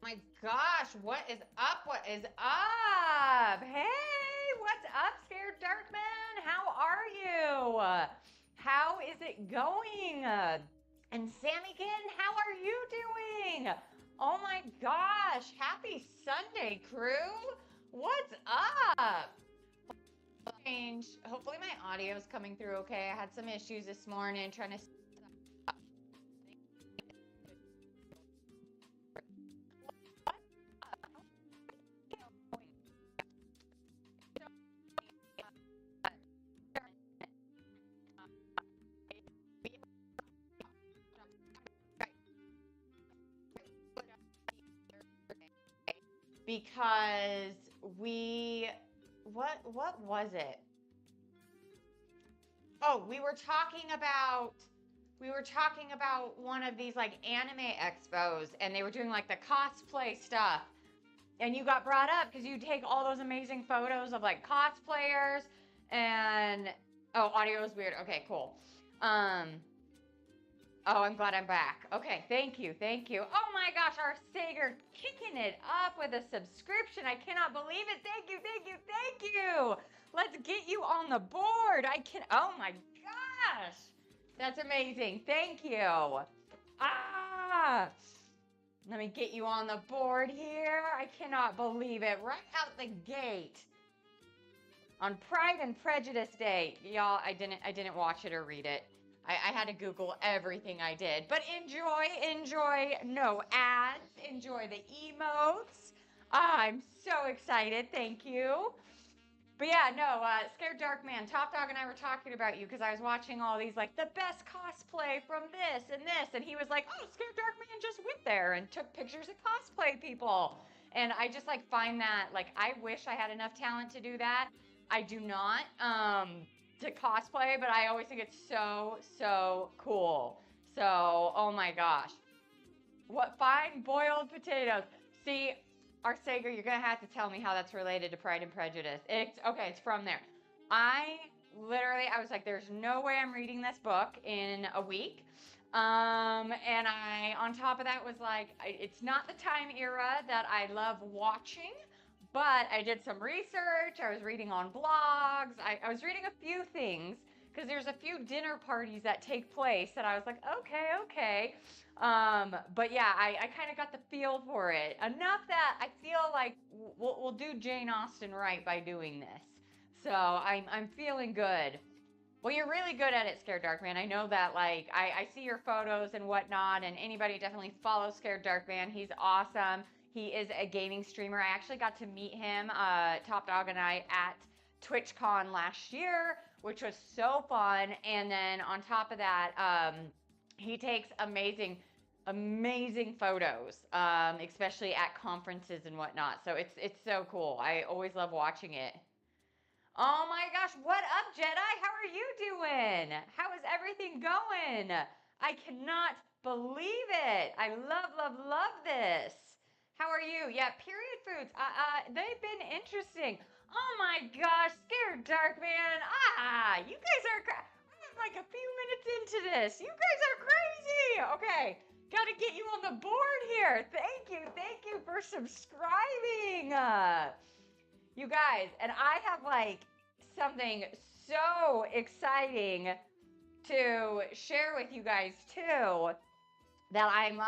My gosh, what is up? What is up? Hey, what's up, Scared Darkman? How are you? How is it going? And Sammykin, how are you doing? Oh my gosh, happy Sunday, crew. What's up? Change. Hopefully my audio is coming through okay. I had some issues this morning trying to because what was it? Oh, we were talking about one of these like anime expos, and they were doing like the cosplay stuff. And you got brought up because you take all those amazing photos of like cosplayers and oh, audio is weird. Okay, cool. Um Oh, I'm glad I'm back. Okay, thank you, thank you. Oh my gosh, our Sager kicking it up with a subscription. I cannot believe it. Thank you, thank you, thank you. Let's get you on the board. Oh my gosh. That's amazing. Thank you. Ah, let me get you on the board here. I cannot believe it. Right out the gate. On Pride and Prejudice Day. Y'all, I didn't watch it or read it. I had to Google everything I did. But enjoy, no ads, enjoy the emotes. I'm so excited, thank you. But yeah, no, Scared Dark Man, Top Dog and I were talking about you because I was watching all these, like, the best cosplay from this, and he was like, oh, Scared Dark Man just went there and took pictures of cosplay people. And I just, like, find that, like, I wish I had enough talent to do that. I do not. To cosplay, but I always think it's so cool. So, oh my gosh. What fine boiled potatoes. See, our Sager, you're gonna have to tell me how that's related to Pride and Prejudice. It's okay, it's from there. I was like, there's no way I'm reading this book in a week. And I, on top of that, was like, it's not the time era that I love watching. But I did some research. I was reading on blogs. I was reading a few things because there's a few dinner parties that take place that I was like, okay, okay. But yeah, I kind of got the feel for it enough that I feel like we'll do Jane Austen right by doing this. So I'm feeling good. Well, you're really good at it, Scared Dark Man. I know that. Like, I see your photos and whatnot, and anybody definitely follows Scared Dark Man. He's awesome. He is a gaming streamer. I actually got to meet him, Top Dog and I, at TwitchCon last year, which was so fun. And then on top of that, he takes amazing photos, especially at conferences and whatnot. So it's so cool. I always love watching it. Oh my gosh, what up, Jedi? How are you doing? How is everything going? I cannot believe it. I love this. How are you? Yeah, period foods. They've been interesting. Oh my gosh, Scared Dark Man. You guys are. I'm like a few minutes into this. You guys are crazy. Okay, gotta get you on the board here. Thank you for subscribing. You guys, and I have like something so exciting to share with you guys too that I'm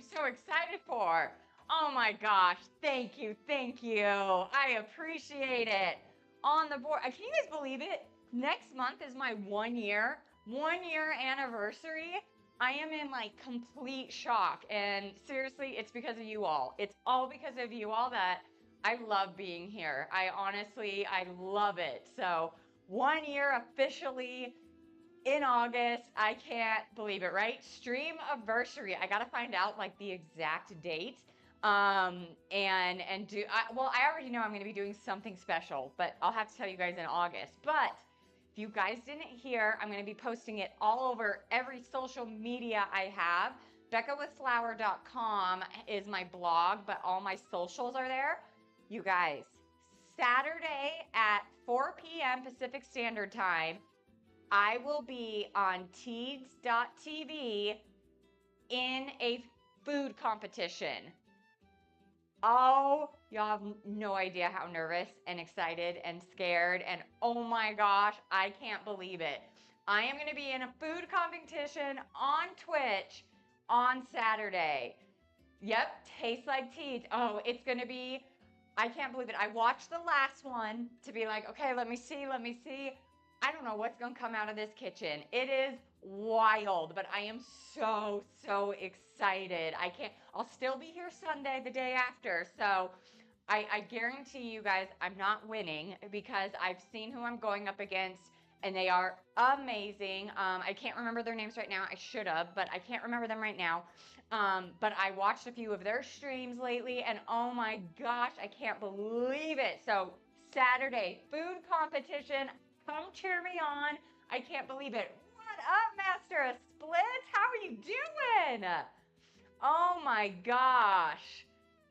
so excited for. Oh my gosh, thank you. I appreciate it. On the board. Can you guys believe it? Next month is my 1 year anniversary. I am in like complete shock. And seriously, it's because of you all. It's all because of you all that I love being here. I love it. So 1 year officially in August. I can't believe it, right? Stream anniversary. I gotta find out like the exact date. Well, I already know I'm gonna be doing something special, but I'll have to tell you guys in August. But if you guys didn't hear, I'm gonna be posting it all over every social media I have. BeccaWithFlower.com is my blog, but all my socials are there. You guys, Saturday at 4 p.m. Pacific Standard Time, I will be on Teeds.tv in a food competition. Oh, y'all have no idea how nervous and excited and scared. And oh my gosh, I can't believe it. I am going to be in a food competition on Twitch on Saturday. Yep, tastes like teeth. Oh, it's going to be, I can't believe it. I watched the last one to be like, okay, let me see, let me see. I don't know what's going to come out of this kitchen. It is wild, but I am so, so excited. I can't, I'll still be here Sunday, the day after. So I guarantee you guys, I'm not winning because I've seen who I'm going up against and they are amazing. I can't remember their names right now. I should have, but I can't remember them right now. But I watched a few of their streams lately and oh my gosh, I can't believe it. So Saturday, food competition. Come cheer me on. I can't believe it. What up, Master of Splits? How are you doing? Oh my gosh.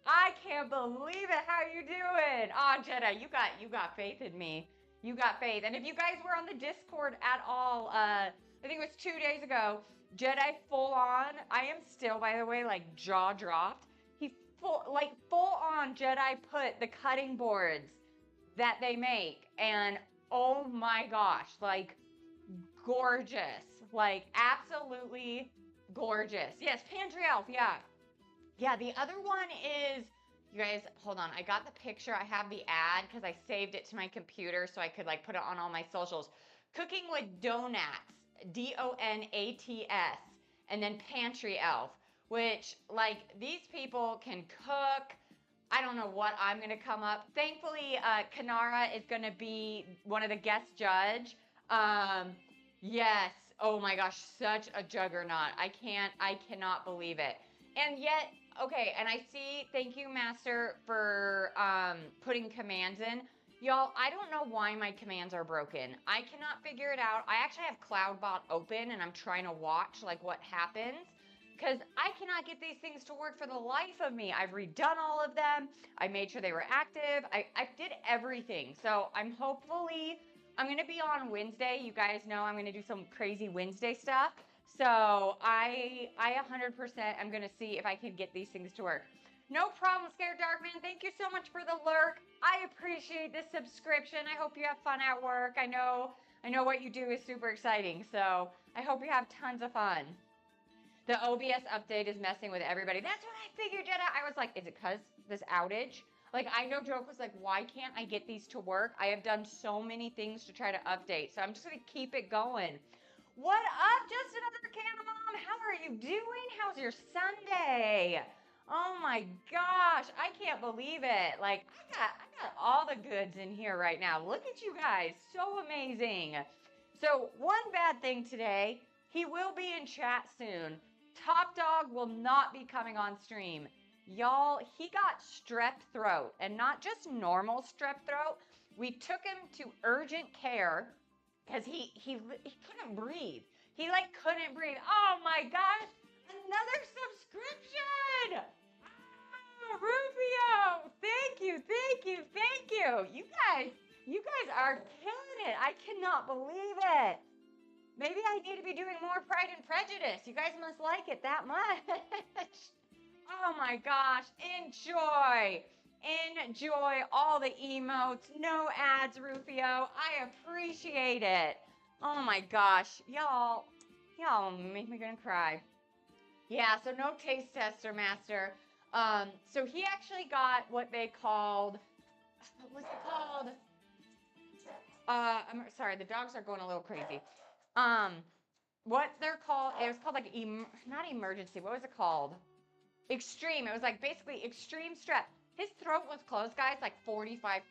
I can't believe it. How you doing? Oh, Jedi, you got faith in me. You got faith. And if you guys were on the Discord at all, I think it was 2 days ago, Jedi full on. I am still, by the way, like jaw dropped. He full on Jedi put the cutting boards that they make, and oh my gosh, like gorgeous, like absolutely gorgeous. Yes, Pantry Elf, yeah. Yeah, the other one is, you guys, hold on. I got the picture. I have the ad because I saved it to my computer so I could like put it on all my socials. Cooking with Donuts, Donats, and then Pantry Elf, which like these people can cook. I don't know what I'm going to come up. Thankfully, Kanara is going to be one of the guest judge. Yes. Oh my gosh, such a juggernaut. I cannot believe it. And yet, okay, and I see, thank you, Master, for putting commands in. Y'all, I don't know why my commands are broken. I cannot figure it out. I actually have CloudBot open and I'm trying to watch like what happens because I cannot get these things to work for the life of me. I've redone all of them. I made sure they were active. I did everything. So I'm going to be on Wednesday. You guys know I'm going to do some crazy Wednesday stuff. So I 100% am going to see if I can get these things to work. No problem, Scared Darkman. Thank you so much for the lurk. I appreciate the subscription. I hope you have fun at work. I know what you do is super exciting. So I hope you have tons of fun. The OBS update is messing with everybody. That's what I figured, Jetta. I was like, is it because this outage? Like, I know Joke was like, why can't I get these to work? I have done so many things to try to update. So I'm just going to keep it going. What up, just another Canna Mom? How are you doing? How's your Sunday? Oh my gosh, I can't believe it. Like, I got all the goods in here right now. Look at you guys, so amazing. So one bad thing today, he will be in chat soon. Top Dog will not be coming on stream. Y'all, he got strep throat, and not just normal strep throat. We took him to urgent care because he couldn't breathe. He like couldn't breathe. Oh my gosh, another subscription. Rufio, thank you, thank you, thank you. You guys are killing it. I cannot believe it. Maybe I need to be doing more Pride and Prejudice. You guys must like it that much. Oh my gosh, enjoy all the emotes, no ads, Rufio. I appreciate it. Oh my gosh, y'all make me gonna cry. Yeah, so no taste tester, Master. So he actually got what they called, what was it called? I'm sorry, the dogs are going a little crazy. What they're called, it was called like, not emergency, what was it called? Extreme. It was like basically extreme strep. His throat was closed, guys, like 45%.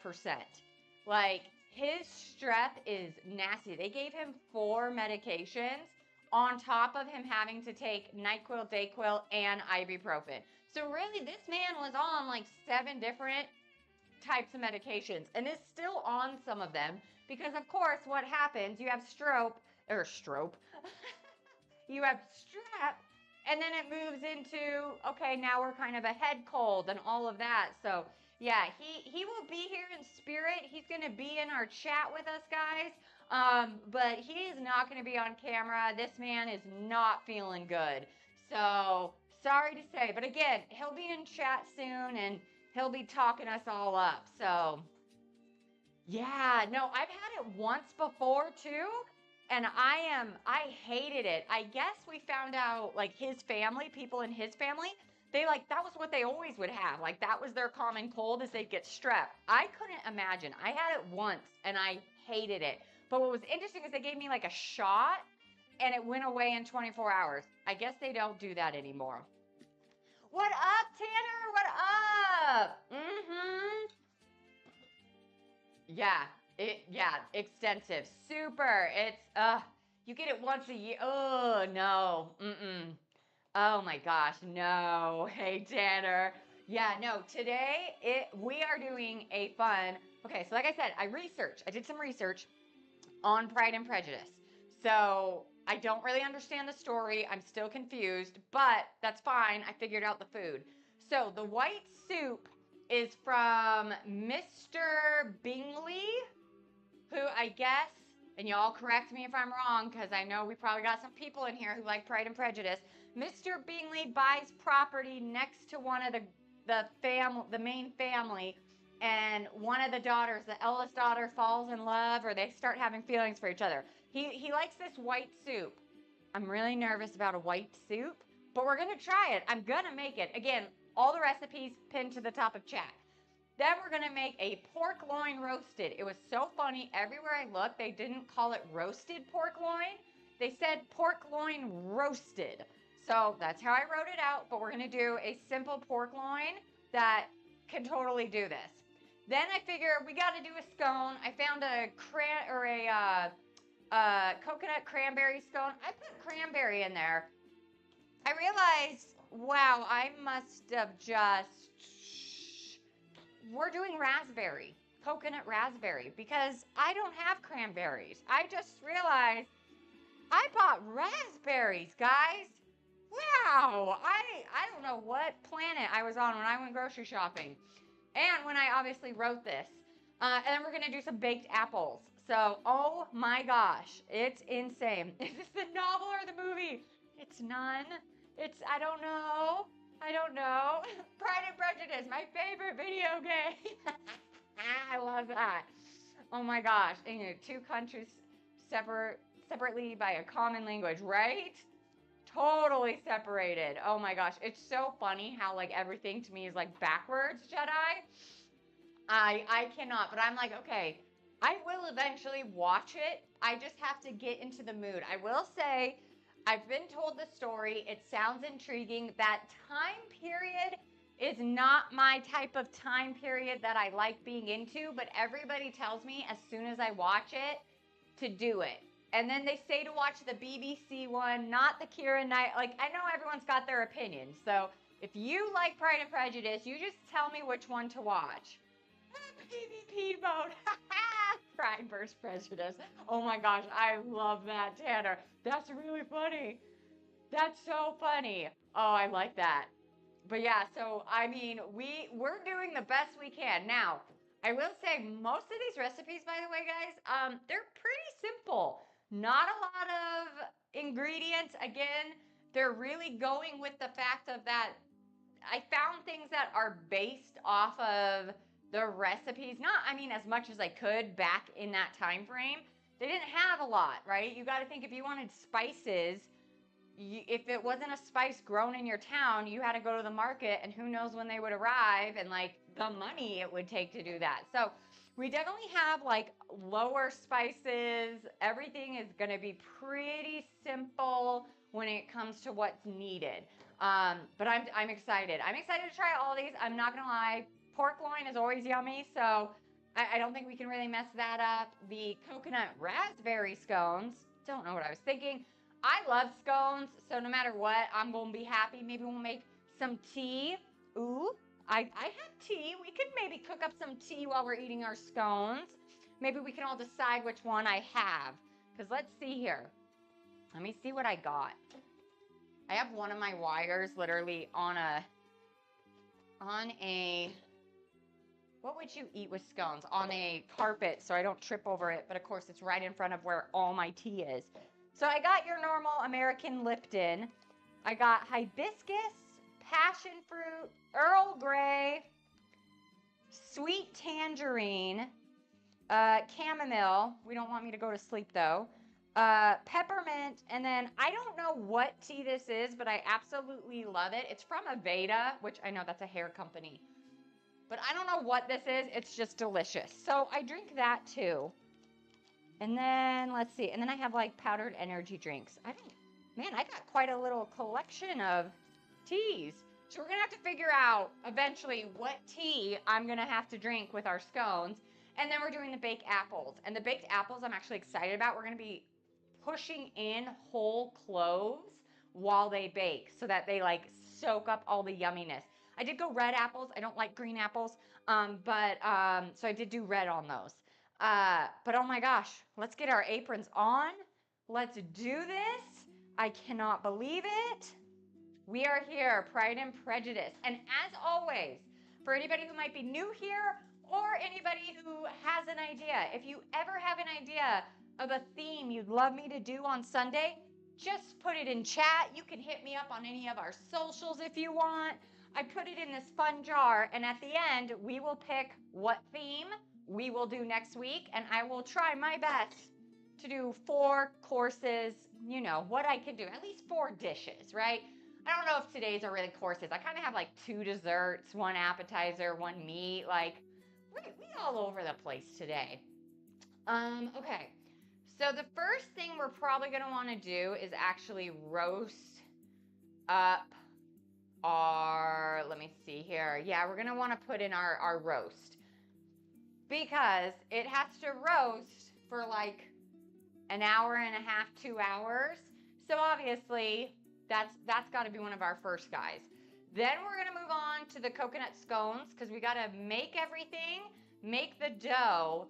Like, his strep is nasty. They gave him 4 medications on top of him having to take NyQuil, Dayquil, and ibuprofen. So really, this man was on like 7 different types of medications and is still on some of them because, of course, what happens, you have you have strep, and then it moves into, okay, now we're kind of a head cold and all of that. So yeah, he will be here in spirit. He's going to be in our chat with us, guys. But he is not going to be on camera. This man is not feeling good. So sorry to say, but again, he'll be in chat soon. And he'll be talking us all up. So yeah, no, I've had it once before too. And I hated it. I guess we found out like his family, people in his family, they like, that was what they always would have. Like that was their common cold is they'd get strep. I couldn't imagine. I had it once and I hated it. But what was interesting is they gave me like a shot and it went away in 24 hours. I guess they don't do that anymore. What up, Tanner? What up? Mm-hmm. Yeah, extensive. Super. It's you get it once a year. Oh no. Mm-mm. Oh my gosh, no. Hey Tanner. Yeah, no, today we are doing a fun. Okay, so like I said, I did some research on Pride and Prejudice. So I don't really understand the story. I'm still confused, but that's fine. I figured out the food. So the white soup is from Mr. Bingley, who I guess, and y'all correct me if I'm wrong, because I know we probably got some people in here who like Pride and Prejudice. Mr. Bingley buys property next to one of the main family, and one of the daughters, the eldest daughter, falls in love, or they start having feelings for each other. He likes this white soup. I'm really nervous about a white soup, but we're gonna try it. I'm gonna make it. Again, all the recipes pinned to the top of chat. Then we're gonna make a pork loin roasted. It was so funny. Everywhere I looked, they didn't call it roasted pork loin. They said pork loin roasted. So that's how I wrote it out. But we're gonna do a simple pork loin that can totally do this. Then I figure we got to do a scone. I found a coconut cranberry scone. I put cranberry in there. I realized, wow, I must have just we're doing raspberry, coconut raspberry, because I don't have cranberries. I just realized I bought raspberries, guys. Wow, I don't know what planet I was on when I went grocery shopping, and when I obviously wrote this. And then we're gonna do some baked apples. So, oh my gosh, it's insane. Is this the novel or the movie? It's none. I don't know. I don't know. Pride and Prejudice, my favorite video game. I love that. Oh my gosh. And, you know, two countries separately by a common language, right? Totally separated. Oh my gosh. It's so funny how like everything to me is like backwards Jedi. I cannot, but I'm like, okay, I will eventually watch it. I just have to get into the mood. I will say I've been told the story. It sounds intriguing. That time period is not my type of time period that I like being into, but everybody tells me as soon as I watch it to do it. And then they say to watch the BBC one, not the Keira Knight. Like, I know everyone's got their opinions. So if you like Pride and Prejudice, you just tell me which one to watch. PvP mode. Pride versus Prejudice. Oh my gosh, I love that, Tanner. That's really funny. That's so funny. Oh, I like that. But yeah, so I mean, we're doing the best we can. Now, I will say most of these recipes, by the way, guys, they're pretty simple. Not a lot of ingredients. Again, they're really going with the fact of that I found things that are based off of the recipes. Not, I mean, as much as I could back in that time frame. They didn't have a lot, right? You got to think if you wanted spices, if it wasn't a spice grown in your town, you had to go to the market, and who knows when they would arrive and like the money it would take to do that. So we definitely have like lower spices. Everything is going to be pretty simple when it comes to what's needed. But I'm excited. I'm excited to try all these. I'm not gonna lie, pork loin is always yummy, so I don't think we can really mess that up. The coconut raspberry scones, don't know what I was thinking. I love scones, so no matter what, I'm gonna be happy. Maybe we'll make some tea. Ooh, I have tea. We could maybe cook up some tea while we're eating our scones. Maybe we can all decide which one I have. Because let's see here. Let me see what I got. I have one of my wires literally on a, what would you eat with scones? On a carpet so I don't trip over it, but of course it's right in front of where all my tea is. So I got your normal American Lipton. I got hibiscus, passion fruit, Earl Grey, sweet tangerine, chamomile. We don't want me to go to sleep though. Peppermint, and then I don't know what tea this is, but I absolutely love it. It's from Aveda, which I know that's a hair company, but I don't know what this is. It's just delicious. So I drink that too. And then let's see. And then I have like powdered energy drinks. Man, I got quite a little collection of teas. So we're gonna have to figure out eventually what tea I'm gonna have to drink with our scones. And then we're doing the baked apples. And the baked apples I'm actually excited about. We're gonna be pushing in whole cloves while they bake so that they like soak up all the yumminess. I did go red apples. I don't like green apples, so I did do red on those. But oh my gosh, let's get our aprons on. Let's do this. I cannot believe it. We are here, Pride and Prejudice. And as always, for anybody who might be new here or anybody who has an idea, if you ever have an idea of a theme you'd love me to do on Sunday, just put it in chat. You can hit me up on any of our socials if you want. I put it in this fun jar, and at the end, we will pick what theme we will do next week, and I will try my best to do 4 courses, you know, what I can do, at least 4 dishes, right? I don't know if today's are really courses. I kind of have like 2 desserts, 1 appetizer, 1 meat, like we all over the place today. Okay. So the first thing we're probably going to want to do is actually roast up our, let me see here. Yeah, we're going to want to put in our roast because it has to roast for like an hour and a half, 2 hours. So obviously that's got to be one of our first guys. Then we're going to move on to the coconut scones because we got to make everything, make the dough.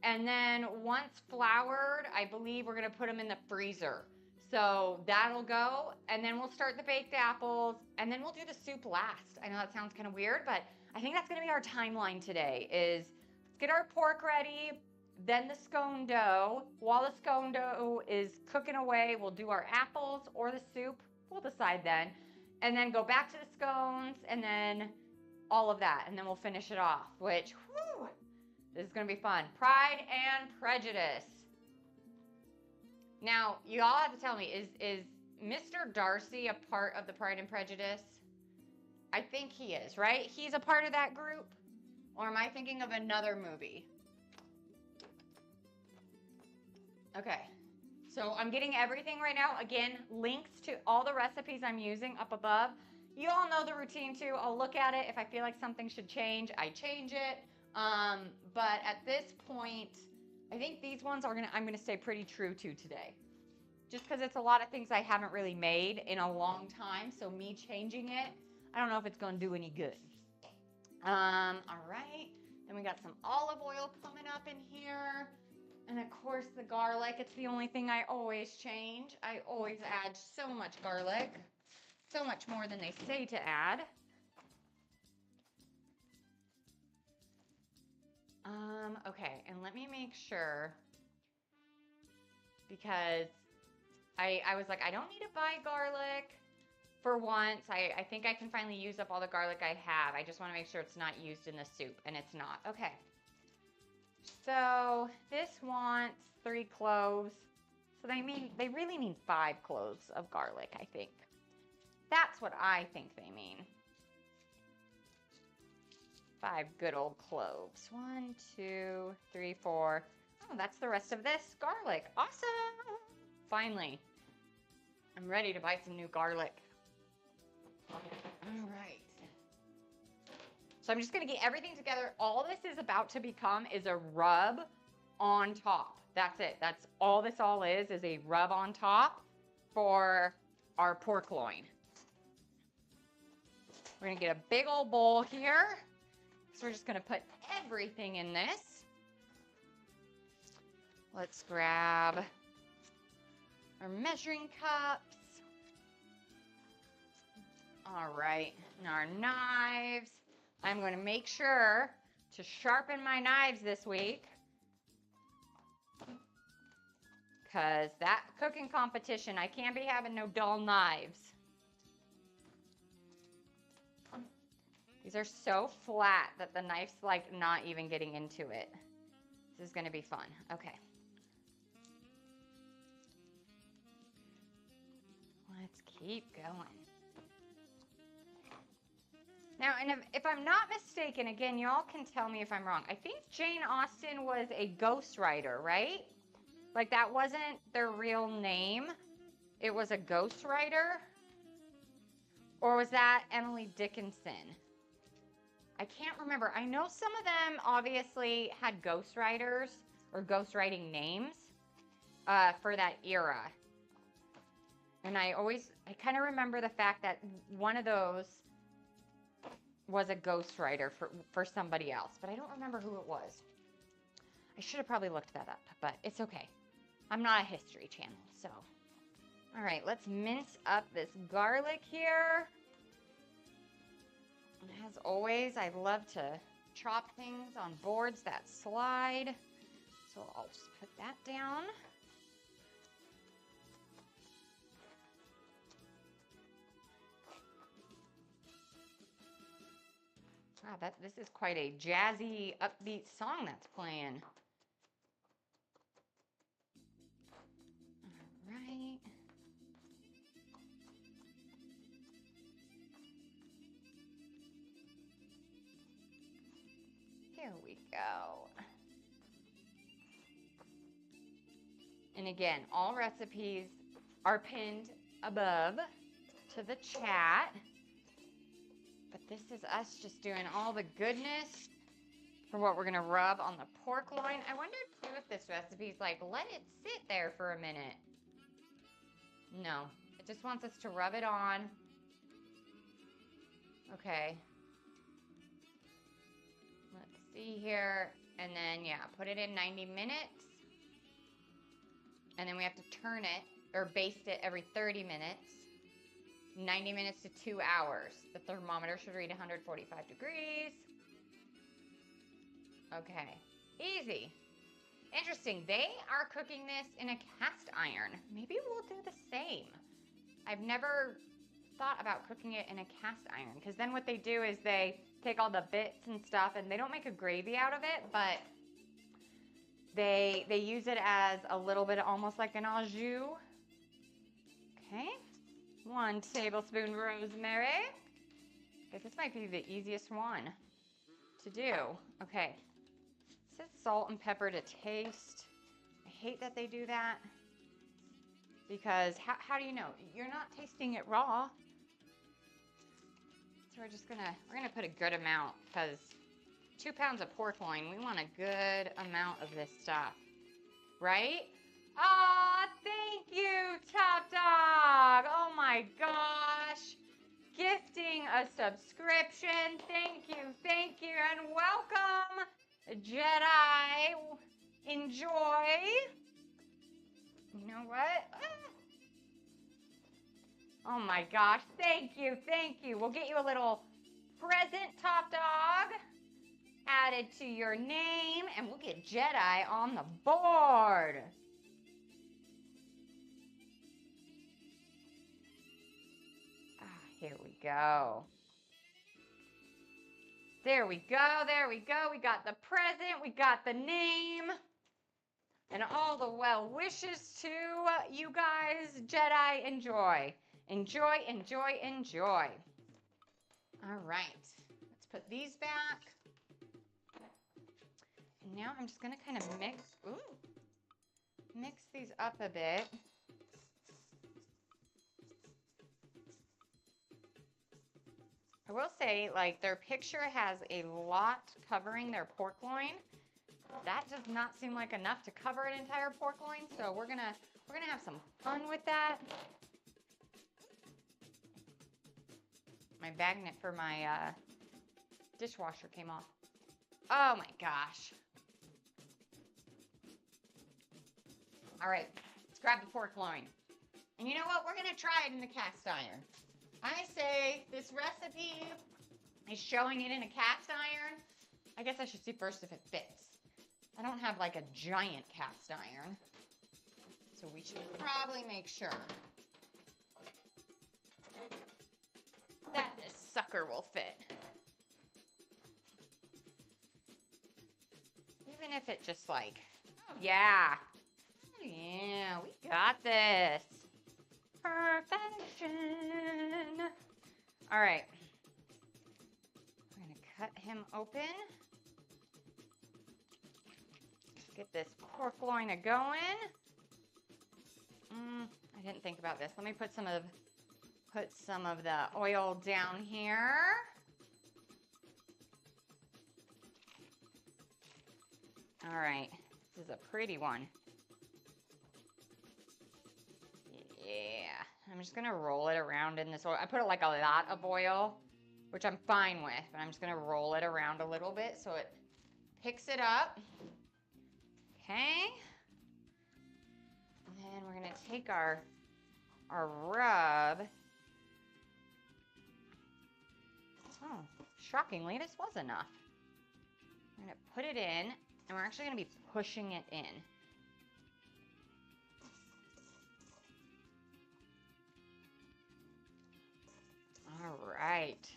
And then once floured, I believe we're going to put them in the freezer. So that'll go. And then we'll start the baked apples. And then we'll do the soup last. I know that sounds kind of weird, but I think that's going to be our timeline today is let's get our pork ready, then the scone dough. While the scone dough is cooking away, we'll do our apples or the soup. We'll decide then. And then go back to the scones and then all of that. And then we'll finish it off, which, whew, this is going to be fun. Pride and Prejudice. Now, you all have to tell me, is Mr. Darcy a part of the Pride and Prejudice? I think he is, right? He's a part of that group? Or am I thinking of another movie? Okay. So I'm getting everything right now. Again, links to all the recipes I'm using up above. You all know the routine too. I'll look at it. If I feel like something should change, I change it. But at this point, I think these ones I'm gonna stay pretty true to today. Just because it's a lot of things I haven't really made in a long time. So me changing it, I don't know if it's gonna do any good. All right. Then we got some olive oil coming up in here. And of course the garlic, it's the only thing I always change. I always add so much garlic, so much more than they say to add. Okay, and let me make sure, because I was like, I don't need to buy garlic for once. I think I can finally use up all the garlic I have. I just want to make sure it's not used in the soup, and it's not. Okay. So this wants 3 cloves. So they really mean 5 cloves of garlic, I think. That's what I think they mean. 5 good old cloves. 1, 2, 3, 4. Oh, that's the rest of this garlic. Awesome. Finally, I'm ready to buy some new garlic. All right. So I'm just going to get everything together. All this is about to become is a rub on top. That's it. That's all this all is a rub on top for our pork loin. We're going to get a big old bowl here. So we're just going to put everything in this. Let's grab our measuring cups. All right. And our knives. I'm going to make sure to sharpen my knives this week because that cooking competition, I can't be having no dull knives. These are so flat that the knife's like not even getting into it. This is gonna be fun. Okay. Let's keep going. Now, and if I'm not mistaken, again, y'all can tell me if I'm wrong. I think Jane Austen was a ghostwriter, right? Like that wasn't their real name. It was a ghostwriter. Or was that Emily Dickinson? I can't remember. I know some of them obviously had ghostwriters or ghostwriting names for that era. And I kind of remember the fact that one of those was a ghostwriter for somebody else, but I don't remember who it was. I should have probably looked that up, but it's okay. I'm not a history channel, so. All right, let's mince up this garlic here. As always, I love to chop things on boards that slide. So I'll just put that down. Wow, this is quite a jazzy, upbeat song that's playing. All right. Here we go. And again, all recipes are pinned above to the chat. But this is us just doing all the goodness for what we're going to rub on the pork loin. I wonder too if this recipe is like, let it sit there for a minute. No, it just wants us to rub it on. Okay. Let's see here. And then, yeah, put it in 90 minutes. And then we have to turn it or baste it every 30 minutes. 90 minutes to 2 hours. The thermometer should read 145 degrees. Okay, easy. Interesting, they are cooking this in a cast iron. Maybe we'll do the same. I've never thought about cooking it in a cast iron, because then what they do is they take all the bits and stuff and they don't make a gravy out of it, but they use it as a little bit almost like an au jus. Okay. 1 tablespoon rosemary. Okay, this might be the easiest one to do. Okay. It says salt and pepper to taste. I hate that they do that because how do you know? You're not tasting it raw. So we're gonna put a good amount because 2 pounds of pork loin, we want a good amount of this stuff, right? Aw, thank you, Top Dog. Oh my gosh. Gifting a subscription. Thank you, and welcome, Jedi. Enjoy. You know what? Oh my gosh, thank you. We'll get you a little present, Top Dog, added to your name, and we'll get Jedi on the board. Here we go. There we go. We got the present. We got the name. And all the well wishes to you guys. Jedi, enjoy. Enjoy. All right. Let's put these back. And now I'm just going to kind of mix these up a bit. I will say, like, their picture has a lot covering their pork loin. That does not seem like enough to cover an entire pork loin, so we're gonna have some fun with that. My magnet for my dishwasher came off. Oh my gosh. All right, let's grab the pork loin. And you know what? We're gonna try it in the cast iron. I say this recipe is showing it in a cast iron. I guess I should see first if it fits. I don't have like a giant cast iron, so we should probably make sure that this sucker will fit. if it just like, yeah. Yeah, we got this. Perfection. All right. I'm going to cut him open. Get this pork loin going. I didn't think about this. Let me put some of the oil down here. All right, this is a pretty one. Yeah, I'm just gonna roll it around in this oil. I put like a lot of oil, which I'm fine with, but I'm just gonna roll it around a little bit so it picks it up. Okay. And then we're gonna take our rub. Oh, shockingly, this was enough. We're gonna put it in, and we're actually gonna be pushing it in. All right.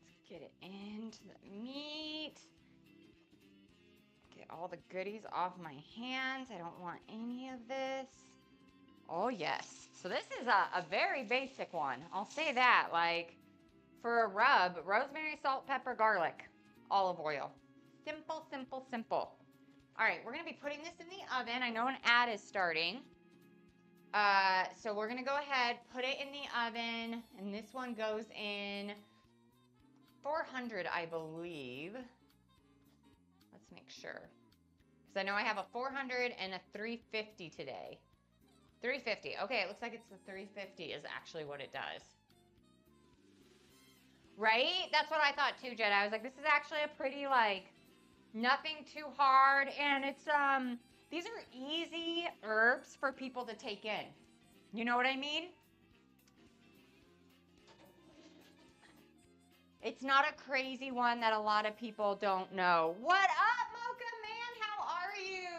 Let's get it into the meat. Get all the goodies off my hands. I don't want any of this. Oh, yes. So this is a very basic one. I'll say that. Like, for a rub, rosemary, salt, pepper, garlic, olive oil. Simple, simple, simple. All right, we're going to be putting this in the oven. I know an ad is starting. So we're going to go ahead, put it in the oven, and this one goes in 400, I believe. Let's make sure. Because I know I have a 400 and a 350 today. 350. Okay, it looks like it's the 350 is actually what it does. Right? That's what I thought too, Jed. I was like, this is actually a pretty, like, nothing too hard. And it's, these are easy herbs for people to take in. You know what I mean? It's not a crazy one that a lot of people don't know. What up, Mocha Man? How are you?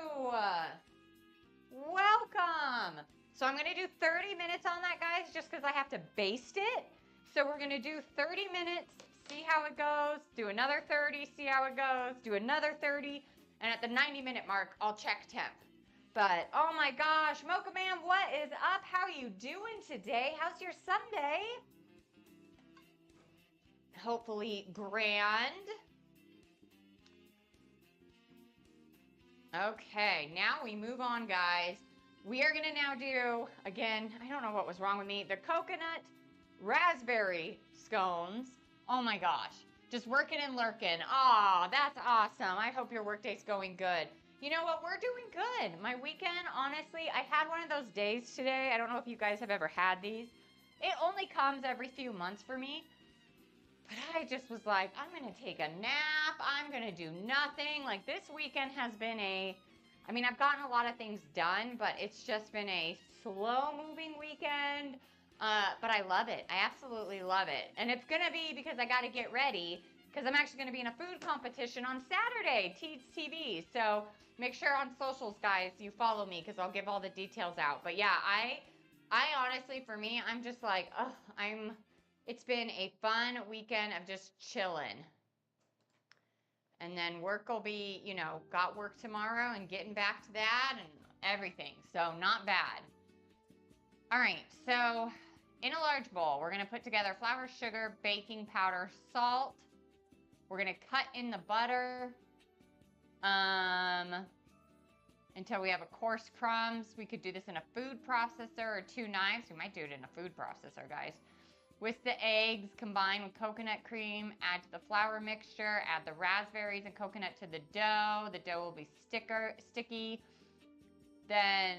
Welcome. So I'm going to do 30 minutes on that, guys, just because I have to baste it. So we're going to do 30 minutes, see how it goes, do another 30, see how it goes, do another 30, and at the 90-minute mark, I'll check temp. But, oh my gosh, Mocha Man, what is up? How you doing today? How's your Sunday? Hopefully grand. Okay, now we move on, guys. We are going to now do, again, I don't know what was wrong with me, the coconut raspberry scones. Oh my gosh, just working and lurking. Oh, that's awesome. I hope your workday's going good. You know what? We're doing good. My weekend, honestly, I had one of those days today. I don't know if you guys have ever had these. It only comes every few months for me. But I just was like, I'm going to take a nap. I'm going to do nothing. Like, this weekend has been I mean, I've gotten a lot of things done, but it's just been a slow-moving weekend. But I love it. I absolutely love it. And it's going to be because I got to get ready, because I'm actually going to be in a food competition on Saturday, Teeds TV. So make sure on socials, guys, you follow me, because I'll give all the details out. But yeah, I honestly, for me, I'm just like, it's been a fun weekend of just chilling. And then work will be, you know, got work tomorrow and getting back to that and everything. So not bad. All right, so in a large bowl, we're going to put together flour, sugar, baking powder, salt. We're going to cut in the butter until we have a coarse crumbs. We could do this in a food processor or 2 knives. We might do it in a food processor, guys. Whisk the eggs, combine with coconut cream, add to the flour mixture, add the raspberries and coconut to the dough. The dough will be sticky. Then,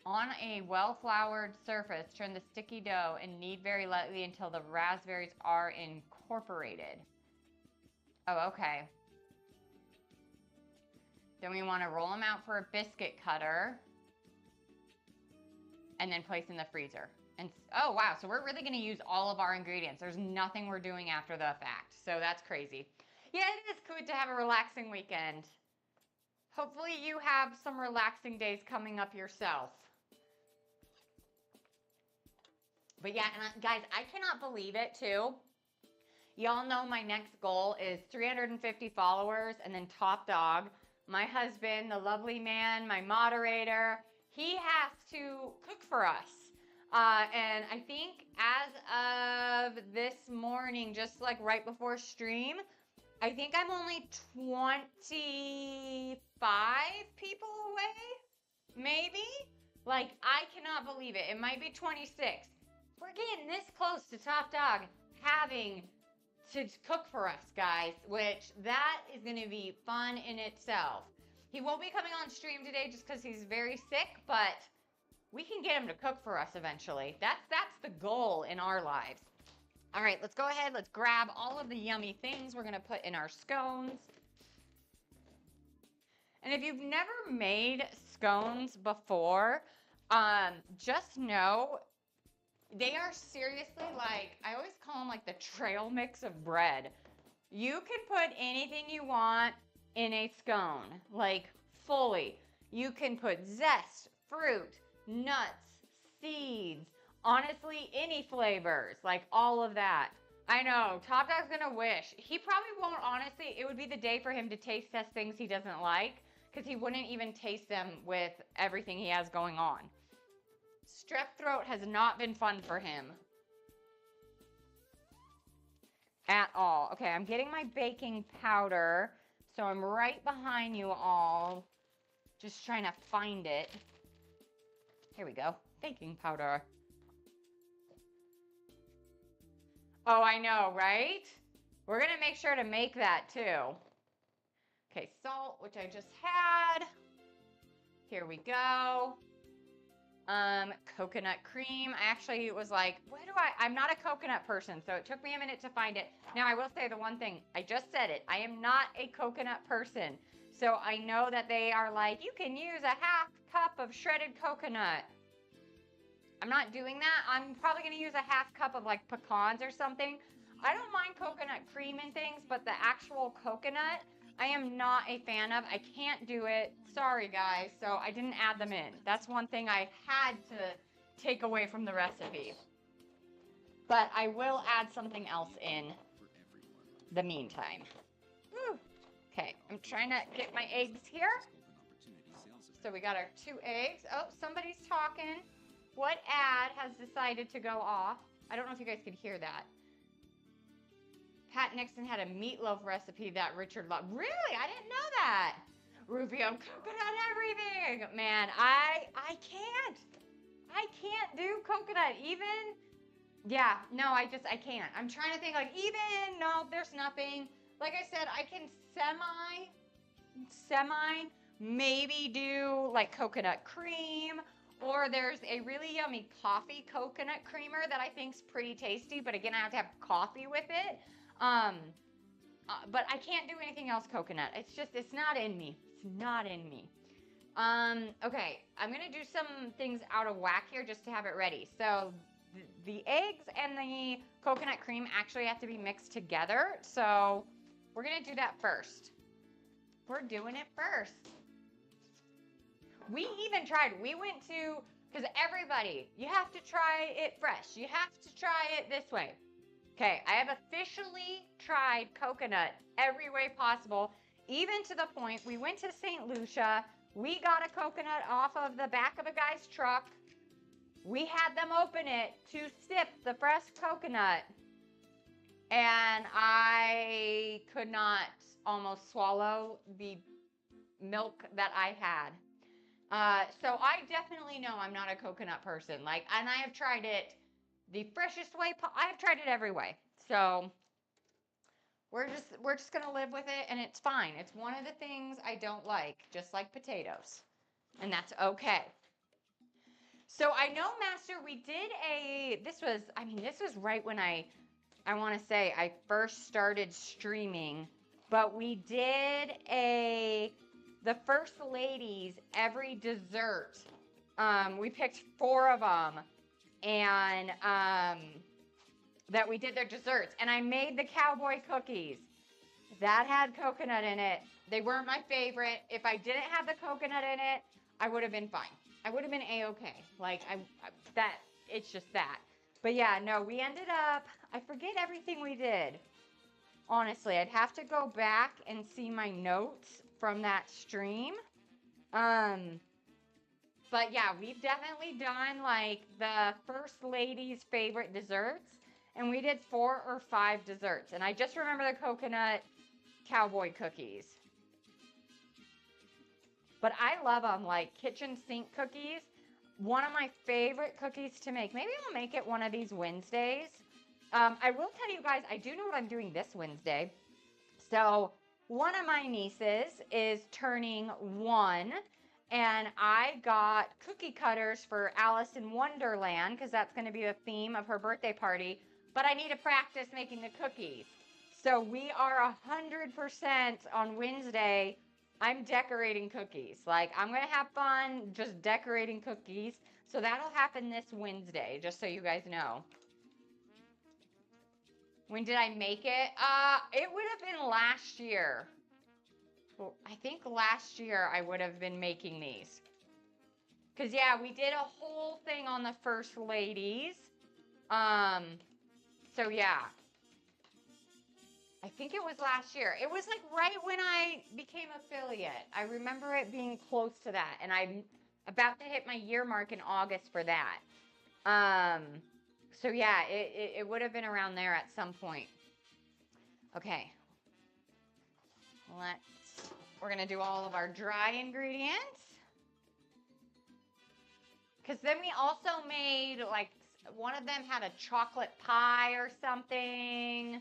on a well-floured surface, turn the sticky dough and knead very lightly until the raspberries are incorporated. Oh, okay. Then we want to roll them out for a biscuit cutter and then place in the freezer. And oh, wow, so we're really going to use all of our ingredients. There's nothing we're doing after the fact, so that's crazy. Yeah, it is good to have a relaxing weekend. Hopefully you have some relaxing days coming up yourself. But yeah, and guys, I cannot believe it too. Y'all know my next goal is 350 followers and then top dog. My husband, the lovely man, my moderator, he has to cook for us. And I think as of this morning, just like right before stream, I think I'm only 25 people away, maybe? Like, I cannot believe it. It might be 26. We're getting this close to top dog having to cook for us, guys, which that is going to be fun in itself. He won't be coming on stream today just because he's very sick, but we can get him to cook for us eventually. That's the goal in our lives. All right, let's go ahead. Let's grab all of the yummy things we're going to put in our scones. And if you've never made scones before, just know they are seriously like, I always call them like the trail mix of bread. You can put anything you want in a scone, like fully. You can put zest, fruit, nuts, seeds, honestly, any flavors, like all of that. I know, Top Dog's gonna wish. He probably won't, honestly. It would be the day for him to taste test things he doesn't like, because he wouldn't even taste them with everything he has going on. Strep throat has not been fun for him at all. Okay, I'm getting my baking powder, so I'm right behind you all, just trying to find it. Here we go, baking powder. Oh, I know, right? We're gonna make sure to make that too. Okay, salt, which I just had. Here we go. Coconut cream. I actually was like, I'm not a coconut person, so it took me a minute to find it. Now, I will say the one thing, I just said it, I am not a coconut person. So I know that they are like, you can use a half cup of shredded coconut. I'm not doing that. I'm probably going to use a half cup of like pecans or something. I don't mind coconut cream and things, but the actual coconut, I am not a fan of. I can't do it. Sorry, guys. So I didn't add them in. That's one thing I had to take away from the recipe. But I will add something else in the meantime. Woo. Okay, I'm trying to get my eggs here. So we got our 2 eggs. Oh, somebody's talking. What ad has decided to go off? I don't know if you guys could hear that. Pat Nixon had a meatloaf recipe that Richard loved. Really? I didn't know that. Rubio, coconut everything. Man, I can't. I can't do coconut even. Yeah, no, I can't. I'm trying to think like even, no, there's nothing. Like I said, I can semi maybe do like coconut cream, or there's a really yummy coffee coconut creamer that I think's pretty tasty, but again, I have to have coffee with it. But I can't do anything else coconut. It's not in me. It's not in me. Okay, I'm gonna do some things out of whack here just to have it ready. So the eggs and the coconut cream actually have to be mixed together. So we're gonna do that first. We're doing it first. We even tried, we went to, because everybody, you have to try it fresh. You have to try it this way. Okay, I have officially tried coconut every way possible, even to the point we went to St. Lucia, we got a coconut off of the back of a guy's truck. We had them open it to sip the fresh coconut, and I could not almost swallow the milk that I had. So I definitely know I'm not a coconut person. Like, and I have tried it the freshest way. I have tried it every way. So we're just gonna live with it, and it's fine. It's one of the things I don't like, just like potatoes, and that's okay. So I know, Master, we did this was right when I want to say I first started streaming, but we did the First Ladies every dessert. We picked 4 of them, and that we did their desserts, and I made the cowboy cookies that had coconut in it. They weren't my favorite. If I didn't have the coconut in it, I would have been fine. I would have been a-okay. Like it's just that. But yeah, no, we ended up, I forget everything we did. Honestly, I'd have to go back and see my notes from that stream. Um, but yeah, we've definitely done like the first lady's favorite desserts, and we did 4 or 5 desserts. And I just remember the coconut cowboy cookies. But I love them, like kitchen sink cookies. One of my favorite cookies to make. Maybe I'll make it one of these Wednesdays. I will tell you guys, I do know what I'm doing this Wednesday. So one of my nieces is turning 1, and I got cookie cutters for Alice in Wonderland because that's going to be the theme of her birthday party. But I need to practice making the cookies. So we are 100% on Wednesday. I'm decorating cookies. Like, I'm going to have fun just decorating cookies. So that'll happen this Wednesday, just so you guys know. When did I make it? It would have been last year. Well, I think last year I would have been making these. Because, yeah, we did a whole thing on the first ladies. So, yeah. I think it was last year. It was like right when I became affiliate. I remember it being close to that. And I'm about to hit my year mark in August for that. So yeah, it would have been around there at some point. Okay. We're going to do all of our dry ingredients. Because then we also made, like, one of them had a chocolate pie or something.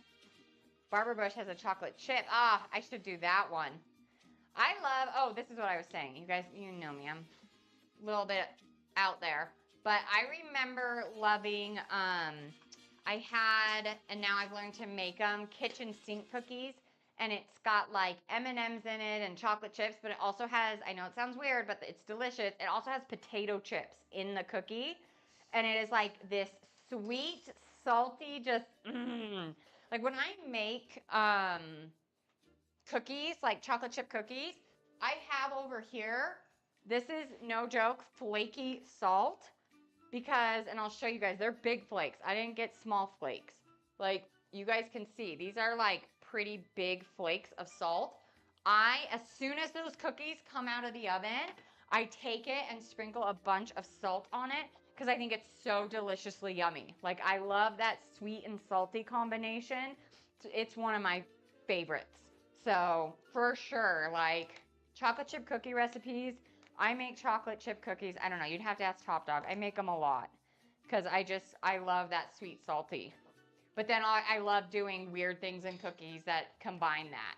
Barbara Bush has a chocolate chip. Ah, I should do that one. Oh, this is what I was saying. You guys, you know me. I'm a little bit out there. But I remember loving, I had, and now I've learned to make them, kitchen sink cookies. And it's got like M&Ms in it and chocolate chips, but it also has, I know it sounds weird, but it's delicious. It also has potato chips in the cookie. And it is like this sweet, salty, just, like when I make cookies, like chocolate chip cookies, I have over here, this is no joke, flaky salt. Because, and I'll show you guys, they're big flakes. I didn't get small flakes. Like, you guys can see, these are like pretty big flakes of salt. As soon as those cookies come out of the oven, I take it and sprinkle a bunch of salt on it because I think it's so deliciously yummy. Like, I love that sweet and salty combination. It's one of my favorites. So, for sure, like, chocolate chip cookie recipes. I make chocolate chip cookies. I don't know. You'd have to ask Top Dog. I make them a lot because I love that sweet salty. But then I love doing weird things in cookies that combine that.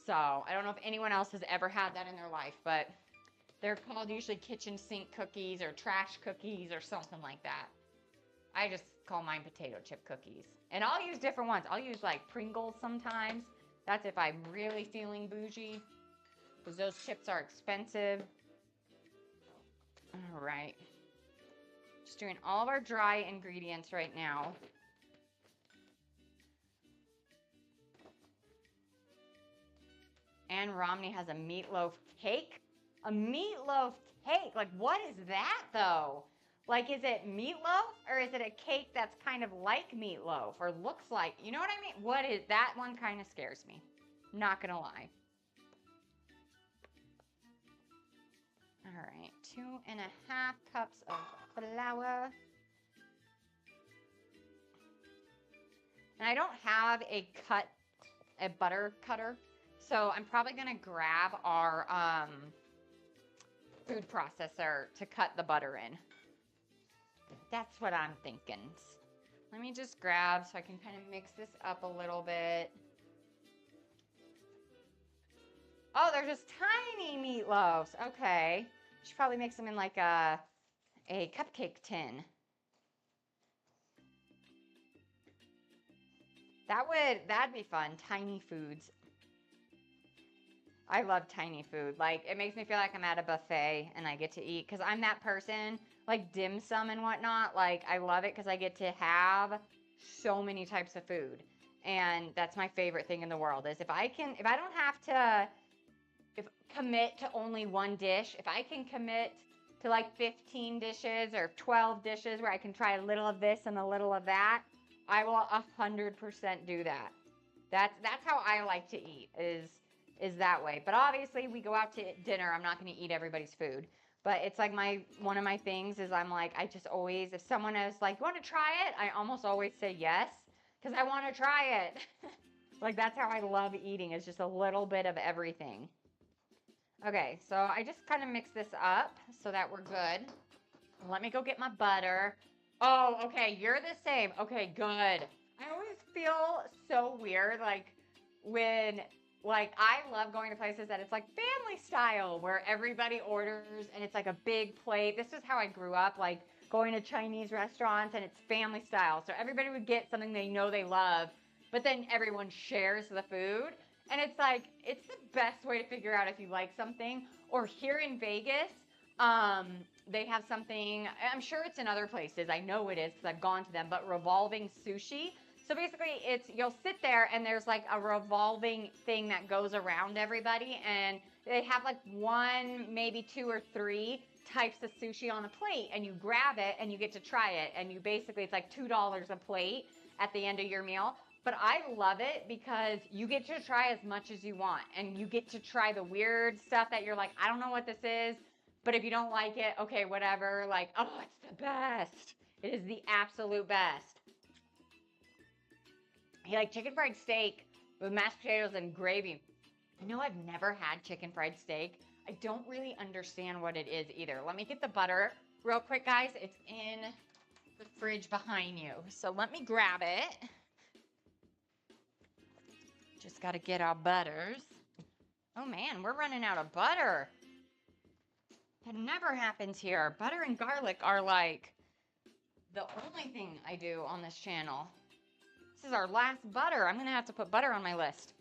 So I don't know if anyone else has ever had that in their life, but they're called usually kitchen sink cookies or trash cookies or something like that. I just call mine potato chip cookies. And I'll use different ones. I'll use like Pringles sometimes. That's if I'm really feeling bougie because those chips are expensive. All right. Just doing all of our dry ingredients right now. And Romney has a meatloaf cake. A meatloaf cake? Like, what is that, though? Like, is it meatloaf or is it a cake that's kind of like meatloaf or looks like, you know what I mean? What is that? One kind of scares me. Not gonna lie. All right, 2.5 cups of flour. And I don't have a butter cutter, so I'm probably gonna grab our food processor to cut the butter in. That's what I'm thinking. Let me just grab so I can kind of mix this up a little bit. Oh, they're just tiny meatloaves. Okay. Should probably mix them in like a cupcake tin. That'd be fun. Tiny foods. I love tiny food. Like, it makes me feel like I'm at a buffet and I get to eat. Because I'm that person, like dim sum and whatnot. Like, I love it because I get to have so many types of food. And that's my favorite thing in the world is if I don't have to commit to only one dish, if I can commit to like 15 dishes or 12 dishes where I can try a little of this and a little of that, I will 100% do that. That's how I like to eat, is that way. But obviously we go out to dinner, I'm not going to eat everybody's food. But it's like one of my things is I'm like, I just always, if someone is like, you want to try it? I almost always say yes, because I want to try it. Like, that's how I love eating, is just a little bit of everything. Okay, so I just kind of mix this up so that we're good. Let me go get my butter. Oh, okay, you're the same. Okay, good. I always feel so weird, like, when, like, I love going to places that it's like family style, where everybody orders and it's like a big plate. This is how I grew up, like, going to Chinese restaurants and it's family style. So everybody would get something they know they love, but then everyone shares the food. And it's like, it's the best way to figure out if you like something. Or here in Vegas, they have something, I'm sure it's in other places, I know it is because I've gone to them, but revolving sushi. So basically it's, you'll sit there and there's like a revolving thing that goes around everybody, and they have like one, maybe two or three types of sushi on a plate, and you grab it and you get to try it, and you basically, it's like $2 a plate at the end of your meal. But I love it because you get to try as much as you want, and you get to try the weird stuff that you're like, I don't know what this is, but if you don't like it, okay, whatever. Like, oh, it's the best. It is the absolute best. You like chicken fried steak with mashed potatoes and gravy. I know I've never had chicken fried steak. I don't really understand what it is either. Let me get the butter real quick, guys. It's in the fridge behind you. So let me grab it. Just got to get our butters. Oh man, we're running out of butter. That never happens here. Butter and garlic are like the only thing I do on this channel. This is our last butter. I'm going to have to put butter on my list.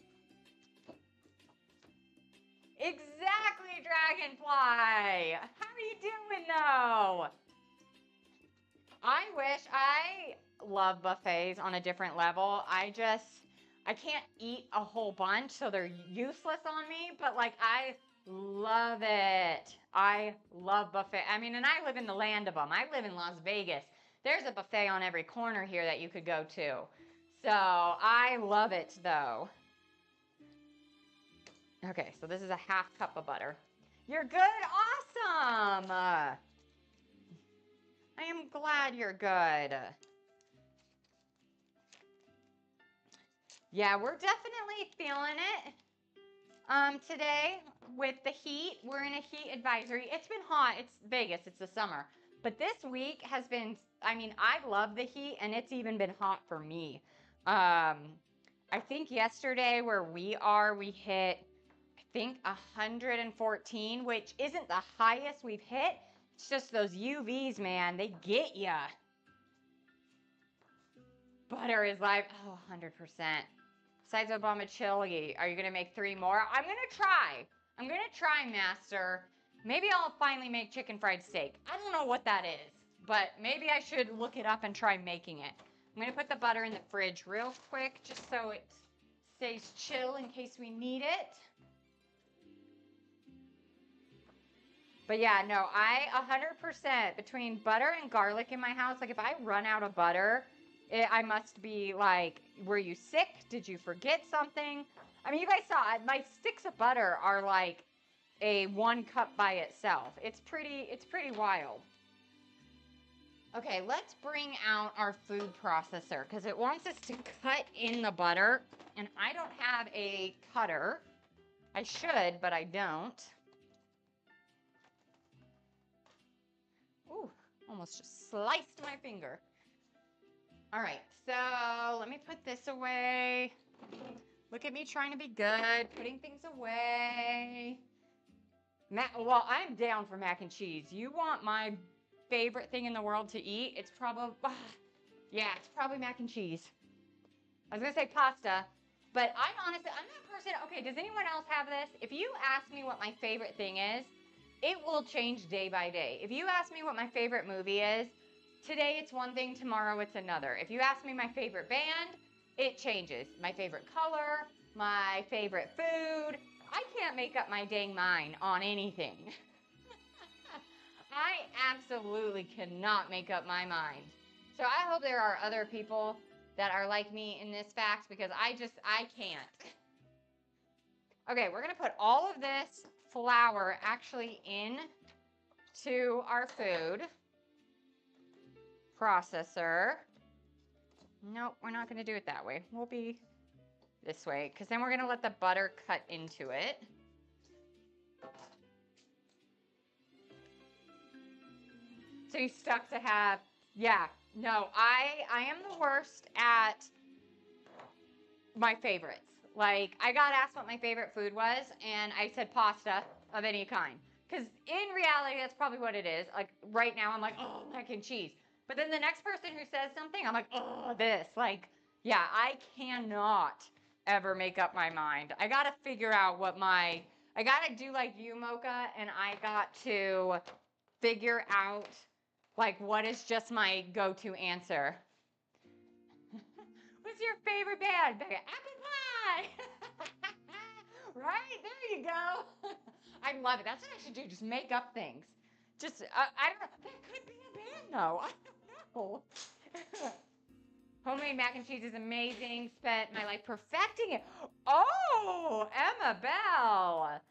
Exactly, Dragonfly. How are you doing though? I wish, I love buffets on a different level. I can't eat a whole bunch, so they're useless on me, but like, I love it. I love buffet. I mean, and I live in the land of them. I live in Las Vegas. There's a buffet on every corner here that you could go to. So I love it though. Okay, so this is a half cup of butter. You're good? Awesome. I am glad you're good. Yeah, we're definitely feeling it today with the heat. We're in a heat advisory. It's been hot. It's Vegas. It's the summer. But this week has been, I mean, I love the heat, and it's even been hot for me. I think yesterday where we are, we hit, I think 114, which isn't the highest we've hit. It's just those UVs, man. They get ya. Butter is like, oh, 100%. Besides Obama chili, are you going to make 3 more? I'm going to try. I'm going to try, Master. Maybe I'll finally make chicken fried steak. I don't know what that is, but maybe I should look it up and try making it. I'm going to put the butter in the fridge real quick just so it stays chill in case we need it. But yeah, no, I 100% between butter and garlic in my house. Like if I run out of butter, I must be like, were you sick? Did you forget something? I mean, you guys saw my sticks of butter are like a 1 cup by itself. It's pretty wild. Okay, let's bring out our food processor because it wants us to cut in the butter, and I don't have a cutter. I should, but I don't. Ooh, almost just sliced my finger. All right, so let me put this away. Look at me trying to be good, putting things away. Well, I'm down for mac and cheese. You want my favorite thing in the world to eat? It's probably, yeah, it's probably mac and cheese. I was gonna say pasta, but I'm that person. Okay, does anyone else have this? If you ask me what my favorite thing is, it will change day by day. If you ask me what my favorite movie is, today it's one thing, tomorrow it's another. If you ask me my favorite band, it changes. My favorite color, my favorite food. I can't make up my dang mind on anything. I absolutely cannot make up my mind. So I hope there are other people that are like me in this fact because I can't. Okay, we're going to put all of this flour actually in to our food processor. Nope, we're not going to do it that way. We'll be this way because then we're going to let the butter cut into it. So you stuck to have, yeah, no, I am the worst at my favorites. Like, I got asked what my favorite food was, and I said pasta of any kind. Because in reality, that's probably what it is. Like, right now, I'm like, oh, mac and cheese. But then the next person who says something, I'm like, oh, this. Like, yeah, I cannot ever make up my mind. I got to figure out what I got to do like you, Mocha, and I got to figure out, like, what is just my go-to answer. What's your favorite band? Apple pie! Right? There you go. I love it. That's what I should do. Just make up things. Just, I don't know. That could be a band, though. I don't know. Homemade mac and cheese is amazing. Spent my life perfecting it. Oh, Emma Bell.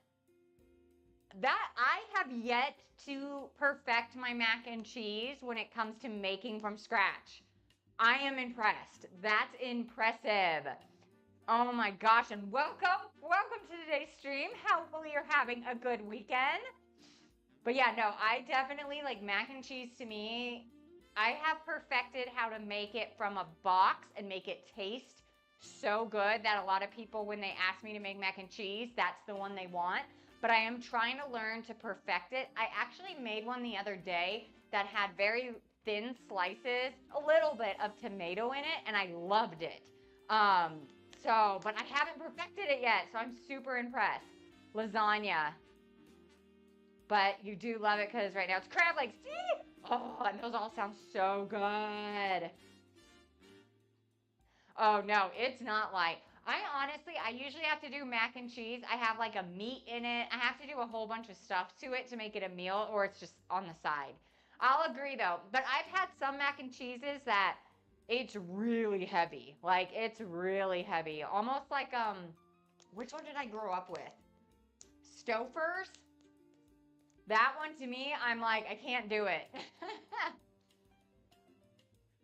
That I have yet to perfect my mac and cheese when it comes to making from scratch. I am impressed. That's impressive. Oh my gosh, and welcome to today's stream. Hopefully you're having a good weekend. But yeah, no, I definitely like mac and cheese. To me, I have perfected how to make it from a box and make it taste so good that a lot of people, when they ask me to make mac and cheese, that's the one they want. But I am trying to learn to perfect it. I actually made one the other day that had very thin slices, a little bit of tomato in it, and I loved it. But I haven't perfected it yet, so I'm super impressed. Lasagna. But you do love it because right now it's crab legs. See? Oh, and those all sound so good. Oh, no, it's not like... I usually have to do mac and cheese. I have like a meat in it. I have to do a whole bunch of stuff to it to make it a meal, or it's just on the side. I'll agree though, but I've had some mac and cheeses that it's really heavy. Like, it's really heavy. Almost like, which one did I grow up with? Stouffer's? That one to me, I'm like, I can't do it.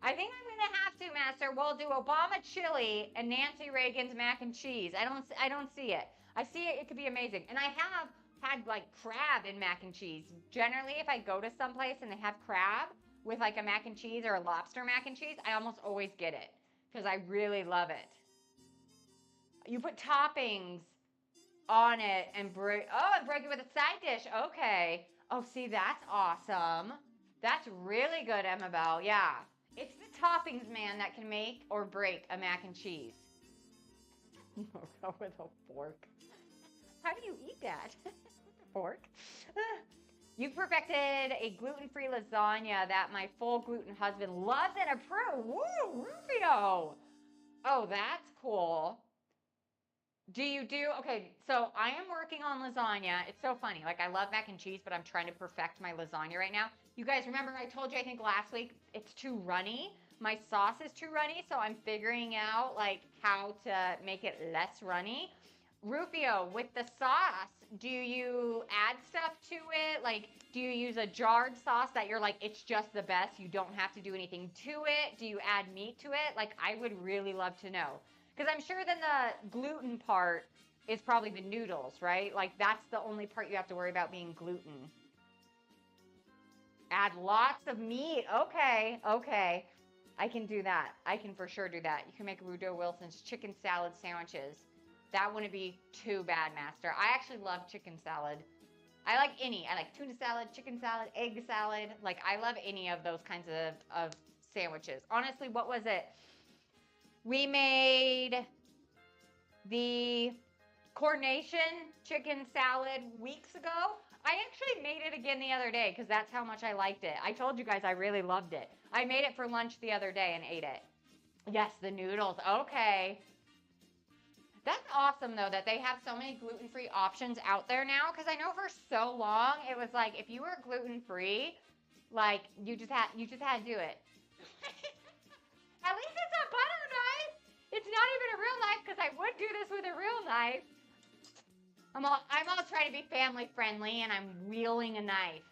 I think I'm going to have to, Master. We'll do Obama chili and Nancy Reagan's mac and cheese. I don't see it. I see it. It could be amazing. And I have had like crab in mac and cheese. Generally, if I go to someplace and they have crab with like a mac and cheese or a lobster mac and cheese, I almost always get it because I really love it. You put toppings on it and break it with a side dish. Okay. Oh, see, that's awesome. That's really good, Emma Bell. Yeah. It's the toppings, man, that can make or break a mac and cheese. Go with a fork. How do you eat that? With a fork? You perfected a gluten-free lasagna that my full gluten husband loves and approves. Woo, Rufio! Oh, that's cool. Okay, so I am working on lasagna. It's so funny. Like, I love mac and cheese, but I'm trying to perfect my lasagna right now. You guys remember I told you, I think last week, it's too runny. My sauce is too runny, so I'm figuring out, like, how to make it less runny. Rufio, with the sauce, do you add stuff to it? Like, do you use a jarred sauce that you're like, it's just the best, you don't have to do anything to it? Do you add meat to it? Like, I would really love to know. Because I'm sure then the gluten part is probably the noodles, right? Like, that's the only part you have to worry about being gluten. Add lots of meat. Okay, okay. I can do that. I can for sure do that. You can make Rudo Wilson's chicken salad sandwiches. That wouldn't be too bad, Master. I actually love chicken salad. I like any. I like tuna salad, chicken salad, egg salad. Like, I love any of those kinds of sandwiches. Honestly, what was it? We made the Coronation chicken salad weeks ago. I actually made it again the other day because that's how much I liked it. I told you guys I really loved it. I made it for lunch the other day and ate it. Yes, the noodles. Okay. That's awesome though that they have so many gluten-free options out there now. Because I know for so long it was like if you were gluten-free, like you just had to do it. At least it's a butter knife. It's not even a real knife because I would do this with a real knife. I'm all trying to be family friendly and I'm wheeling a knife.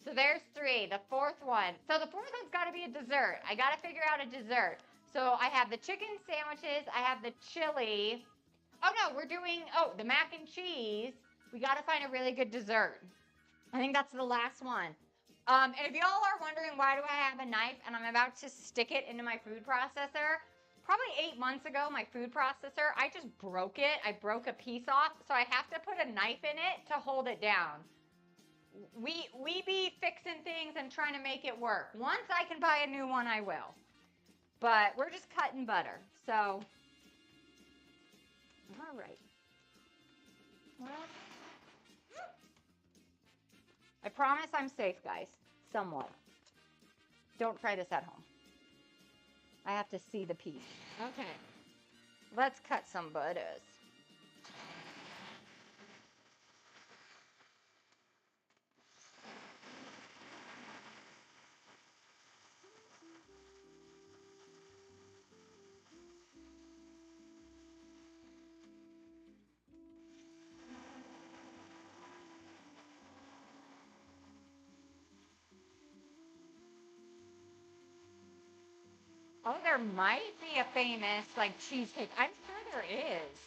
So there's 3. The 4th one. So the 4th one's got to be a dessert. I got to figure out a dessert. So I have the chicken sandwiches. I have the chili. Oh no, we're doing, the mac and cheese. We got to find a really good dessert. I think that's the last one. And if y'all are wondering why do I have a knife and I'm about to stick it into my food processor, probably 8 months ago, my food processor, I just broke it. I broke a piece off, so I have to put a knife in it to hold it down. We be fixing things and trying to make it work. Once I can buy a new one, I will. But we're just cutting butter, so. All right. Well, I promise I'm safe, guys. Somewhat. Don't try this at home. I have to see the piece. Okay. Let's cut some butters. Oh, there might be a famous, like, cheesecake. I'm sure there is.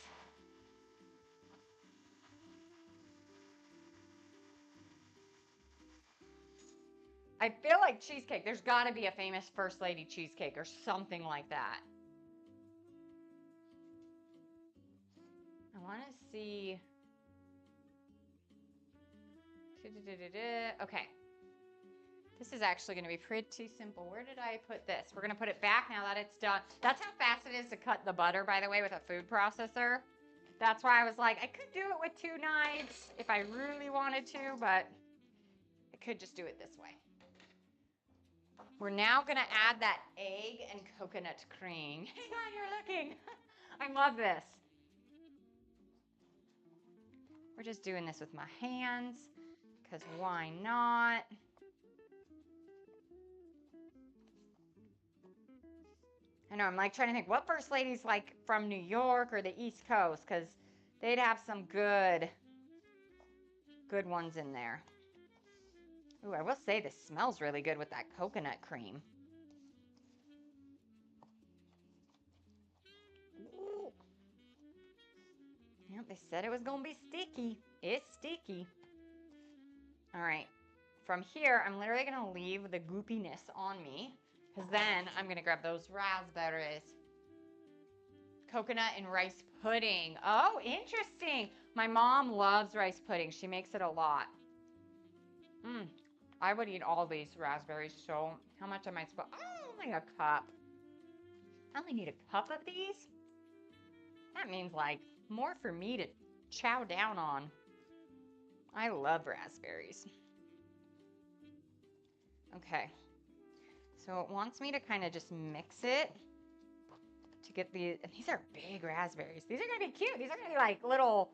I feel like cheesecake. There's got to be a famous First Lady cheesecake or something like that. I want to see. Okay. This is actually going to be pretty simple. Where did I put this? We're going to put it back now that it's done. That's how fast it is to cut the butter, by the way, with a food processor. That's why I was like, I could do it with 2 knives if I really wanted to, but I could just do it this way. We're now going to add that egg and coconut cream. Hang on, you're looking. I love this. We're just doing this with my hands because why not? I know, I'm like trying to think what First Lady's like from New York or the East Coast because they'd have some good ones in there. Ooh, I will say this smells really good with that coconut cream. Ooh. Yep, they said it was going to be sticky. It's sticky. All right. From here, I'm literally going to leave the goopiness on me because then I'm going to grab those raspberries. Coconut and rice pudding. Oh, interesting. My mom loves rice pudding. She makes it a lot. I would eat all these raspberries. So how much am I supposed? Oh, only a cup. I only need a cup of these. That means like more for me to chow down on. I love raspberries. Okay. So it wants me to kind of just mix it to get these. And these are big raspberries. These are going to be cute. These are going to be like little,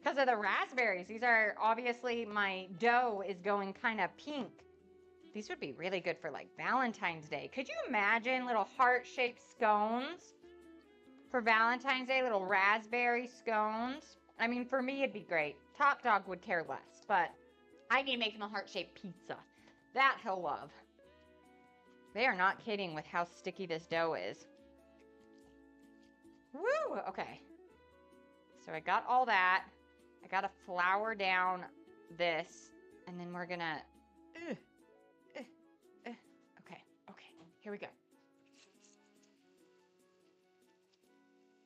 because of the raspberries. These are obviously, my dough is going kind of pink. These would be really good for like Valentine's Day. Could you imagine little heart-shaped scones for Valentine's Day? Little raspberry scones. I mean, for me, it'd be great. Top Dog would care less, but I need to make him a heart-shaped pizza. That he'll love. They are not kidding with how sticky this dough is. Woo! Okay. So I got all that. I got to flour down this, and then we're going to... Okay. Here we go.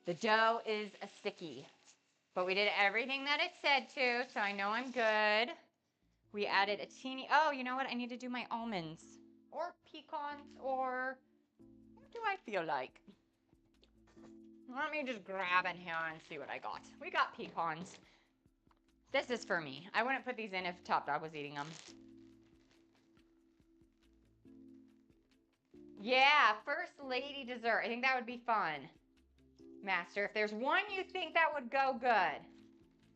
The dough is a sticky, but we did everything that it said to, so I know I'm good. We added a teeny... Oh, you know what? I need to do my almonds. Or pecans, or what do I feel like? Let me just grab in here and see what I got. We got pecans. This is for me. I wouldn't put these in if Top Dog was eating them. Yeah, First Lady dessert. I think that would be fun. master. If there's one you think that would go good.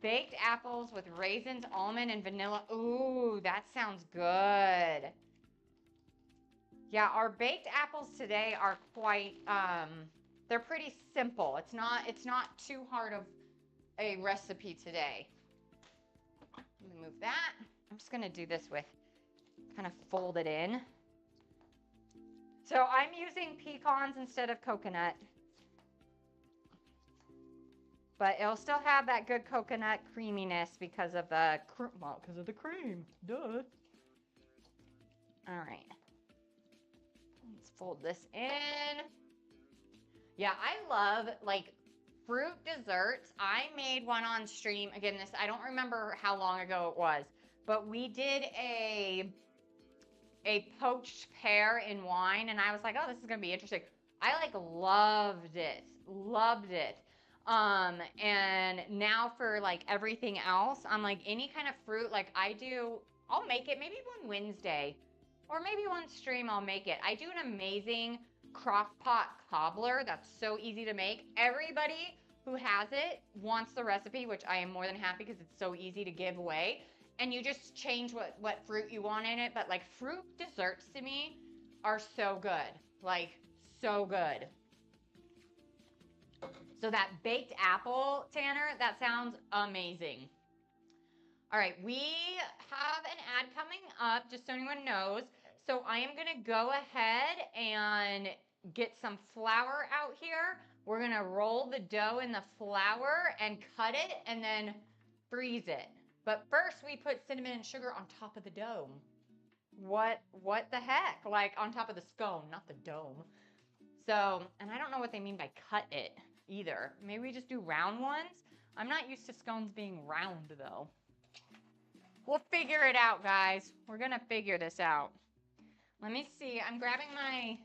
Baked apples with raisins, almond, and vanilla. Ooh, that sounds good. Yeah, our baked apples today are quite, they're pretty simple. It's not too hard of a recipe today. Let me move that. I'm just gonna do this with, kind of fold it in. So I'm using pecans instead of coconut. But it'll still have that good coconut creaminess because of the cream. Duh. All right. Let's fold this in. Yeah, I love like fruit desserts. I made one on stream. Again, this, I don't remember how long ago it was, but we did a poached pear in wine, and I was like, oh, this is gonna be interesting. I like loved it. Loved it. And now for like everything else, I'm like any kind of fruit, like I'll make it maybe one Wednesday or maybe one stream I'll make it. I do an amazing crock pot cobbler that's so easy to make. Everybody who has it wants the recipe, which I am more than happy because it's so easy to give away. And you just change what fruit you want in it. But like fruit desserts to me are so good, like so good. So that baked apple, Tanner, that sounds amazing. All right, we have an ad coming up, just so anyone knows. So I am going to go ahead and get some flour out here. We're going to roll the dough in the flour and cut it and then freeze it. But first we put cinnamon and sugar on top of the dome. What the heck? Like on top of the scone, not the dome. So, and I don't know what they mean by cut it either. Maybe we just do round ones? I'm not used to scones being round though. We'll figure it out, guys. We're gonna figure this out. Let me see. I'm grabbing my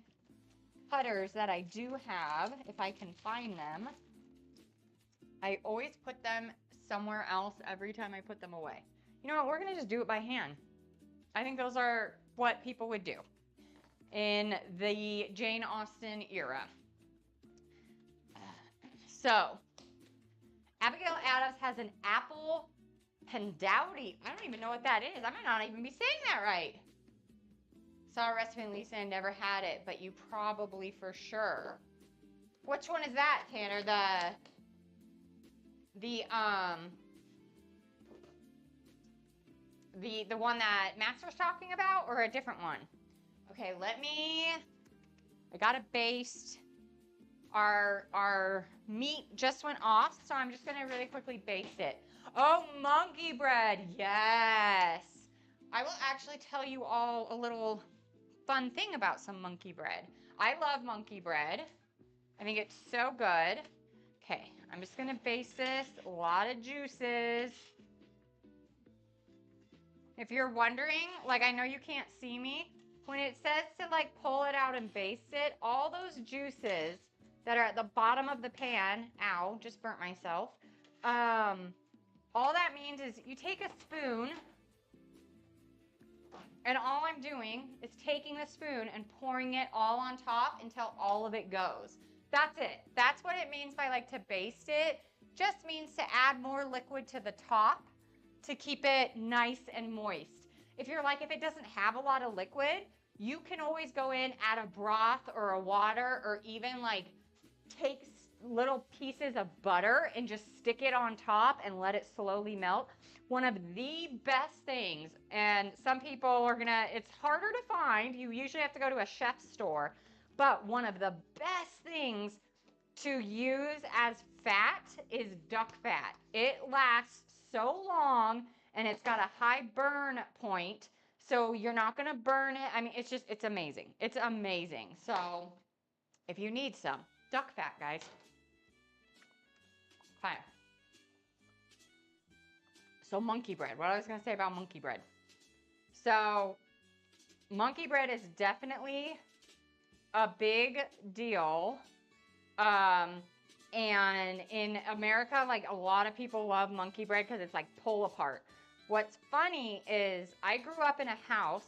cutters that I do have, if I can find them. I always put them somewhere else every time I put them away. You know what? We're gonna just do it by hand. I think those are what people would do in the Jane Austen era. So, Abigail Adams has an apple pandowdy. I don't even know what that is. I might not even be saying that right. Saw a recipe in Lisa and never had it, but you probably for sure. Which one is that, Tanner? The one that Master's talking about, or a different one? Okay, I gotta baste. Our meat just went off, so I'm just gonna really quickly baste it. Oh, monkey bread, yes. I will actually tell you all a little fun thing about some monkey bread. I love monkey bread. I think it's so good. Okay, I'm just gonna baste this. A lot of juices. If you're wondering, like I know you can't see me, when it says to like pull it out and baste it, all those juices that are at the bottom of the pan, ow, just burnt myself. All that means is you take a spoon, and all I'm doing is taking the spoon and pouring it all on top until all of it goes. That's it. That's what it means by like to baste it. Just means to add more liquid to the top to keep it nice and moist. If you're like, if it doesn't have a lot of liquid, you can always go in, add a broth or a water, or even like take little pieces of butter and just stick it on top and let it slowly melt. One of the best things, and some people are it's harder to find. You usually have to go to a chef's store, but one of the best things to use as fat is duck fat. It lasts so long and it's got a high burn point, so you're not gonna burn it. I mean, it's amazing. It's amazing. So if you need some duck fat, guys. Fine. So monkey bread. What I was going to say about monkey bread. So monkey bread is definitely a big deal. And in America, like a lot of people love monkey bread because it's like pull apart. What's funny is I grew up in a house.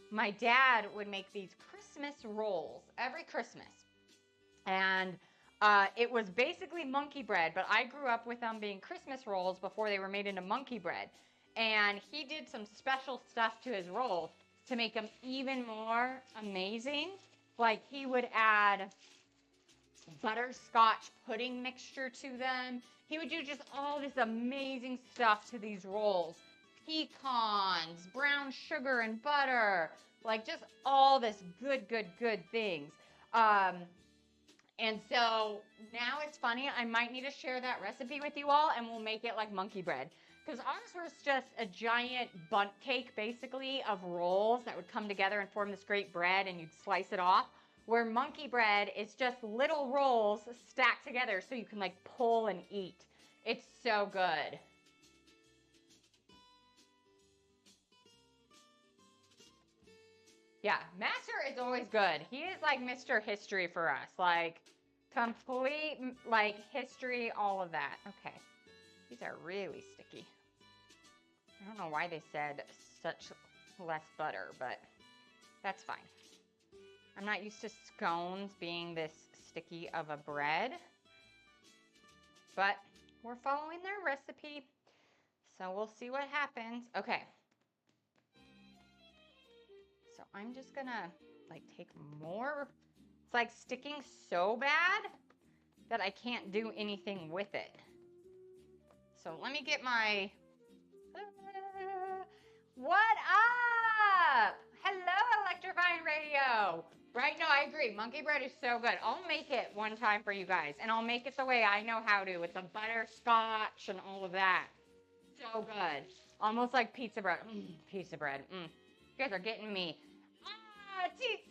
My dad would make these Christmas rolls every Christmas. And It was basically monkey bread, but I grew up with them being Christmas rolls before they were made into monkey bread. And he did some special stuff to his rolls to make them even more amazing. Like he would add butterscotch pudding mixture to them. He would do just all this amazing stuff to these rolls. Pecans, brown sugar and butter, like just all this good things. And so now it's funny, I might need to share that recipe with you all and we'll make it like monkey bread. Because ours was just a giant bundt cake, basically, of rolls that would come together and form this great bread and you'd slice it off. Where monkey bread is just little rolls stacked together so you can like pull and eat. It's so good. Yeah, Master is always good. He is like Mr. History for us. Like, complete, like, history, all of that. Okay. These are really sticky. I don't know why they said such less butter, but that's fine. I'm not used to scones being this sticky of a bread, but we're following their recipe, so we'll see what happens. Okay. So I'm just gonna like take more. It's like sticking so bad that I can't do anything with it. So let me get my, what up? Hello, Electrifying Radio. Right, no, I agree. Monkey bread is so good. I'll make it one time for you guys, and I'll make it the way I know how to with the butterscotch and all of that. So good. Almost like pizza bread. Pizza bread. You guys are getting me.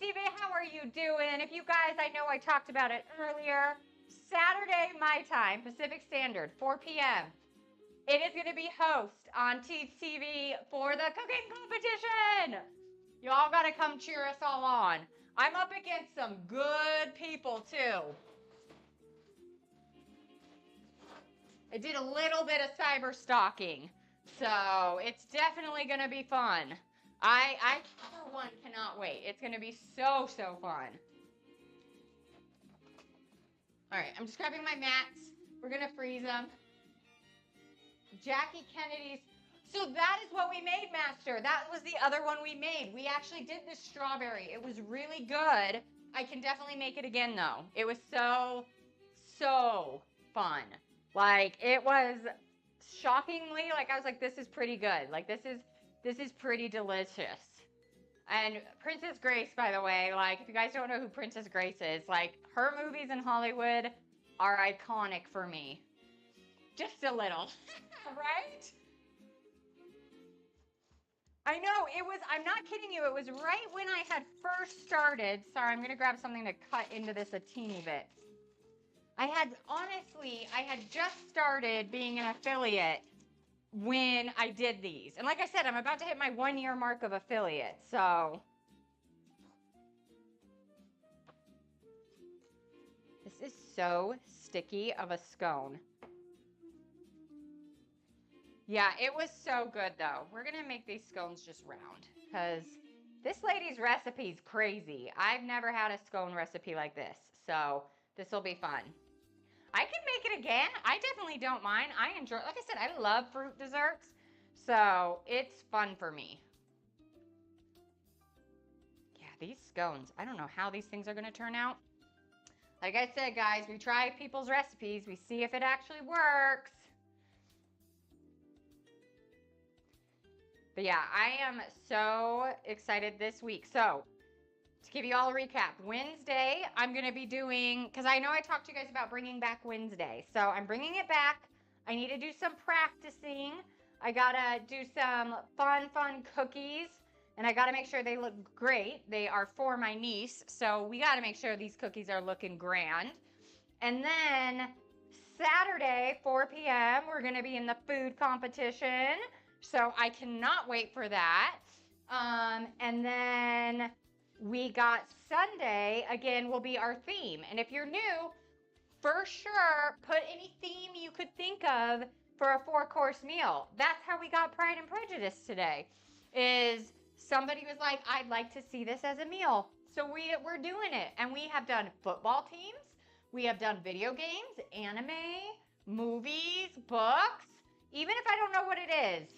TV, how are you doing? If you guys, I know I talked about it earlier. Saturday, my time, Pacific Standard, 4 p.m. It is going to be host on TV for the cooking competition. You all got to come cheer us all on. I'm up against some good people, too. I did a little bit of cyber stalking, so it's definitely going to be fun. I, for one, cannot wait. It's going to be so fun. All right, I'm just grabbing my mats. We're going to freeze them. Jackie Kennedy's. So that is what we made, Master. That was the other one we made. We actually did this strawberry. It was really good. I can definitely make it again, though. It was so fun. Like, it was shockingly, like, I was like, this is pretty good. Like, this is pretty delicious. And Princess Grace, by the way, like, if you guys don't know who Princess Grace is, like, her movies in Hollywood are iconic for me. Just a little. Right? I know, it was, I'm not kidding you, it was right when I had first started. Sorry, I'm going to grab something to cut into this a teeny bit. I had just started being an affiliate when I did these. And like I said, I'm about to hit my 1-year mark of affiliate, so. This is so sticky of a scone. Yeah, it was so good, though. We're going to make these scones just round, because this lady's recipe is crazy. I've never had a scone recipe like this, so this will be fun. I can make it again. I definitely don't mind. I enjoy, like I said, I love fruit desserts, so it's fun for me. Yeah, these scones, I don't know how these things are going to turn out. Like I said, guys, we try people's recipes. We see if it actually works. But yeah, I am so excited this week. So, to give you all a recap, Wednesday, I'm going to be doing, because I know I talked to you guys about bringing back Wednesday. So, I'm bringing it back. I need to do some practicing. I got to do some fun cookies. And I got to make sure they look great. They are for my niece. So, we got to make sure these cookies are looking grand. And then, Saturday, 4 p.m., we're going to be in the food competition. So I cannot wait for that. And then we got Sunday, again, will be our theme. And if you're new, for sure, put any theme you could think of for a 4-course meal. That's how we got Pride and Prejudice today, is somebody was like, I'd like to see this as a meal. So we're doing it. And we have done football teams. We have done video games, anime, movies, books. Even if I don't know what it is,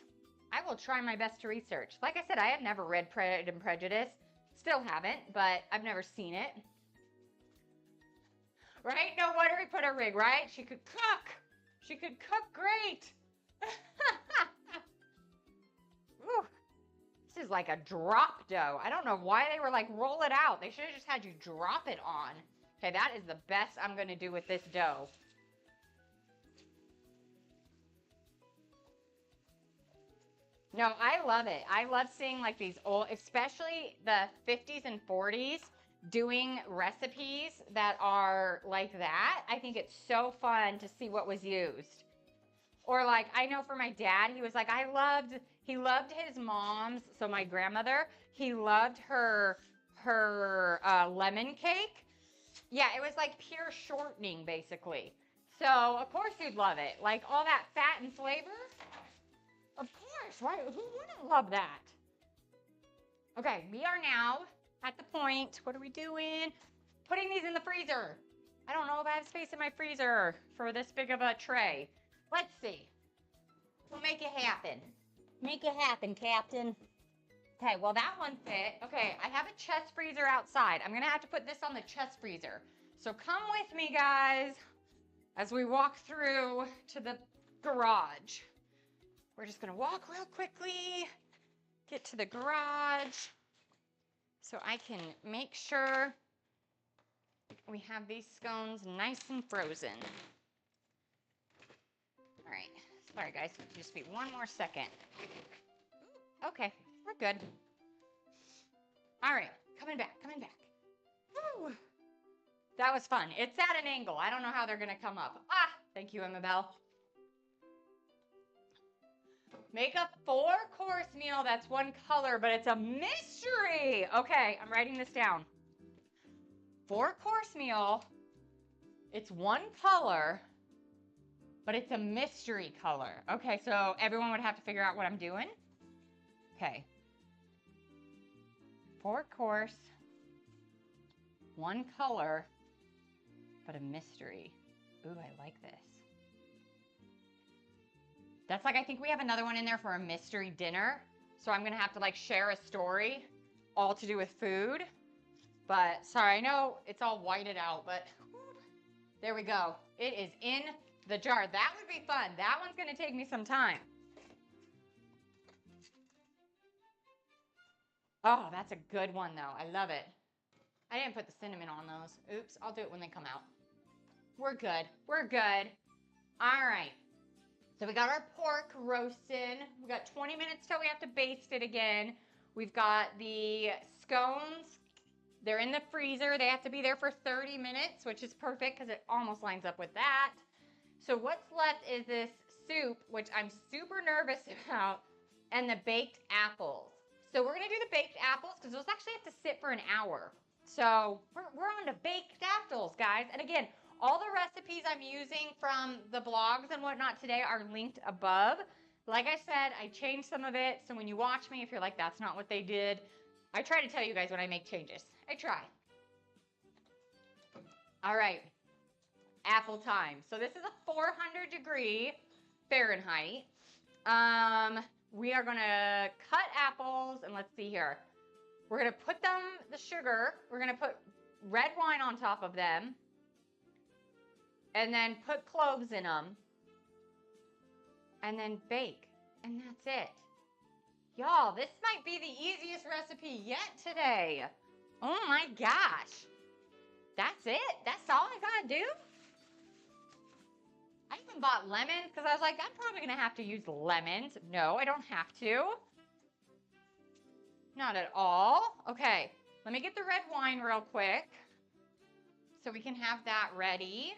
I will try my best to research. Like I said, I have never read Pride and Prejudice. Still haven't, but I've never seen it. Right? No wonder we put her rig, right? She could cook. She could cook great. Ooh, this is like a drop dough. I don't know why they were like, roll it out. They should have just had you drop it on. Okay, that is the best I'm going to do with this dough. No, I love it. I love seeing like these old, especially the 50s and 40s, doing recipes that are like that. I think it's so fun to see what was used. Or like, I know for my dad, he was like, he loved his mom's, so my grandmother, he loved her lemon cake. Yeah, it was like pure shortening, basically. So, of course you'd love it. Like all that fat and flavor. Of course, right? Who wouldn't love that? Okay, we are now at the point, what are we doing? Putting these in the freezer. I don't know if I have space in my freezer for this big of a tray. Let's see. We'll make it happen. Make it happen, Captain. Okay, well that one fit. Okay, I have a chest freezer outside. I'm gonna have to put this on the chest freezer. So come with me, guys, as we walk through to the garage. We're just gonna walk real quickly, get to the garage, so I can make sure we have these scones nice and frozen. All right, sorry guys, just be one more second. Okay, we're good. All right, coming back. Woo. That was fun. It's at an angle. I don't know how they're gonna come up. Ah, thank you, Emma. Make a 4-course meal that's one color, but it's a mystery. Okay, I'm writing this down. 4-course meal, it's one color, but it's a mystery color. Okay, so everyone would have to figure out what I'm doing. Okay. 4-course, one color, but a mystery. Ooh, I like this. That's like, I think we have another one in there for a mystery dinner. So I'm gonna have to like share a story all to do with food. But sorry, I know it's all whited out, but there we go. It is in the jar. That would be fun. That one's gonna take me some time. Oh, that's a good one though. I love it. I didn't put the cinnamon on those. Oops, I'll do it when they come out. We're good. We're good. All right. So we got our pork roasting. We got 20 minutes till we have to baste it again. We've got the scones. They're in the freezer. They have to be there for 30 minutes, which is perfect because it almost lines up with that. So what's left is this soup, which I'm super nervous about, and the baked apples. So we're gonna do the baked apples because those actually have to sit for an hour. So we're on to baked apples, guys. And again, all the recipes I'm using from the blogs and whatnot today are linked above. Like I said, I changed some of it. So when you watch me, if you're like, that's not what they did, I try to tell you guys when I make changes. I try. All right, apple time. So this is a 400-degree Fahrenheit. We are gonna cut apples, and let's see here. We're gonna put them, the sugar, we're gonna put red wine on top of them, and then put cloves in them, and then bake, and that's it. Y'all, this might be the easiest recipe yet today. Oh my gosh. That's it? That's all I gotta do? I even bought lemons because I was like, I'm probably gonna have to use lemons. No, I don't have to. Not at all. Okay, let me get the red wine real quick so we can have that ready.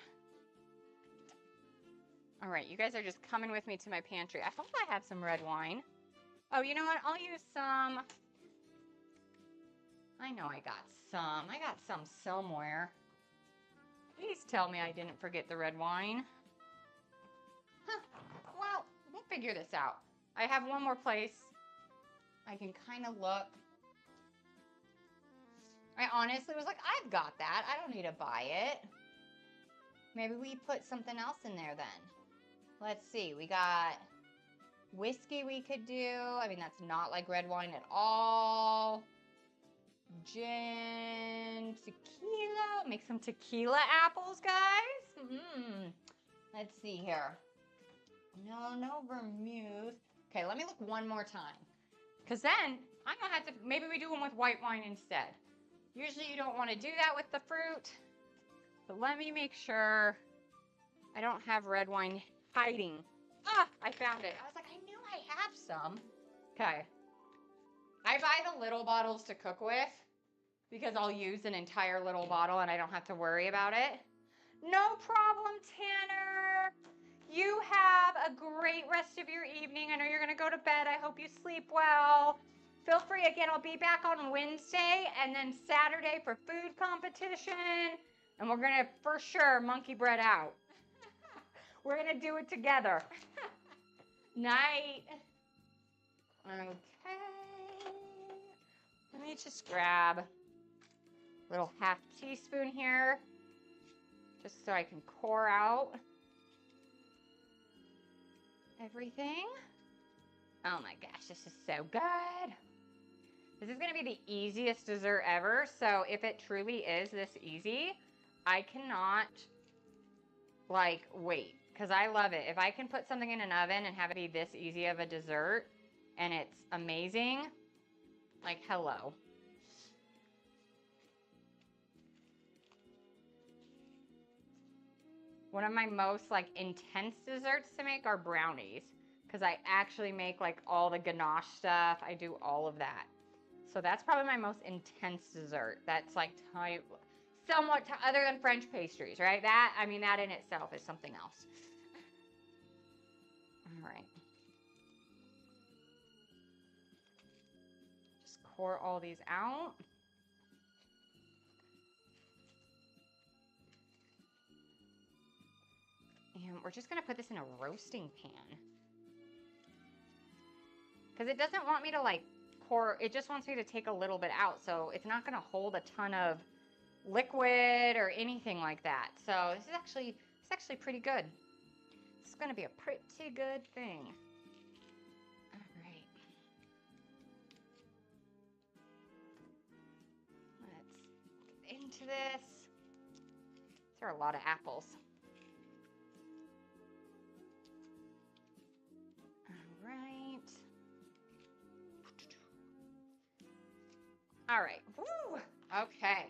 All right, you guys are just coming with me to my pantry. I hope I have some red wine. Oh, you know what? I'll use some. I know I got some. I got some somewhere. Please tell me I didn't forget the red wine. Huh. Well, we'll figure this out. I have one more place I can kind of look. I honestly was like, I've got that. I don't need to buy it. Maybe we put something else in there then. Let's see. We got whiskey we could do. I mean, that's not like red wine at all. Gin, tequila. Make some tequila apples, guys. Let's see here. No vermouth. Okay, let me look one more time. Because then I'm going to have to, maybe we do them with white wine instead. Usually you don't want to do that with the fruit. But let me make sure I don't have red wine hiding. Ah, I found it. I was like, I knew I have some. Okay. I buy the little bottles to cook with because I'll use an entire little bottle and I don't have to worry about it. No problem, Tanner. You have a great rest of your evening. I know you're going to go to bed. I hope you sleep well. Feel free. Again, I'll be back on Wednesday and then Saturday for food competition. And we're going to, for sure, monkey bread out. We're going to do it together. Night. Okay. Let me just grab a little half teaspoon here, just so I can pour out everything. Oh my gosh, this is so good. This is going to be the easiest dessert ever. So if it truly is this easy, I cannot wait, because I love it. If I can put something in an oven and have it be this easy of a dessert and it's amazing, like, hello. One of my most intense desserts to make are brownies, because I actually make all the ganache stuff. I do all of that. So that's probably my most intense dessert. That's somewhat other than French pastries, right? That in itself is something else. All right. Just pour all these out. And we're just going to put this in a roasting pan. Because it doesn't want me to pour, it just wants me to take a little bit out. So it's not going to hold a ton of liquid or anything like that. So this is actually pretty good. It's going to be a pretty good thing. All right. Let's get into this. There are a lot of apples. All right. All right. Woo. Okay.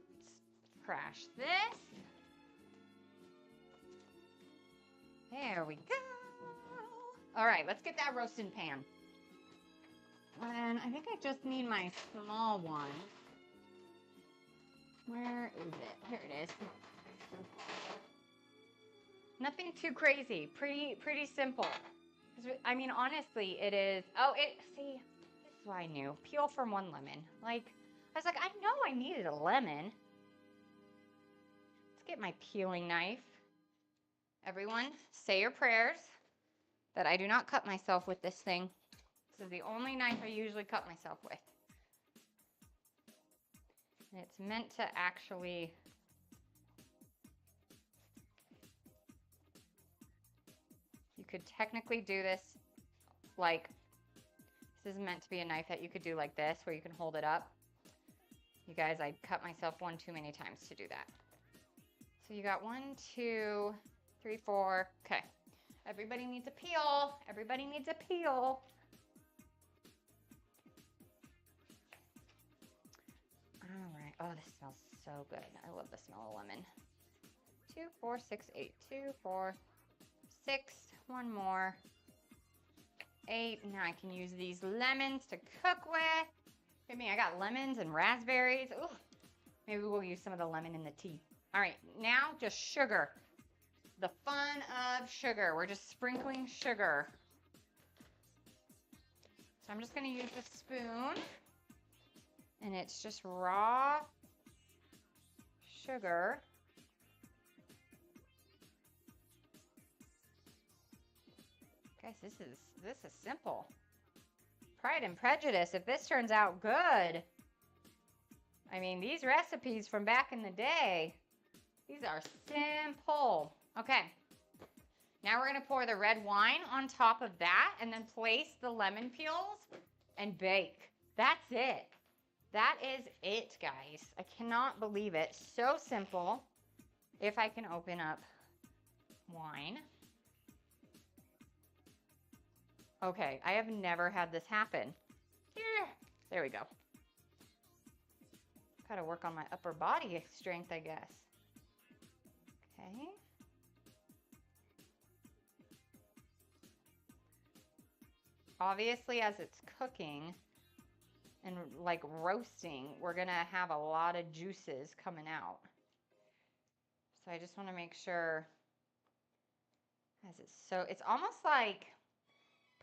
Let's crash this. There we go. All right, let's get that roasting pan. And I think I just need my small one. Where is it? Here it is. Nothing too crazy. Pretty simple. Honestly, it is. Oh, see, this is why I knew. Peel from one lemon. I was like, I know I needed a lemon. Let's get my peeling knife. Everyone, say your prayers that I do not cut myself with this thing. This is the only knife I usually cut myself with. And it's meant to actually... You could technically do this this is meant to be a knife that you could do like this, where you can hold it up. You guys, I cut myself one too many times to do that. So you got 1, 2, 3, 4. Okay. Everybody needs a peel. Everybody needs a peel. All right. Oh, this smells so good. I love the smell of lemon. 2, 4, 6, 8. 2, 4, 6. One more. 8. Now I can use these lemons to cook with. I mean, I got lemons and raspberries. Ooh. Maybe we'll use some of the lemon in the tea. All right. Now just sugar. The fun of sugar. We're just sprinkling sugar. So I'm just going to use a spoon. And it's just raw sugar. Guys, this is simple. Pride and Prejudice. If this turns out good, I mean, these recipes from back in the day, These are simple. Okay. Now we're going to pour the red wine on top of that and then place the lemon peels and bake. That's it. That is it, guys. I cannot believe it. So simple. If I can open up wine. Okay, I have never had this happen. Here. There we go. Gotta work on my upper body strength, I guess. Okay. Obviously, as it's cooking and like roasting, we're gonna have a lot of juices coming out. So I just want to make sure as it's almost like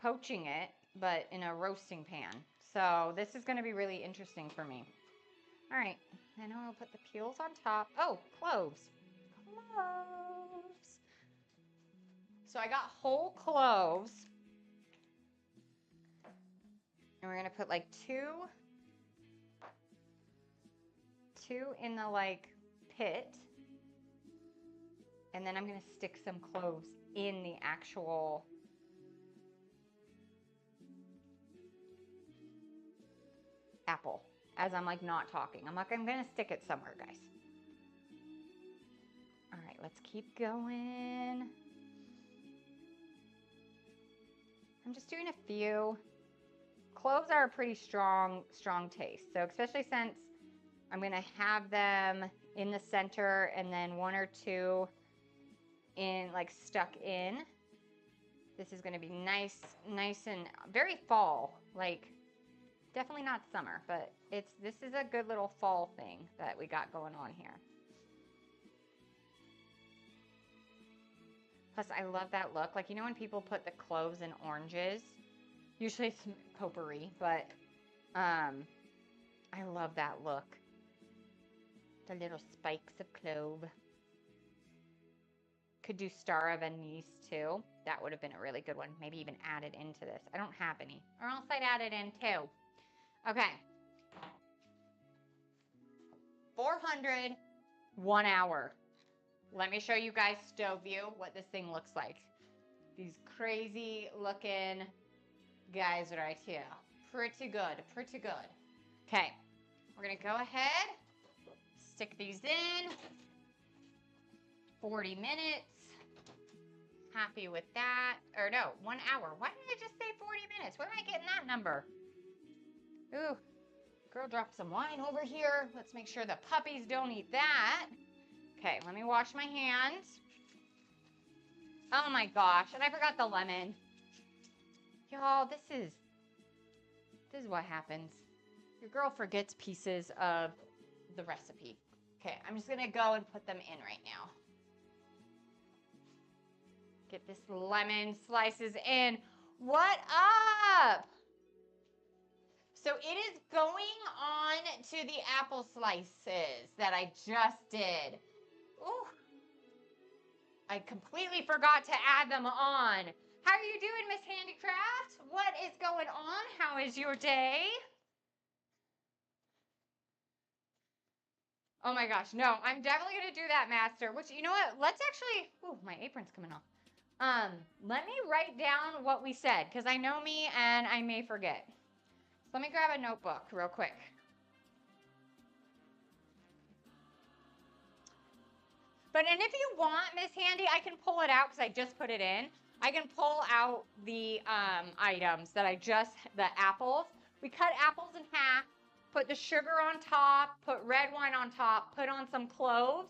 poaching it, but in a roasting pan. So this is going to be really interesting for me. All right, and now I'll put the peels on top. Oh, cloves. Cloves. So I got whole cloves. And we're going to put like two in the like pit. And then I'm going to stick some cloves in the actual apple as I'm like not talking. I'm going to stick it somewhere, guys. All right, let's keep going. I'm just doing a few. Cloves are a pretty strong taste. So especially since I'm going to have them in the center and then one or two in like stuck in. This is going to be nice and very fall, like definitely not summer, but this is a good little fall thing that we got going on here. Plus I love that look. Like, you know when people put the cloves in oranges, usually it's potpourri, but I love that look. The little spikes of clove. Could do star of anise too. That would have been a really good one. Maybe even add it into this. I don't have any, or else I'd add it in too. Okay. 400, 1 hour. Let me show you guys stove view what this thing looks like. These crazy looking guys right here. Pretty good, pretty good. Okay, we're gonna go ahead, stick these in. 40 minutes. Happy with that. Or no, 1 hour. Why did I just say 40 minutes? Where am I getting that number? Ooh, girl dropped some wine over here. Let's make sure the puppies don't eat that. Okay, let me wash my hands. Oh my gosh, and I forgot the lemon. Y'all, this is what happens. Your girl forgets pieces of the recipe. Okay, I'm just gonna go and put them in right now. Get this lemon slices in. What up? So it is going on to the apple slices that I just did. Ooh. I completely forgot to add them on. How are you doing, Miss Handicraft? What is going on? How is your day? Oh my gosh, no, I'm definitely gonna do that, Master. Which, you know what? Let's actually, ooh, my apron's coming off. Let me write down what we said, because I know me and I may forget. So let me grab a notebook real quick. And if you want, Miss Handy, I can pull it out because I just put it in. I can pull out the items that the apples. We cut apples in half, put the sugar on top, put red wine on top, put on some cloves,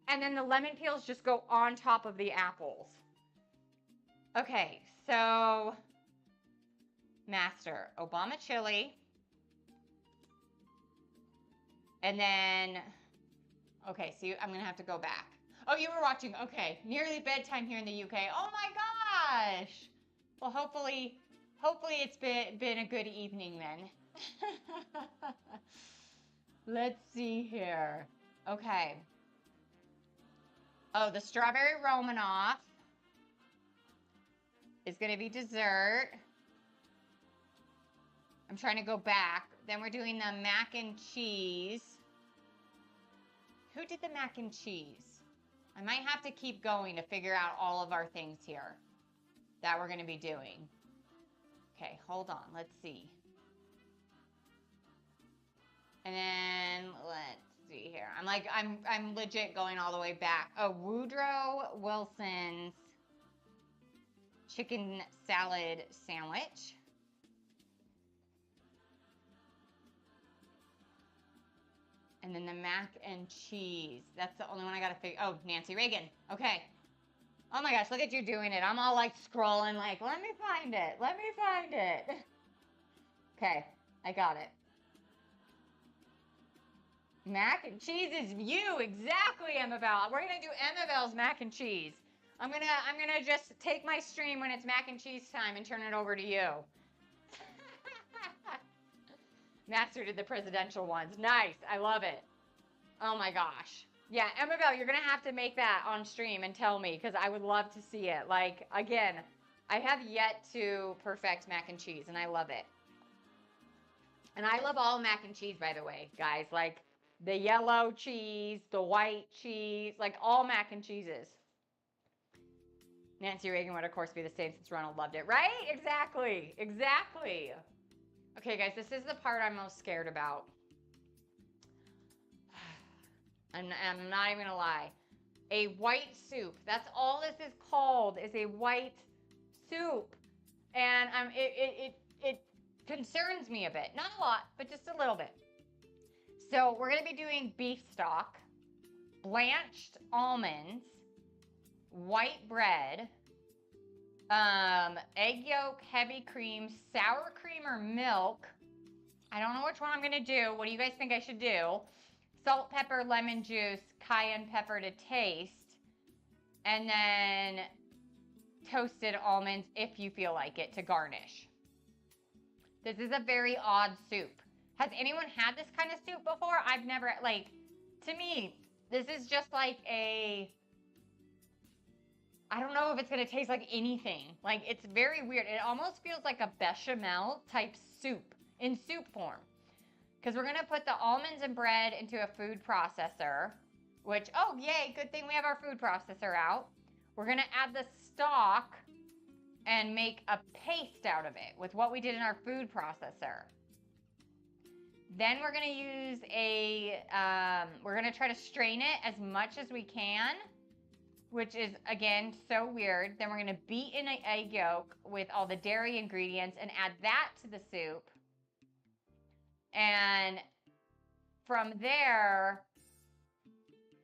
and then the lemon peels just go on top of the apples. Okay, so Master, Obama chili. And then, okay, so I'm going to have to go back. Oh, you were watching. Okay, nearly bedtime here in the UK. Oh my gosh. Well, hopefully it's been a good evening then. Let's see here. Okay. Oh, the strawberry Romanoff is going to be dessert. I'm trying to go back. Then we're doing the mac and cheese. Who did the mac and cheese? I might have to keep going to figure out all of our things here that we're going to be doing. Okay, hold on. Let's see. And then let's see here. I'm legit going all the way back. Oh, Woodrow Wilson's chicken salad sandwich. And then the mac and cheese. That's the only one I got to figure. Oh, Nancy Reagan. Okay. Oh my gosh, look at you doing it. I'm all like scrolling like, let me find it. Let me find it. Okay, I got it. Mac and cheese is you. Exactly, Emmabelle. We're going to do Emmabelle's mac and cheese. I'm gonna just take my stream when it's mac and cheese time and turn it over to you. Master did the presidential ones. Nice. I love it. Oh my gosh. Yeah, Emmabelle, you're going to have to make that on stream and tell me because I would love to see it. Like, again, I have yet to perfect mac and cheese and I love it. And I love all mac and cheese, by the way, guys. Like, the yellow cheese, the white cheese, like all mac and cheeses. Nancy Reagan would, of course, be the same since Ronald loved it, right? Exactly. Exactly. Okay, guys, this is the part I'm most scared about. I'm not even gonna lie. A white soup. That's all this is called, is a white soup. And it concerns me a bit. Not a lot, but just a little bit. So we're gonna be doing beef stock, blanched almonds, white bread, egg yolk, heavy cream, sour cream or milk. I don't know which one I'm going to do. What do you guys think I should do? Salt, pepper, lemon juice, cayenne pepper to taste, and then toasted almonds if you feel like it to garnish. This is a very odd soup. Has anyone had this kind of soup before? I've never, like, to me, this is just like a... I don't know if it's going to taste like anything. Like, it's very weird. It almost feels like a bechamel type soup in soup form. Because we're going to put the almonds and bread into a food processor, which, oh, yay, good thing we have our food processor out. We're going to add the stock and make a paste out of it with what we did in our food processor. Then we're going to use we're going to try to strain it as much as we can, which is, again, so weird. Then we're going to beat in an egg yolk with all the dairy ingredients and add that to the soup. And from there,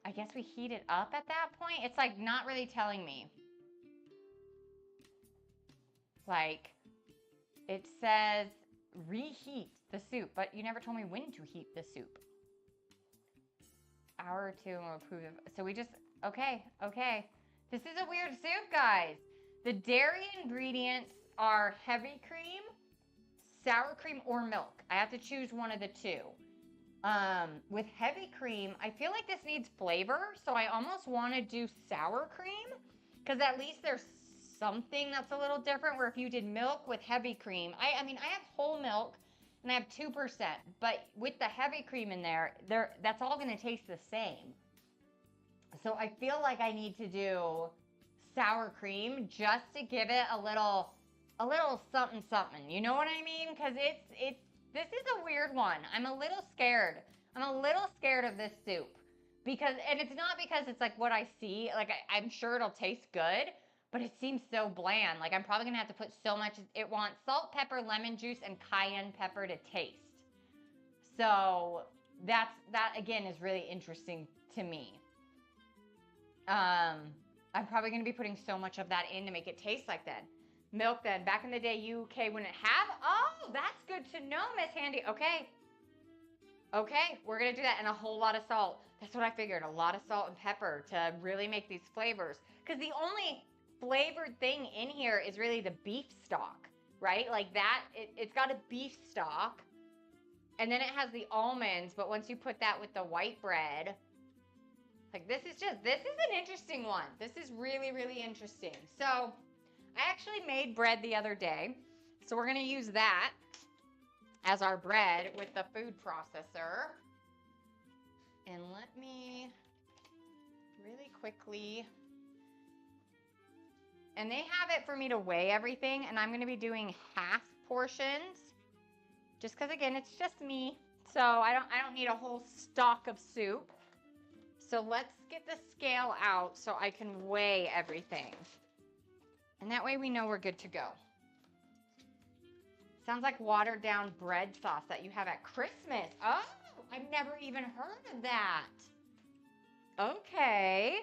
I guess we heat it up at that point. It's like not really telling me. Like, it says reheat the soup, but you never told me when to heat the soup. Hour or two and we'll approve it. So we just... Okay. This is a weird soup, guys. The dairy ingredients are heavy cream, sour cream, or milk. I have to choose one of the two. With heavy cream, I feel like this needs flavor, so I almost want to do sour cream, because at least there's something that's a little different, where if you did milk with heavy cream, I mean, I have whole milk, and I have 2%, but with the heavy cream in there, that's all going to taste the same. So I feel like I need to do sour cream just to give it a little something. You know what I mean? Because this is a weird one. I'm a little scared. I'm a little scared of this soup and it's not because it's like what I see. Like I'm sure it'll taste good, but it seems so bland. Like I'm probably gonna have to put so much. It wants salt, pepper, lemon juice, and cayenne pepper to taste. So that again is really interesting to me. I'm probably going to be putting so much of that in to make it taste like that. Milk then. Back in the day, UK wouldn't have. Oh, that's good to know, Miss Handy. Okay, we're going to do that. And a whole lot of salt. That's what I figured. A lot of salt and pepper to really make these flavors. Because the only flavored thing in here is really the beef stock, right? Like that, it's got a beef stock. And then it has the almonds. But once you put that with the white bread... Like this is an interesting one. This is really, really interesting. So I actually made bread the other day. So we're going to use that as our bread with the food processor. And let me really quickly. And they have it for me to weigh everything, and I'm going to be doing half portions just because, again, it's just me. So I don't need a whole stock of soup. So let's get the scale out so I can weigh everything. And that way we know we're good to go. Sounds like watered down bread sauce that you have at Christmas. Oh, I've never even heard of that. Okay.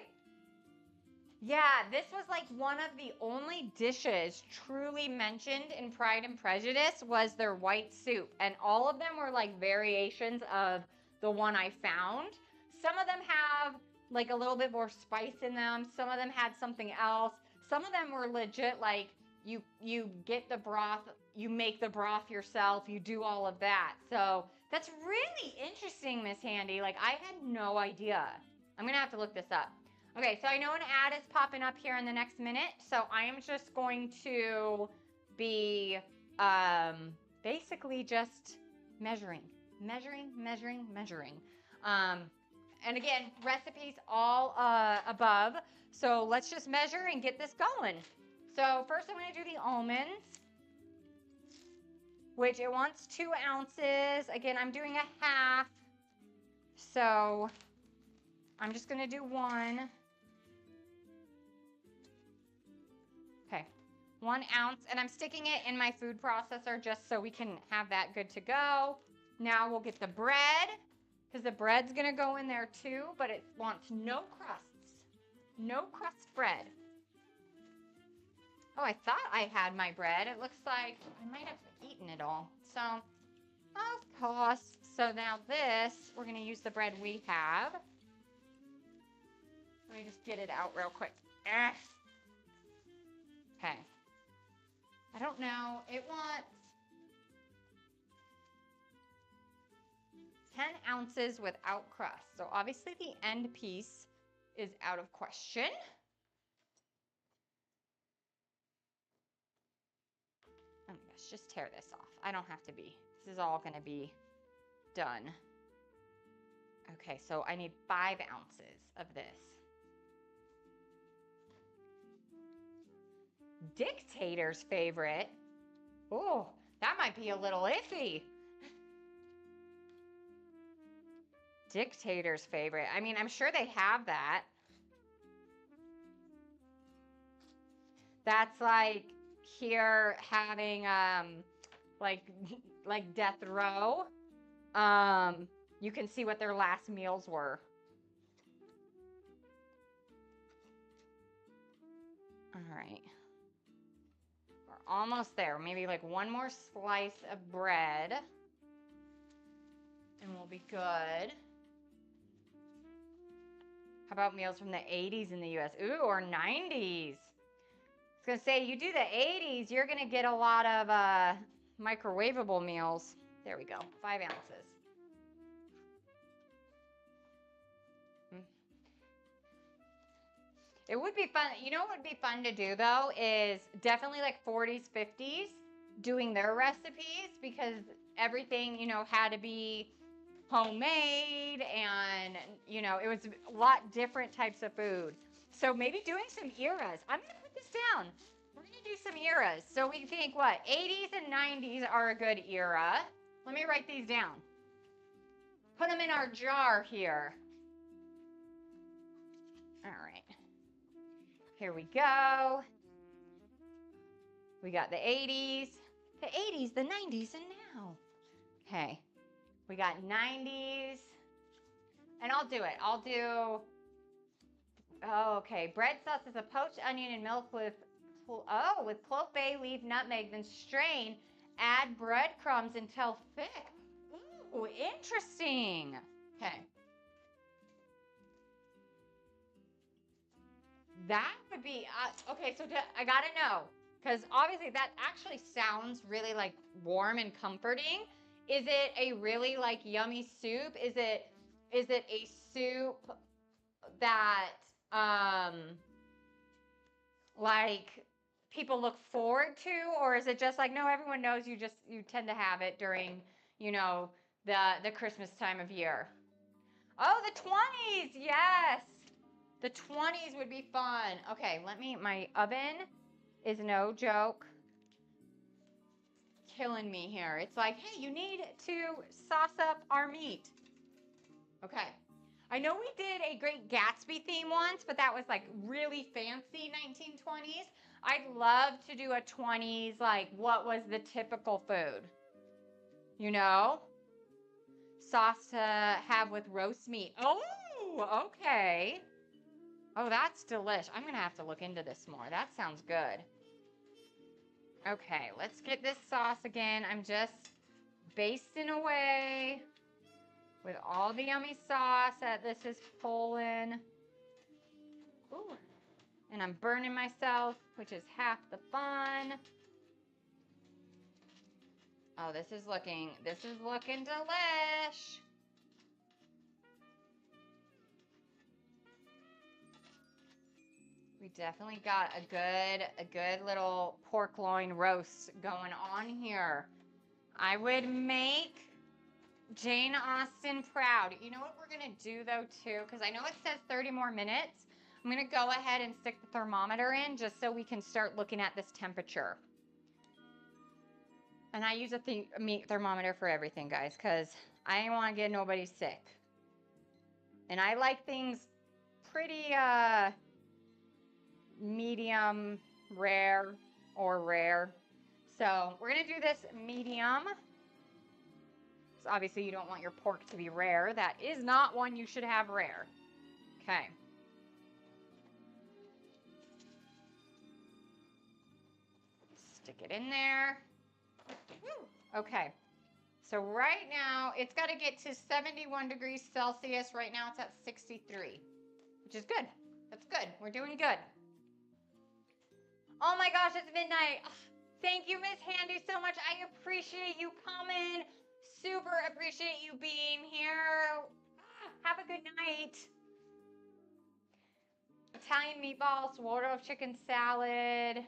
Yeah, this was like one of the only dishes truly mentioned in Pride and Prejudice was their white soup. And all of them were like variations of the one I found. Some of them have like a little bit more spice in them. Some of them had something else. Some of them were legit like you get the broth, you make the broth yourself, you do all of that. So that's really interesting, Miss Handy. Like I had no idea. I'm gonna have to look this up. Okay, so I know an ad is popping up here in the next minute, so I am just going to be basically just measuring. And again, recipes all above, so let's just measure and get this going. So first I'm going to do the almonds, which it wants 2 ounces. Again, I'm doing a half, so I'm just going to do 1. Okay, 1 ounce, and I'm sticking it in my food processor just so we can have that good to go. Now we'll get the bread, because the bread's gonna go in there too, but it wants no crusts. No crust bread. Oh, I thought I had my bread. It looks like I might have eaten it all. So, of course. So now this, we're gonna use the bread we have. Let me just get it out real quick. Okay. I don't know. It wants 10 ounces without crust. So obviously the end piece is out of question. Oh my gosh, just tear this off. I don't have to be. This is all going to be done. Okay, so I need 5 ounces of this. Dictator's favorite. Oh, that might be a little iffy. Dictator's favorite. I mean, I'm sure they have that. That's like here having like death row. You can see what their last meals were. All right. We're almost there. Maybe like 1 more slice of bread and we'll be good. How about meals from the 80s in the US? Ooh, or 90s. I was going to say, you do the 80s, you're going to get a lot of microwavable meals. There we go, 5 ounces. It would be fun. You know what would be fun to do, though, is definitely like 40s, 50s, doing their recipes, because everything, you know, had to be homemade and, you know, it was a lot different types of food. So maybe doing some eras. I'm going to put this down. We're going to do some eras. So we think, what, 80s and 90s are a good era. Let me write these down. Put them in our jar here. All right. Here we go. We got the 80s, the 90s, and now. Okay. We got 90s. And I'll do it. I'll do, oh, okay. Bread sauce is a poached onion and milk with clove, bay leaf, nutmeg, then strain. Add breadcrumbs until thick. Ooh, interesting. Okay. That would be, okay, so I gotta know, because obviously that actually sounds really like warm and comforting. Is it a really like yummy soup? Is it a soup that like people look forward to, or is it just like, no, everyone knows you tend to have it during, you know, the Christmas time of year? Oh, the 20s, yes. The 20s would be fun. Okay, my oven is no joke. Killing me here. It's like, hey, you need to sauce up our meat. Okay. I know we did a Great Gatsby theme once, but that was like really fancy 1920s. I'd love to do a 20s, like what was the typical food? You know? Sauce to have with roast meat. Oh, okay. Oh, that's delish. I'm going to have to look into this more. That sounds good. Okay, let's get this sauce again. I'm just basting away with all the yummy sauce that this is pulling. Ooh. And I'm burning myself, which is half the fun. Oh, this is looking delish. We definitely got a good little pork loin roast going on here. I would make Jane Austen proud. You know what we're going to do though too, because I know it says 30 more minutes. I'm going to go ahead and stick the thermometer in just so we can start looking at this temperature. And I use a meat thermometer for everything, guys, because I ain't want to get nobody sick. And I like things pretty medium, rare, or rare. So we're going to do this medium. So obviously you don't want your pork to be rare. That is not one you should have rare. Okay. Stick it in there. Woo. Okay. So right now it's got to get to 71 degrees Celsius. Right now it's at 63, which is good. That's good. We're doing good. Oh my gosh, it's midnight. Thank you, Miss Handy, so much. I appreciate you coming. Super appreciate you being here. Have a good night. Italian meatballs, Waldorf chicken salad,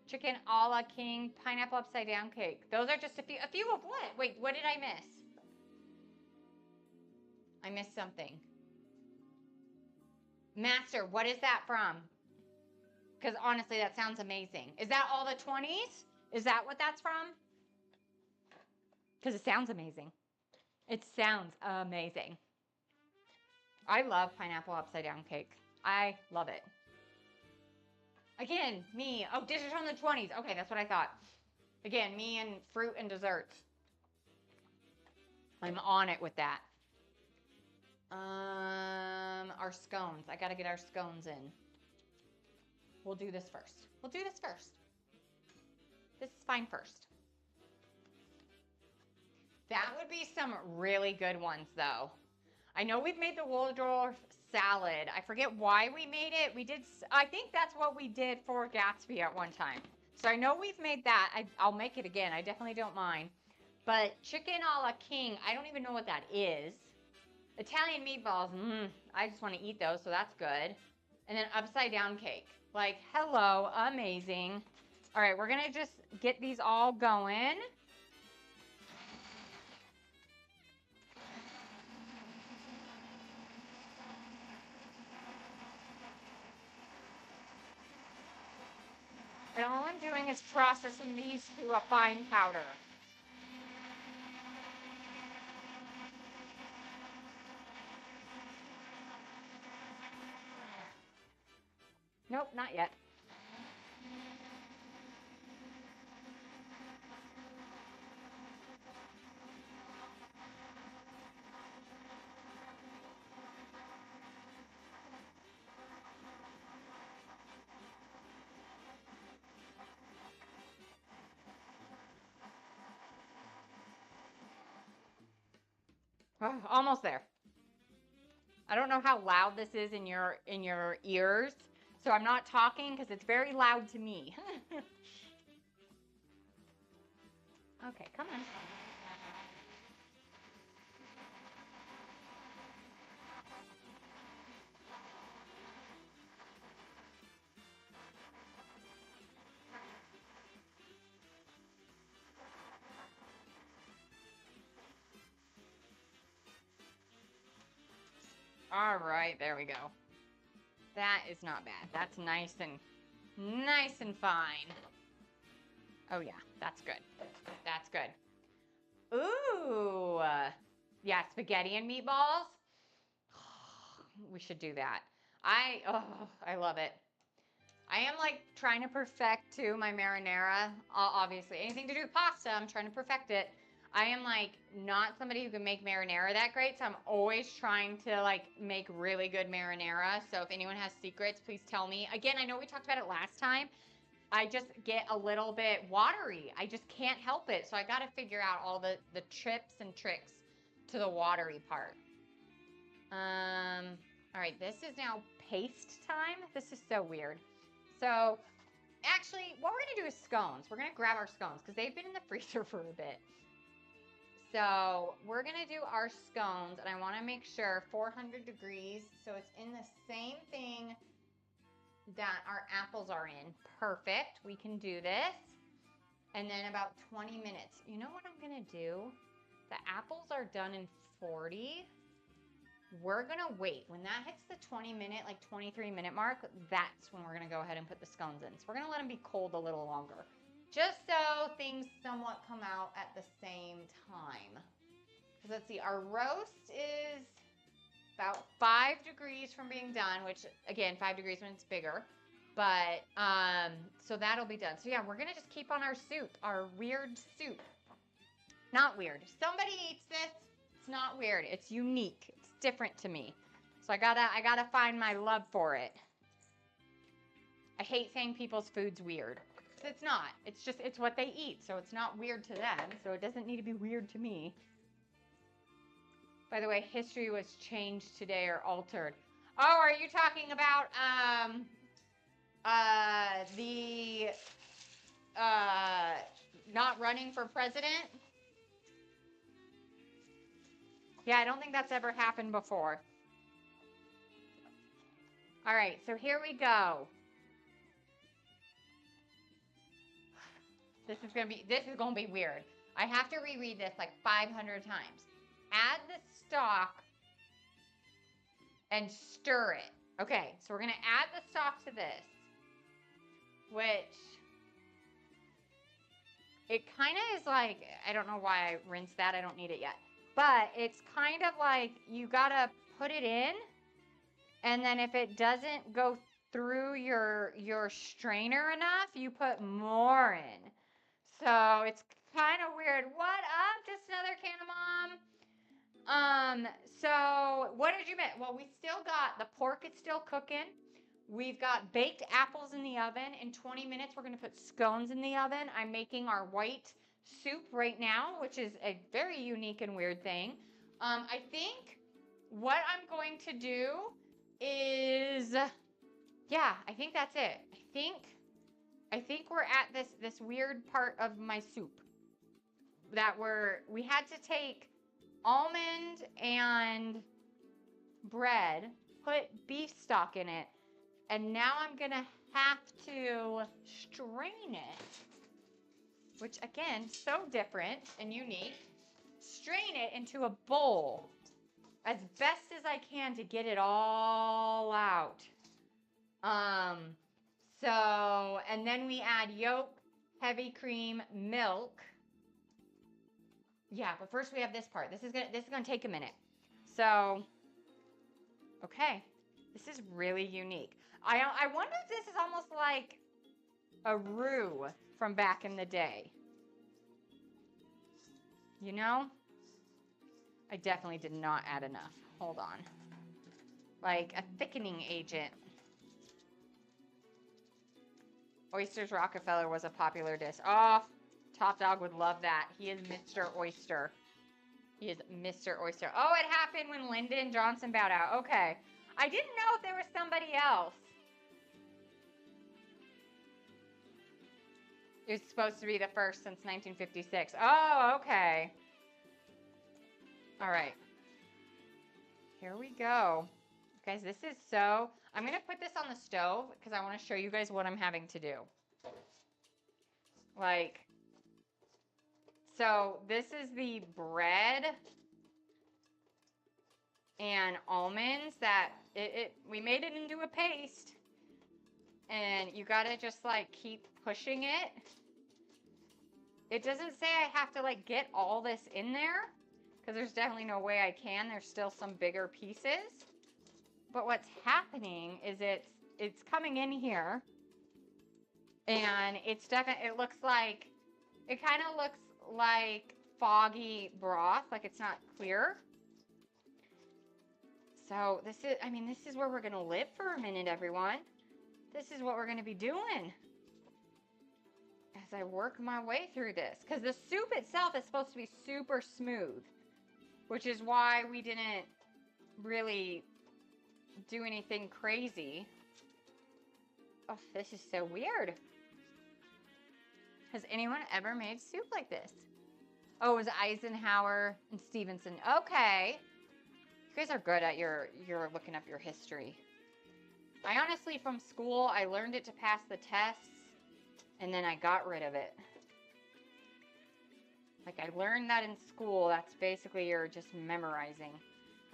chicken a la king, pineapple upside down cake. Those are just a few of what? Wait, what did I miss? I missed something. Master, what is that from? Because honestly, that sounds amazing. Is that all the 20s? Is that what that's from? Because it sounds amazing. It sounds amazing. I love pineapple upside down cake. I love it. Again, me. Oh, dishes from the 20s. Okay, that's what I thought. Again, me and fruit and desserts. I'm on it with that. Our scones. I gotta get our scones in. We'll do this first. We'll do this first. This is fine first. That would be some really good ones, though. I know we've made the Waldorf salad. I forget why we made it. I think that's what we did for Gatsby at one time. So I know we've made that. I'll make it again. I definitely don't mind. But chicken a la king, I don't even know what that is. Italian meatballs, I just want to eat those, so that's good. And then upside down cake. Like, hello, amazing. All right, we're going to just get these all going. And all I'm doing is processing these to a fine powder. Nope, not yet. Oh, almost there. I don't know how loud this is in your ears, so I'm not talking because it's very loud to me. Okay, come on. All right, there we go. That is not bad. That's nice and fine. Oh yeah, that's good. That's good. Ooh. Yeah, spaghetti and meatballs. We should do that. I love it. I am like trying to perfect too my marinara. Obviously, anything to do with pasta, I'm trying to perfect it. I am like not somebody who can make marinara that great, so I'm always trying to like make really good marinara. So if anyone has secrets, please tell me. Again, I know we talked about it last time. I just get a little bit watery. I just can't help it. So I got to figure out all the tips and tricks to the watery part. All right, this is now paste time. This is so weird. So actually, what we're gonna do is scones. We're gonna grab our scones because they've been in the freezer for a bit. So we're gonna do our scones, and I wanna make sure 400 degrees, so it's in the same thing that our apples are in. Perfect, we can do this. And then about 20 minutes. You know what I'm gonna do? The apples are done in 40. We're gonna wait. When that hits the 20-minute, like 23-minute mark, that's when we're gonna go ahead and put the scones in. So we're gonna let them be cold a little longer, just so things somewhat come out at the same time. Because let's see, our roast is about 5 degrees from being done, which again, 5 degrees when it's bigger. But, so that'll be done. So yeah, we're gonna just keep on our soup, our weird soup. Not weird. If somebody eats this, it's not weird. It's unique. It's different to me. So I gotta find my love for it. I hate saying people's food's weird. It's not. It's just, it's what they eat. So it's not weird to them. So it doesn't need to be weird to me. By the way, history was changed today or altered. Oh, are you talking about, not running for president? Yeah, I don't think that's ever happened before. All right, so here we go. This is gonna be weird. I have to reread this like 500 times. Add the stock and stir it. Okay, so we're gonna add the stock to this, which it kind of is like, I don't know why I rinsed that. I don't need it yet. But it's kind of like you gotta put it in, and then if it doesn't go through your strainer enough, you put more in. So it's kind of weird. What up? Just another can of mom. So what did you miss? Well, we still got the pork. It's still cooking. We've got baked apples in the oven. In 20 minutes, we're going to put scones in the oven. I'm making our white soup right now, which is a very unique and weird thing. I think what I'm going to do is, yeah, I think that's it. I think we're at this weird part of my soup that we had to take almond and bread, put beef stock in it, and now I'm gonna have to strain it, which again, so different and unique. Strain it into a bowl as best as I can to get it all out. So, and then we add yolk, heavy cream, milk. Yeah, but first we have this part. This is gonna take a minute. So, okay, this is really unique. I wonder if this is almost like a roux from back in the day. You know? I definitely did not add enough. Hold on. Like a thickening agent. Oysters Rockefeller was a popular dish. Oh, Top Dog would love that. He is Mr. Oyster. He is Mr. Oyster. Oh, it happened when Lyndon Johnson bowed out. Okay. I didn't know if there was somebody else. It was supposed to be the first since 1956. Oh, okay. All right. Here we go. Guys, this is so... I'm going to put this on the stove because I want to show you guys what I'm having to do. Like, so this is the bread. and almonds that we made it into a paste. And you gotta just like keep pushing it. It doesn't say I have to like get all this in there, because there's definitely no way I can. There's still some bigger pieces. But what's happening is it's coming in here, and it's definitely, it kind of looks like foggy broth, like it's not clear. So this is where we're gonna live for a minute, everyone. This is what we're gonna be doing as I work my way through this, because the soup itself is supposed to be super smooth, which is why we didn't really do anything crazy. Oh, this is so weird. Has anyone ever made soup like this? Oh, it was Eisenhower and Stevenson. Okay. You guys are good at you're looking up your history. I honestly, from school, I learned it to pass the tests, and then I got rid of it. Like, I learned that in school. That's basically you're just memorizing.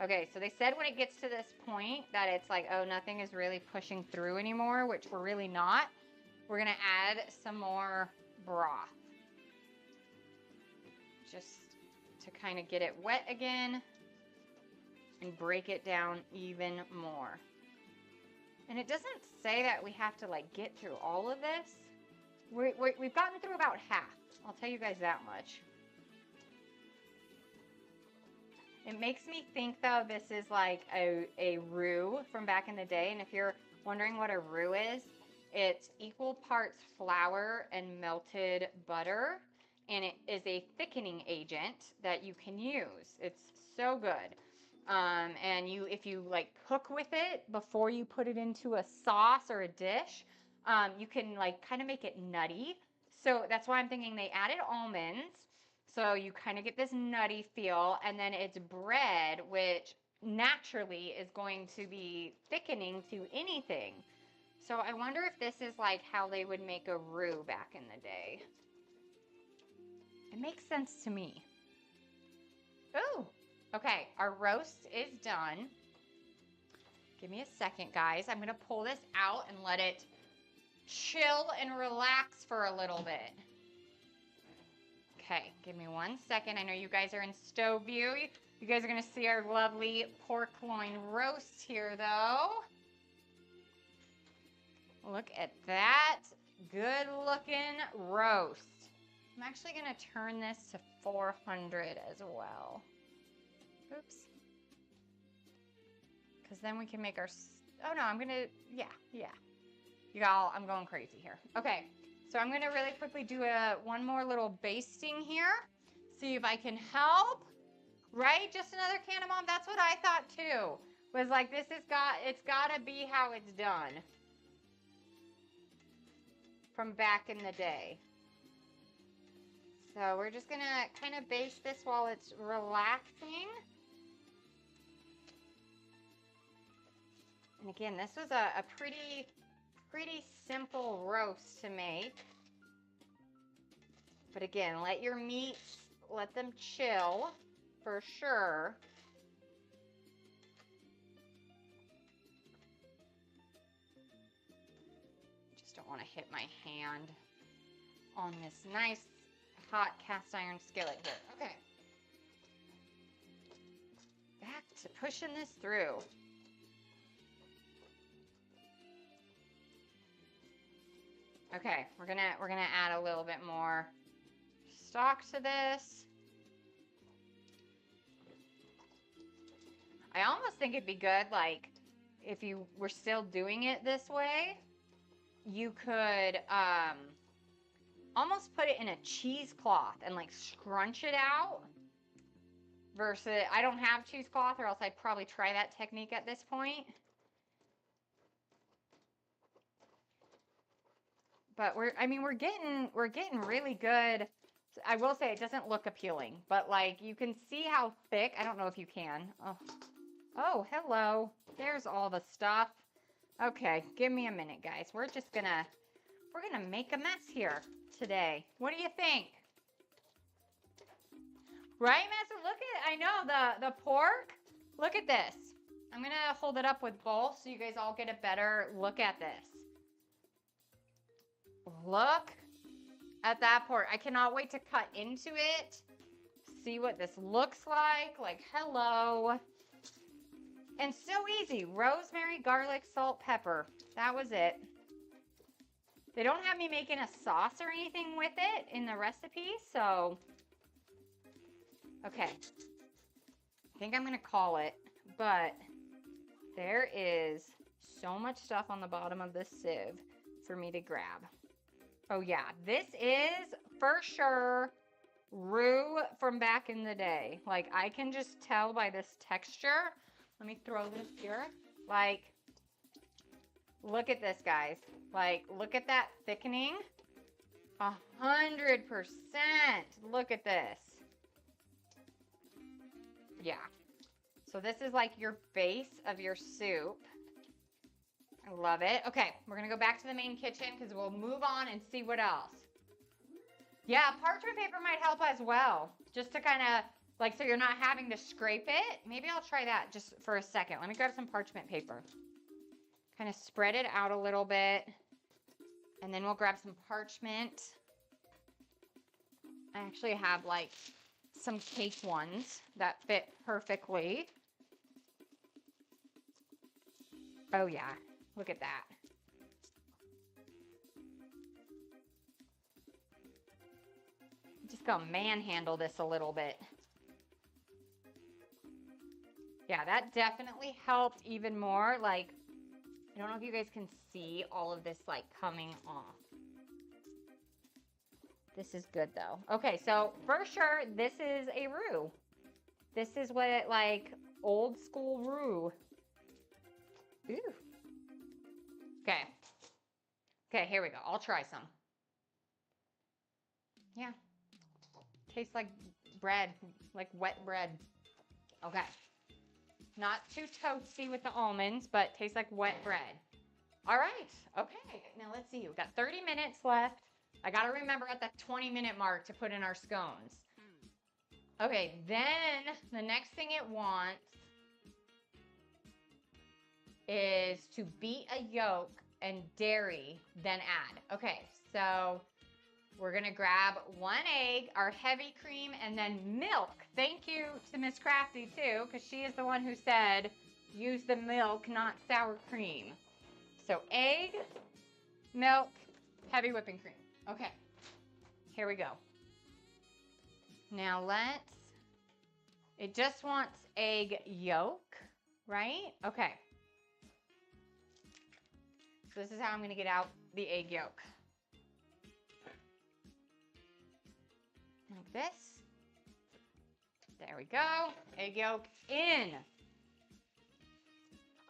Okay, so they said when it gets to this point that it's like, oh, nothing is really pushing through anymore, which we're really not. We're going to add some more broth. Just to kind of get it wet again and break it down even more. And it doesn't say that we have to like get through all of this. We've gotten through about half. I'll tell you guys that much. It makes me think, though, this is like a roux from back in the day. And if you're wondering what a roux is, it's equal parts flour and melted butter. And it is a thickening agent that you can use. It's so good. And if you like cook with it before you put it into a sauce or a dish, you can like kind of make it nutty. So that's why I'm thinking they added almonds. So you kind of get this nutty feel, and then it's bread, which naturally is going to be thickening to anything. So I wonder if this is like how they would make a roux back in the day. It makes sense to me. Ooh, okay, our roast is done. Give me a second, guys. I'm going to pull this out and let it chill and relax for a little bit. Okay, give me 1 second. I know you guys are in stove view. You guys are going to see our lovely pork loin roast here, though. Look at that good looking roast. I'm actually going to turn this to 400 as well. Oops. Because then we can make our, oh no, I'm going to, yeah. Y'all, I'm going crazy here. Okay. So I'm going to really quickly do one more little basting here. See if I can help. Right? Just another can of mom. That's what I thought too. Was like, it's got to be how it's done. From back in the day. So we're just going to kind of baste this while it's relaxing. And again, this was a pretty simple roast to make. But again, let your meats, let them chill for sure. Just don't want to hit my hand on this nice hot cast iron skillet here. Okay. Back to pushing this through. Okay, we're gonna add a little bit more stock to this. I almost think it'd be good, like, if you were still doing it this way, you could almost put it in a cheesecloth and like scrunch it out. Versus, I don't have cheesecloth, or else I'd probably try that technique at this point. But we're getting really good. I will say it doesn't look appealing, but like you can see how thick. I don't know if you can. Oh, hello. There's all the stuff. Okay, give me a minute, guys. We're gonna make a mess here today. What do you think? Right, Master? Look at, I know the pork Look at this. I'm going to hold it up with both so you guys all get a better look at this. Look at that port. I cannot wait to cut into it. See what this looks like. Like, hello. And so easy. Rosemary, garlic, salt, pepper. That was it. They don't have me making a sauce or anything with it in the recipe, so. Okay. I think I'm going to call it, but there is so much stuff on the bottom of this sieve for me to grab. Oh yeah, this is for sure roux from back in the day. Like, I can just tell by this texture. Let me throw this here. Like, look at this, guys. Like, look at that thickening. 100%. Look at this. Yeah. So this is like your base of your soup. I love it. Okay, we're going to go back to the main kitchen because we'll move on and see what else. Yeah, parchment paper might help as well. Just to kind of, like, so you're not having to scrape it. Maybe I'll try that just for a second. Let me grab some parchment paper. Kind of spread it out a little bit. And then we'll grab some parchment. I actually have, like, some cake ones that fit perfectly. Oh, yeah. Look at that. Just gonna manhandle this a little bit. Yeah, that definitely helped even more. Like, I don't know if you guys can see all of this, like, coming off. This is good, though. Okay, so for sure, this is a roux. This is what, like, old school roux. Ooh. Okay. Okay, here we go. I'll try some. Yeah. Tastes like bread, like wet bread. Okay. Not too toasty with the almonds, but tastes like wet bread. All right. Okay. Now let's see. We've got 30 minutes left. I got to remember at the 20-minute mark to put in our scones. Okay. Then the next thing it wants is to beat a yolk and dairy, then add. Okay. So we're going to grab 1 egg, our heavy cream, and then milk. Thank you to Miss Crafty, too, because she is the one who said, use the milk, not sour cream. So egg, milk, heavy whipping cream. Okay, here we go. Now it just wants egg yolk, right? Okay. So this is how I'm going to get out the egg yolk. Like this. There we go. Egg yolk in.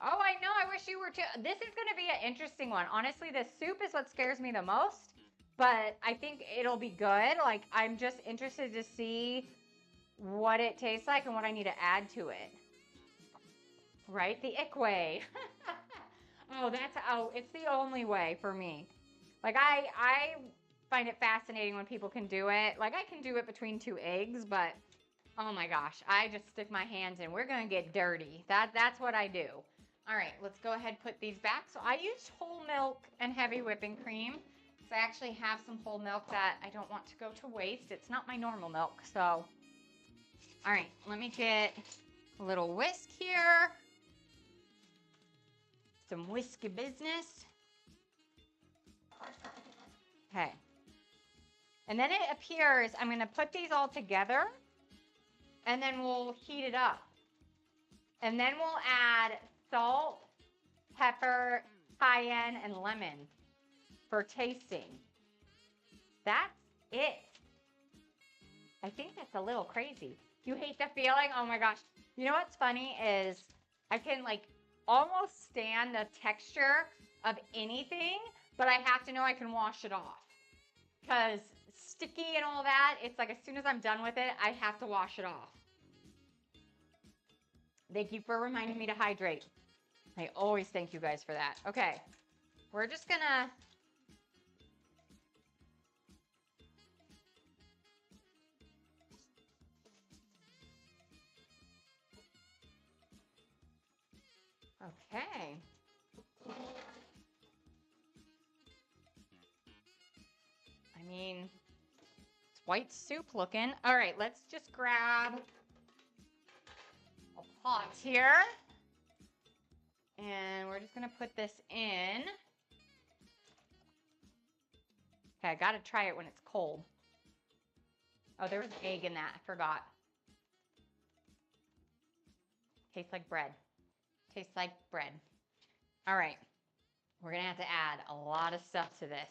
Oh, I know. I wish you were too. This is going to be an interesting one. Honestly, this soup is what scares me the most, but I think it'll be good. Like, I'm just interested to see what it tastes like and what I need to add to it. Right? The ick way. It's the only way for me. Like, I find it fascinating when people can do it. Like, I can do it between 2 eggs, but oh my gosh, I just stick my hands in. We're going to get dirty. That's what I do. All right, let's go ahead and put these back. So I used whole milk and heavy whipping cream. So I actually have some whole milk that I don't want to go to waste. It's not my normal milk, so. All right, let me get a little whisk here. Some whiskey business. Okay. And then it appears, I'm going to put these all together, and then we'll heat it up. And then we'll add salt, pepper, cayenne, and lemon for tasting. That's it. I think that's a little crazy. You hate the feeling? Oh my gosh. You know what's funny is I can, like, almost stand the texture of anything, but I have to know I can wash it off. Because sticky and all that, it's like as soon as I'm done with it, I have to wash it off. Thank you for reminding me to hydrate. I always thank you guys for that. Okay, we're just gonna Okay. I mean, it's white soup looking. All right, let's just grab a pot here. And we're just gonna put this in. Okay, I gotta try it when it's cold. Oh, there was egg in that, I forgot. Tastes like bread. Tastes like bread. All right, we're gonna have to add a lot of stuff to this.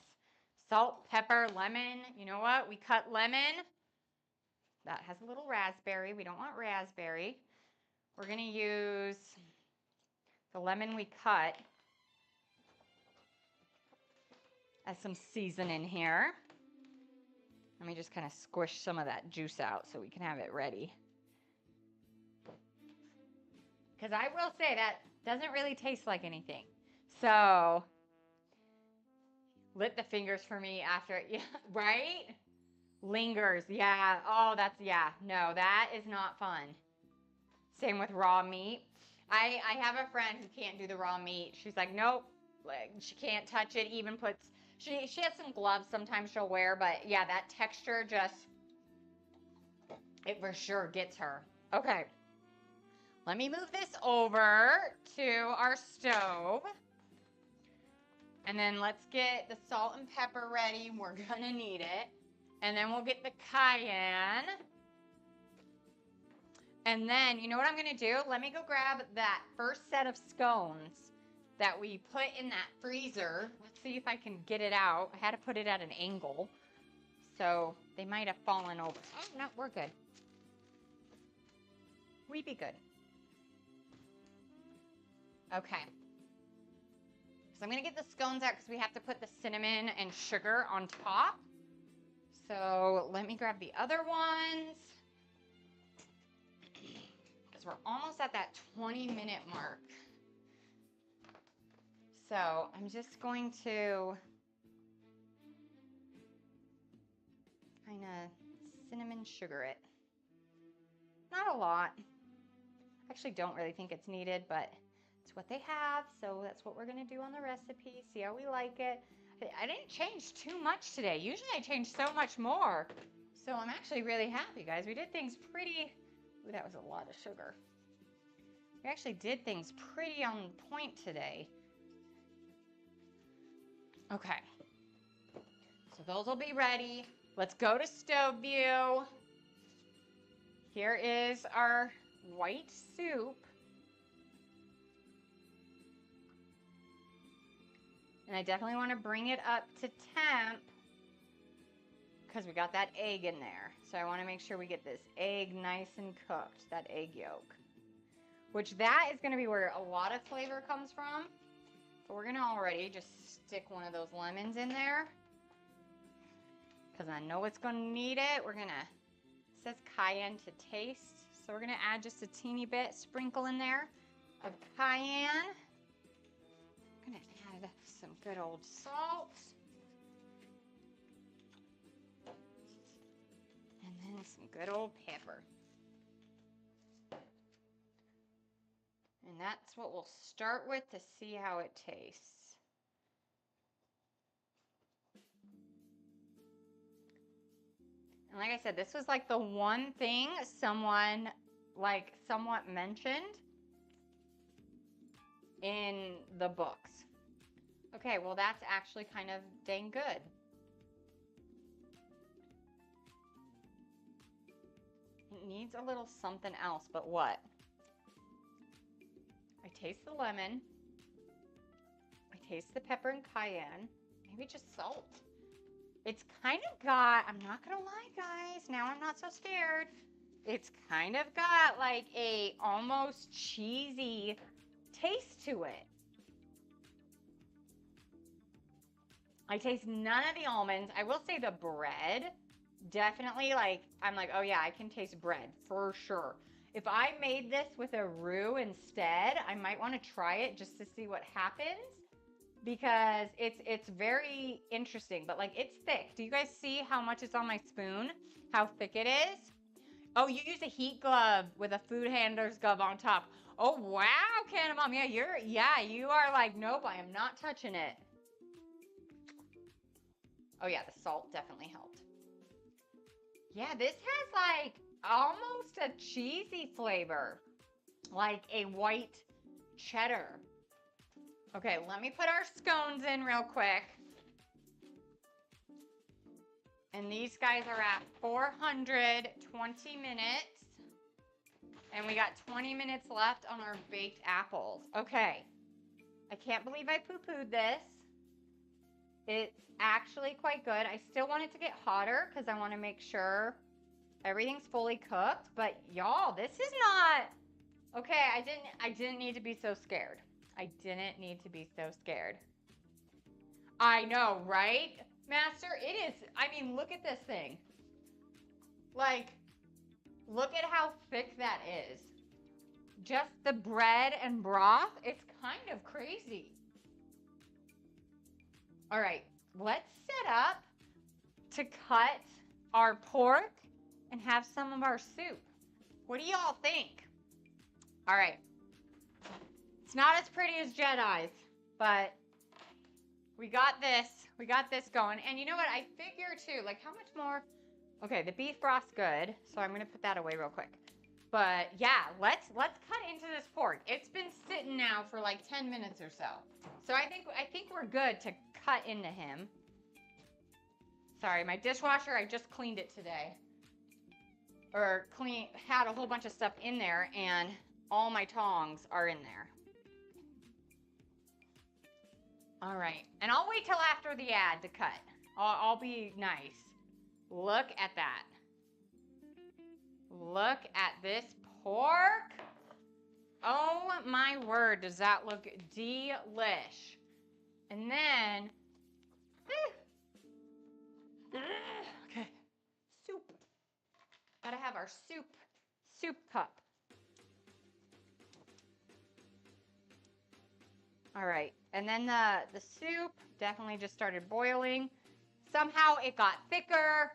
Salt, pepper, lemon. You know what? We cut lemon. That has a little raspberry. We don't want raspberry. We're gonna use the lemon we cut as some seasoning here. Let me just kind of squish some of that juice out so we can have it ready. Because I will say that doesn't really taste like anything. So, lit the fingers for me after, yeah, right? Lingers, yeah. Oh, that's, yeah. No, that is not fun. Same with raw meat. I have a friend who can't do the raw meat. She's like, nope, like, she can't touch it, even puts, she has some gloves sometimes she'll wear, but yeah, that texture just, it for sure gets her. Okay, let me move this over to our stove. And then let's get the salt and pepper ready. We're gonna need it. And then we'll get the cayenne. And then, you know what I'm gonna do? Let me go grab that first set of scones that we put in that freezer. Let's see if I can get it out. I had to put it at an angle, so they might have fallen over. Oh, no, we're good. We be good. Okay. So I'm gonna get the scones out because we have to put the cinnamon and sugar on top. So let me grab the other ones. We're almost at that 20-minute mark. So I'm just going to kind of cinnamon sugar it. Not a lot. I actually don't really think it's needed, but it's what they have. So that's what we're going to do on the recipe. See how we like it. I didn't change too much today. Usually I change so much more. So I'm actually really happy, guys. We did things pretty... Ooh, that was a lot of sugar. We actually did things pretty on point today. Okay. So those will be ready. Let's go to stove view. Here is our white soup. And I definitely want to bring it up to temp because we got that egg in there. So I want to make sure we get this egg nice and cooked, that egg yolk. Which that is going to be where a lot of flavor comes from. But we're going to already just stick one of those lemons in there. Because I know it's going to need it. We're going to, it says cayenne to taste. So we're going to add just a teeny bit, sprinkle in there of cayenne. I'm going to add some good old salt. And then some good old pepper. And that's what we'll start with to see how it tastes. And like I said, this was like the one thing someone like somewhat mentioned in the books. Okay, well that's actually kind of dang good. It needs a little something else, but what? I taste the lemon. I taste the pepper and cayenne. Maybe just salt. It's kind of got, I'm not gonna lie guys, now I'm not so scared. It's kind of got like a almost cheesy taste to it. I taste none of the almonds. I will say the bread, definitely like, I'm like, oh yeah, I can taste bread for sure. If I made this with a roux instead, I might want to try it just to see what happens because it's very interesting, but like it's thick. Do you guys see how much is on my spoon? How thick it is? Oh, you use a heat glove with a food handler's glove on top. Oh, wow, Canna Mom. Yeah, you are like, nope, I am not touching it. Oh, yeah, the salt definitely helped. Yeah, this has like almost a cheesy flavor, like a white cheddar. Okay, let me put our scones in real quick. And these guys are at 420 minutes. And we got 20 minutes left on our baked apples. Okay. I can't believe I poo-pooed this. It's actually quite good. I still want it to get hotter because I want to make sure everything's fully cooked. But y'all, this is not... Okay, I didn't need to be so scared. I didn't need to be so scared. I know, right? Master, it is... I mean, look at this thing. Like, look at how thick that is. Just the bread and broth, it's kind of crazy. All right, let's set up to cut our pork and have some of our soup. What do y'all think? All right. It's not as pretty as Jedi's, but we got this. We got this going. And you know what? I figure too, like how much more? Okay, the beef broth's good, so I'm gonna put that away real quick. But yeah, let's cut into this pork. It's been sitting now for like 10 minutes or so. So I think we're good to cut into him. Sorry, my dishwasher, I just cleaned it today. Or had a whole bunch of stuff in there and all my tongs are in there. All right, and I'll wait till after the ad to cut. I'll be nice. Look at that. Look at this pork. Oh my word, does that look delish. And then, okay, soup. Gotta have our soup cup. All right, and then the soup definitely just started boiling. Somehow it got thicker.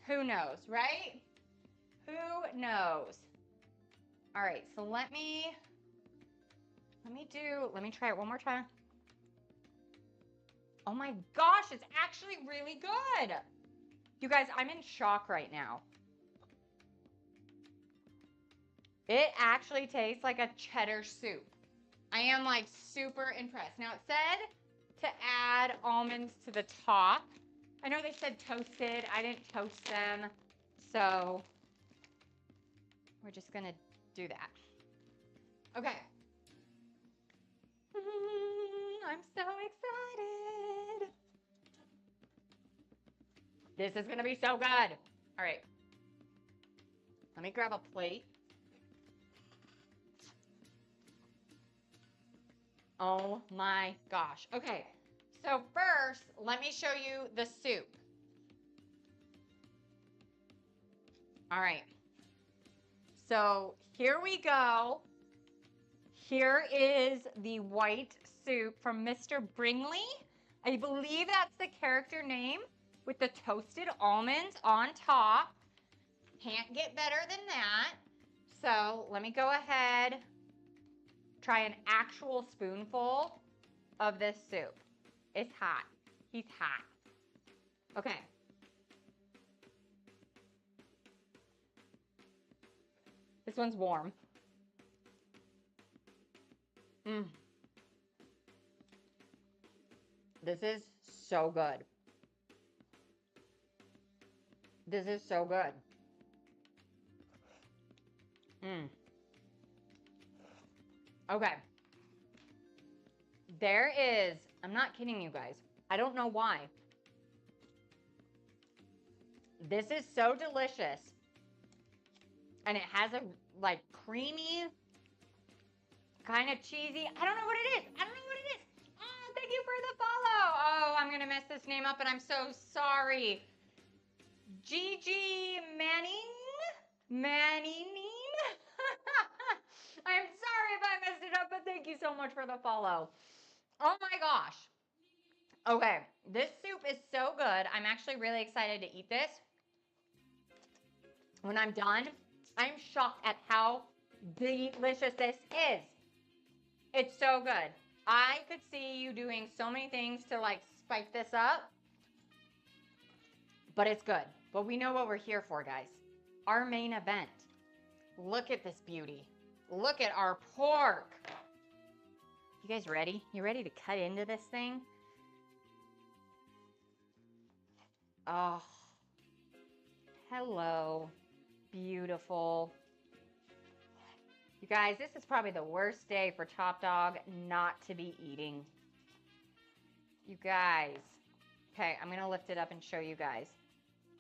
Who knows, right? Who knows? All right, so let me try it one more time. Oh my gosh, it's actually really good. You guys, I'm in shock right now. It actually tastes like a cheddar soup. I am like super impressed. Now it said to add almonds to the top. I know they said toasted. I didn't toast them. So we're just gonna do that. Okay. I'm so excited. This is gonna be so good. All right. Let me grab a plate. Oh my gosh. Okay. So first, let me show you the soup. All right. So here we go. Here is the white soup from Mr. Bringley. I believe that's the character name with the toasted almonds on top. Can't get better than that. So let me go ahead, try an actual spoonful of this soup. It's hot. He's hot. Okay. This one's warm. This is so good. This is so good. Okay. There is, I'm not kidding you guys. I don't know why. This is so delicious. And it has a like creamy, kind of cheesy. I don't know what it is. I don't know what it is. Oh, thank you for the follow. Oh, I'm going to mess this name up and I'm so sorry. Gigi Manning? I'm sorry if I messed it up, but thank you so much for the follow. Oh my gosh. Okay, this soup is so good. I'm actually really excited to eat this. When I'm done, I'm shocked at how delicious this is. It's so good. I could see you doing so many things to like spice this up, but it's good. But we know what we're here for, guys. Our main event. Look at this beauty. Look at our pork. You guys ready? You ready to cut into this thing? Oh, hello, beautiful. You guys, this is probably the worst day for Top Dog not to be eating. You guys. Okay, I'm going to lift it up and show you guys.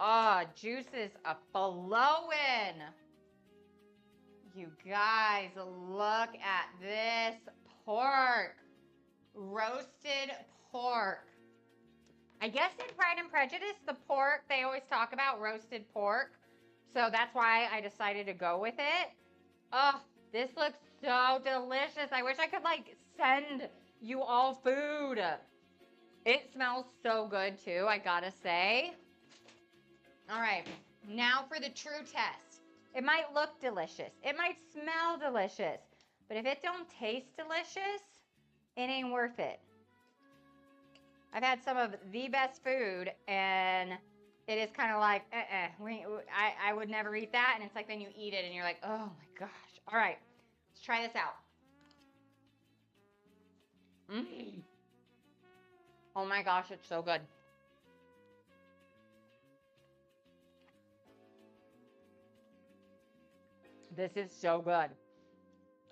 Oh, juice is a-flowing. You guys, look at this pork. Roasted pork. I guess in Pride and Prejudice, the pork, they always talk about roasted pork. So that's why I decided to go with it. Oh, this looks so delicious. I wish I could like send you all food. It smells so good too, I gotta say. All right, now for the true test. It might look delicious. It might smell delicious. But if it don't taste delicious, it ain't worth it. I've had some of the best food, and it is kind of like, I would never eat that. And it's like then you eat it, and you're like, oh my gosh. All right, let's try this out. Oh my gosh, it's so good. This is so good.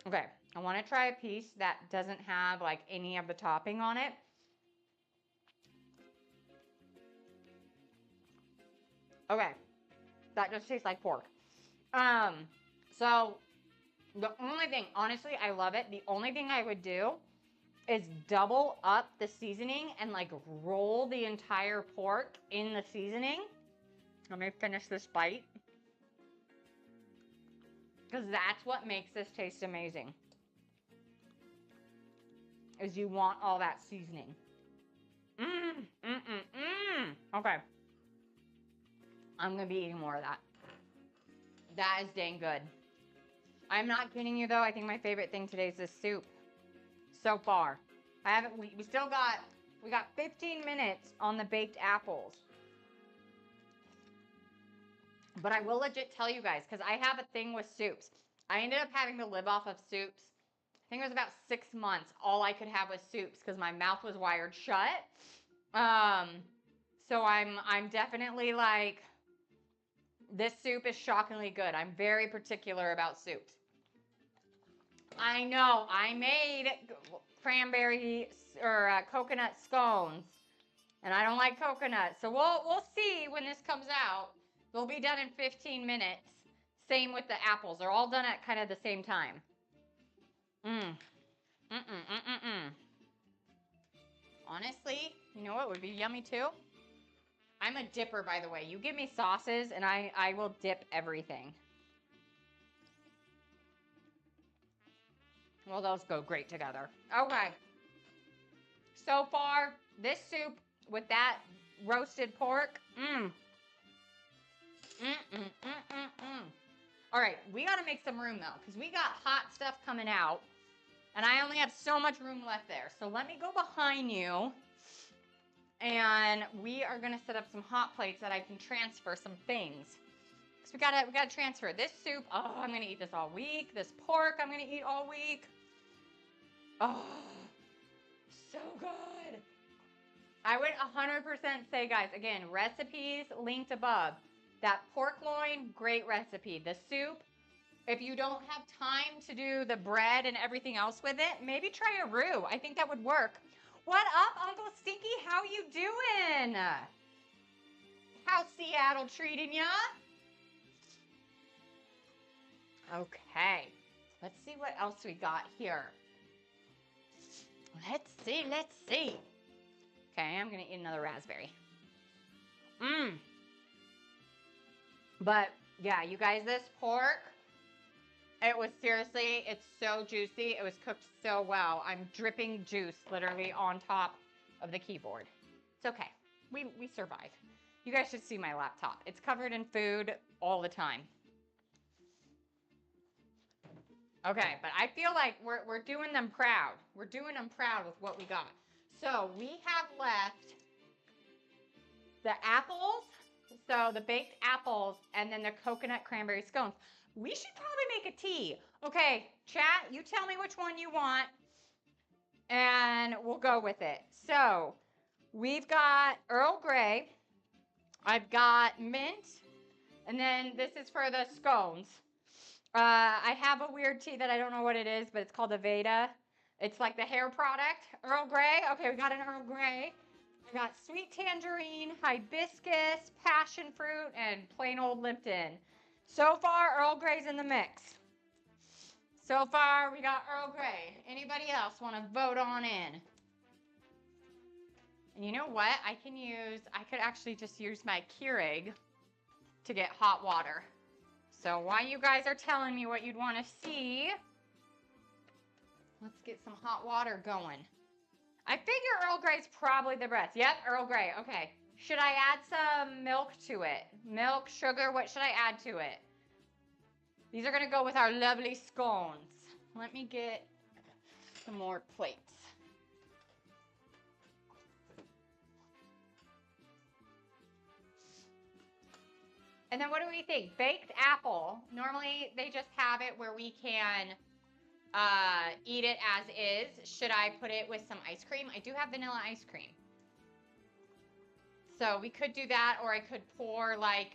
Okay, I want to try a piece that doesn't have like any of the topping on it. Okay, that just tastes like pork. So the only thing, honestly, I love it. The only thing I would do is double up the seasoning and like roll the entire pork in the seasoning. Let me finish this bite. Because that's what makes this taste amazing. Is you want all that seasoning. Okay. I'm going to be eating more of that. That is dang good. I'm not kidding you though. I think my favorite thing today is this soup. So far. We still got, we got 15 minutes on the baked apples. But I will legit tell you guys, because I have a thing with soups. I ended up having to live off of soups. I think it was about 6 months. All I could have was soups because my mouth was wired shut. So I'm definitely like, this soup is shockingly good. I'm very particular about soups. I know, I made cranberry or coconut scones, and I don't like coconut. So we'll see when this comes out. They'll be done in 15 minutes. Same with the apples. They're all done at kind of the same time. Honestly, you know what would be yummy too? I'm a dipper, by the way. You give me sauces, and I will dip everything. Well, those go great together. Okay. So far, this soup with that roasted pork, All right, we got to make some room, though, because we got hot stuff coming out, and I only have so much room left there. So let me go behind you, and we are going to set up some hot plates that I can transfer some things. Because we gotta transfer this soup. Oh, I'm going to eat this all week. This pork I'm going to eat all week. Oh, so good. I would 100% say, guys, again, recipes linked above. That pork loin, great recipe. The soup, if you don't have time to do the bread and everything else with it, maybe try a roux. I think that would work. What up, Uncle Stinky? How you doing? How's Seattle treating ya? Okay, let's see what else we got here. Let's see. Okay, I'm gonna eat another raspberry. But yeah, you guys, this pork, it was seriously, it's so juicy. It was cooked so well. I'm dripping juice literally on top of the keyboard. It's okay. We survive. You guys should see my laptop. It's covered in food all the time. Okay, but I feel like we're doing them proud. We're doing them proud with what we got. So we have left the apples, so the baked apples, and then the coconut cranberry scones. We should probably make a tea. Okay, chat, you tell me which one you want, and we'll go with it. So we've got Earl Grey. I've got mint, and then this is for the scones. I have a weird tea that I don't know what it is, but it's called Aveda. It's like the hair product. Earl Grey. Okay, we got an Earl Grey. I got sweet tangerine, hibiscus, passion fruit, and plain old Lipton. So far, Earl Grey's in the mix. So far, we got Earl Grey. Anybody else want to vote on in? And you know what? I could actually just use my Keurig to get hot water. So while you guys are telling me what you'd want to see, let's get some hot water going. I figure Earl Grey's probably the best. Yep, Earl Grey. Okay. Should I add some milk to it? Milk, sugar, what should I add to it? These are going to go with our lovely scones. Let me get some more plates. And then what do we think? Baked apple. Normally they just have it where we can eat it as is. Should I put it with some ice cream? I do have vanilla ice cream. So we could do that, or I could pour like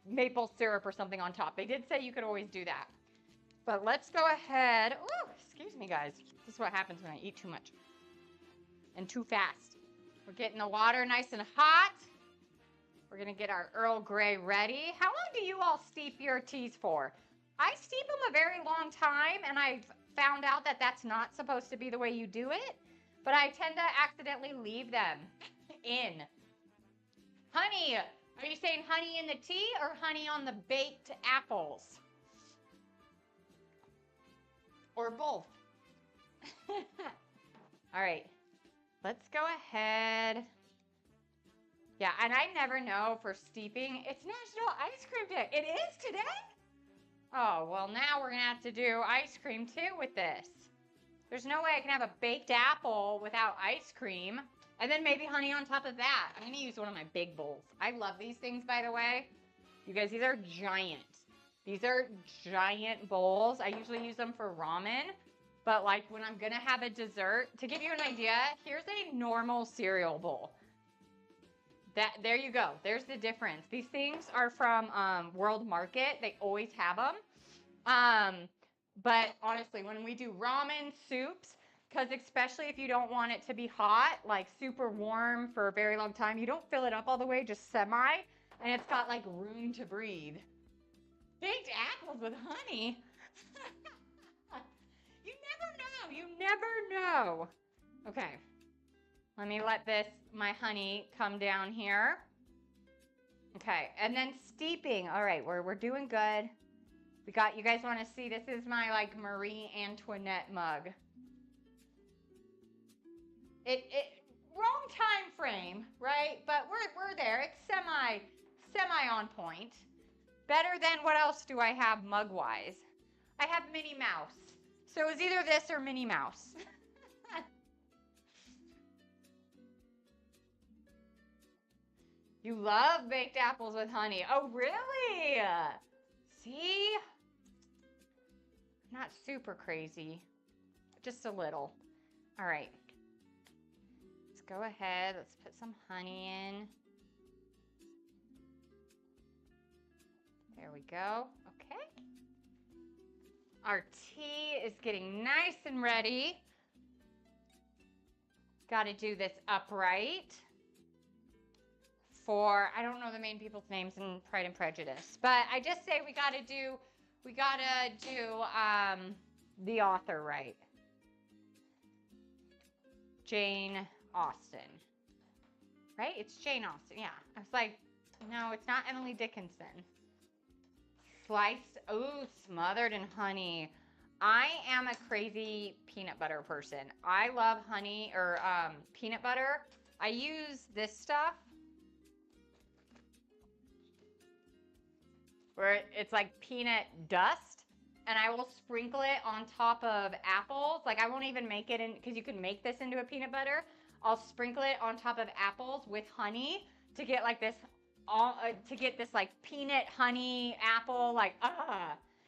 maple syrup or something on top. They did say you could always do that. But let's go ahead. Ooh, excuse me, guys. This is what happens when I eat too much and too fast. We're getting the water nice and hot. We're going to get our Earl Grey ready. How long do you all steep your teas for? I steep them a very long time, and I've found out that that's not supposed to be the way you do it, but I tend to accidentally leave them in. Honey, are you saying honey in the tea or honey on the baked apples? Or both? All right, let's go ahead. Yeah, and I never know for steeping. It's National Ice Cream Day. It is today? Oh, well, now we're going to have to do ice cream, too, with this. There's no way I can have a baked apple without ice cream. And then maybe honey on top of that. I'm going to use one of my big bowls. I love these things, by the way. You guys, these are giant. These are giant bowls. I usually use them for ramen. But, like, when I'm going to have a dessert, to give you an idea, here's a normal cereal bowl. There you go. There's the difference. These things are from World Market. They always have them. But honestly, when we do ramen soups, because especially if you don't want it to be hot, like super warm for a very long time, you don't fill it up all the way, just semi, and it's got like room to breathe. Baked apples with honey. You never know. You never know. Okay. Let me let my honey come down here. Okay, and then steeping. All right, we're doing good. You guys want to see, this is my like Marie Antoinette mug. Wrong time frame, right? But we're there. It's semi on point. Better than what else do I have mug-wise? I have Minnie Mouse. So it's either this or Minnie Mouse. You love baked apples with honey. Oh, really? See? Not super crazy. Just a little. All right. Let's go ahead. Let's put some honey in. There we go. Okay. Our tea is getting nice and ready. Got to do this upright. I don't know the main people's names in Pride and Prejudice, but I just say we gotta do the author right. Jane Austen, right? It's Jane Austen, yeah. I was like, no, it's not Emily Dickinson. Sliced, ooh, smothered in honey. I am a crazy peanut butter person. I love honey or peanut butter. I use this stuff where it's like peanut dust, and I will sprinkle it on top of apples. Like I won't even make it in, because you can make this into a peanut butter. I'll sprinkle it on top of apples with honey to get like this, like peanut honey apple, like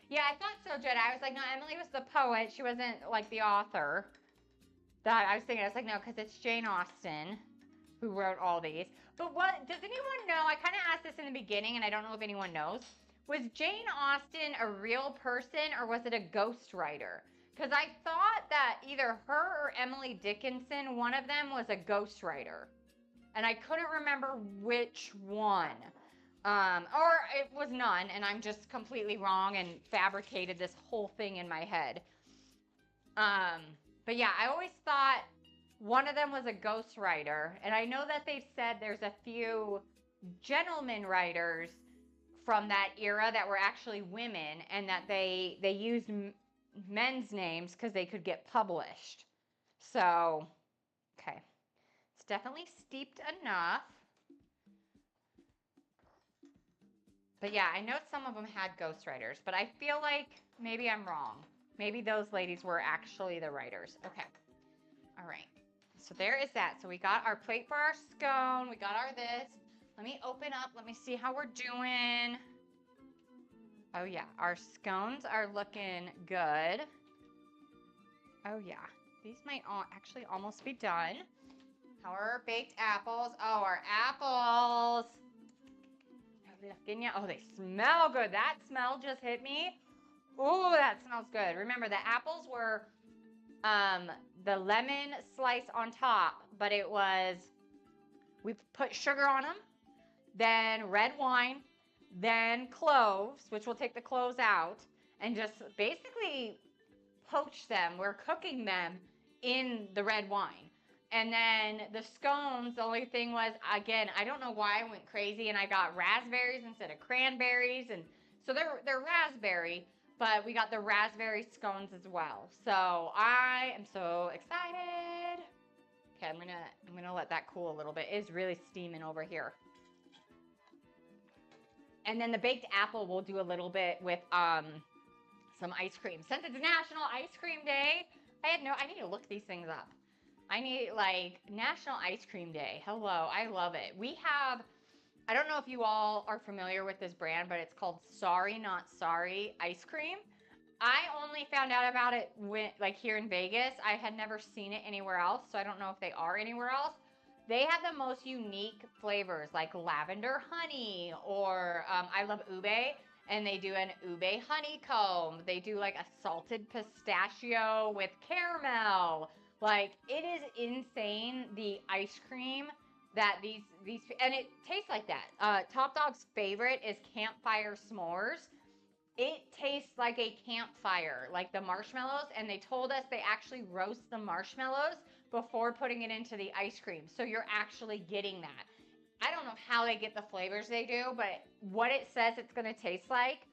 Yeah, I thought so, Jed. I was like, no, Emily was the poet. She wasn't like the author. That I was thinking, I was like, no, because it's Jane Austen who wrote all these. But what, does anyone know? I kind of asked this in the beginning, and I don't know if anyone knows. Was Jane Austen a real person, or was it a ghostwriter? Because I thought that either her or Emily Dickinson, one of them was a ghostwriter. And I couldn't remember which one. Or it was none, and I'm just completely wrong and fabricated this whole thing in my head. But yeah, I always thought one of them was a ghostwriter, and I know that they've said there's a few gentleman writers from that era that were actually women, and that they used men's names because they could get published. So, okay. It's definitely steeped enough. But yeah, I know some of them had ghostwriters, but I feel like maybe I'm wrong. Maybe those ladies were actually the writers. Okay. All right. So there is that. So we got our plate for our scone. We got our this. Let me open up. Let me see how we're doing. Oh, yeah. Our scones are looking good. Oh, yeah. These might actually almost be done. How are our baked apples? Oh, our apples. Oh, they smell good. That smell just hit me. Oh, that smells good. Remember, the apples were the lemon slice on top, but it was, we put sugar on them, then red wine, then cloves, which we'll take the cloves out, and just basically poach them. We're cooking them in the red wine. And then the scones, the only thing was, again, I don't know why I went crazy and I got raspberries instead of cranberries. And so they're raspberry, but we got the raspberry scones as well. So I am so excited. Okay, I'm gonna let that cool a little bit. It's really steaming over here. And then the baked apple we'll do a little bit with some ice cream. Since it's National Ice Cream Day, I need to look these things up. I need, like, National Ice Cream Day. Hello, I love it. We have, I don't know if you all are familiar with this brand, but it's called Sorry Not Sorry Ice Cream. I only found out about it here in Vegas. I had never seen it anywhere else, so I don't know if they are anywhere else. They have the most unique flavors, like lavender honey, or I love ube, and they do an ube honeycomb. They do like a salted pistachio with caramel. Like, it is insane, the ice cream that these, and it tastes like that. Top Dog's favorite is campfire s'mores. It tastes like a campfire, like the marshmallows, and they told us they actually roast the marshmallows before putting it into the ice cream. So you're actually getting that. I don't know how they get the flavors they do, but what it says it's going to taste like,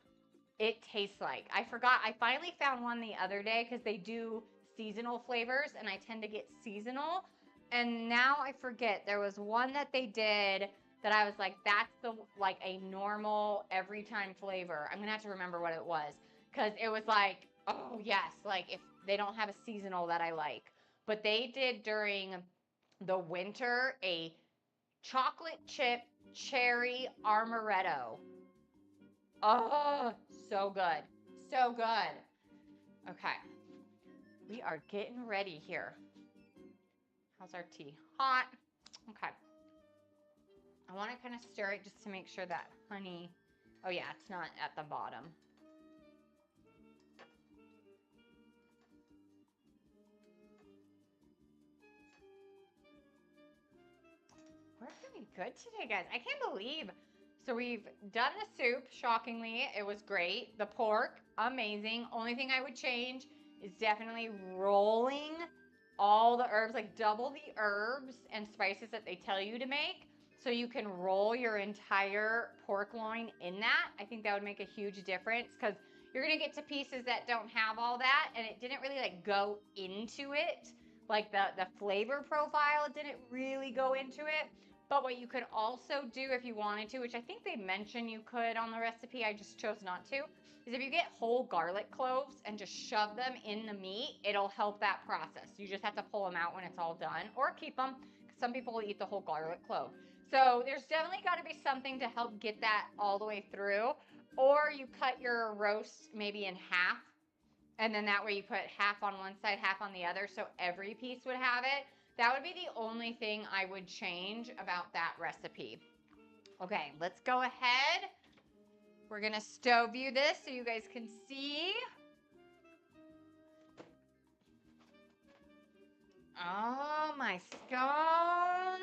it tastes like. I forgot. I finally found one the other day because they do seasonal flavors, and I tend to get seasonal. And now I forget. There was one that they did that I was like, that's like a normal every time flavor. I'm gonna have to remember what it was, because it was like, oh yes, like if they don't have a seasonal that I like. But they did during the winter a chocolate chip cherry amaretto. Oh, so good. So good. Okay. We are getting ready here. How's our tea? Hot. Okay. I want to kind of stir it just to make sure that honey, oh yeah, it's not at the bottom. We're doing good today, guys. I can't believe. So we've done the soup, shockingly. It was great. The pork, amazing. Only thing I would change is definitely rolling all the herbs, like double the herbs and spices that they tell you to make, so you can roll your entire pork loin in that. I think that would make a huge difference, because you're gonna get to pieces that don't have all that, and it didn't really like go into it. Like the flavor profile didn't really go into it. But what you could also do if you wanted to, which I think they mentioned you could on the recipe, I just chose not to, is if you get whole garlic cloves and just shove them in the meat, it'll help that process. You just have to pull them out when it's all done, or keep them. Some people will eat the whole garlic clove. So there's definitely got to be something to help get that all the way through. Or you cut your roast maybe in half, and then that way you put half on one side, half on the other, so every piece would have it. That would be the only thing I would change about that recipe. Okay, let's go ahead. We're gonna stove view this so you guys can see. Oh, my scones.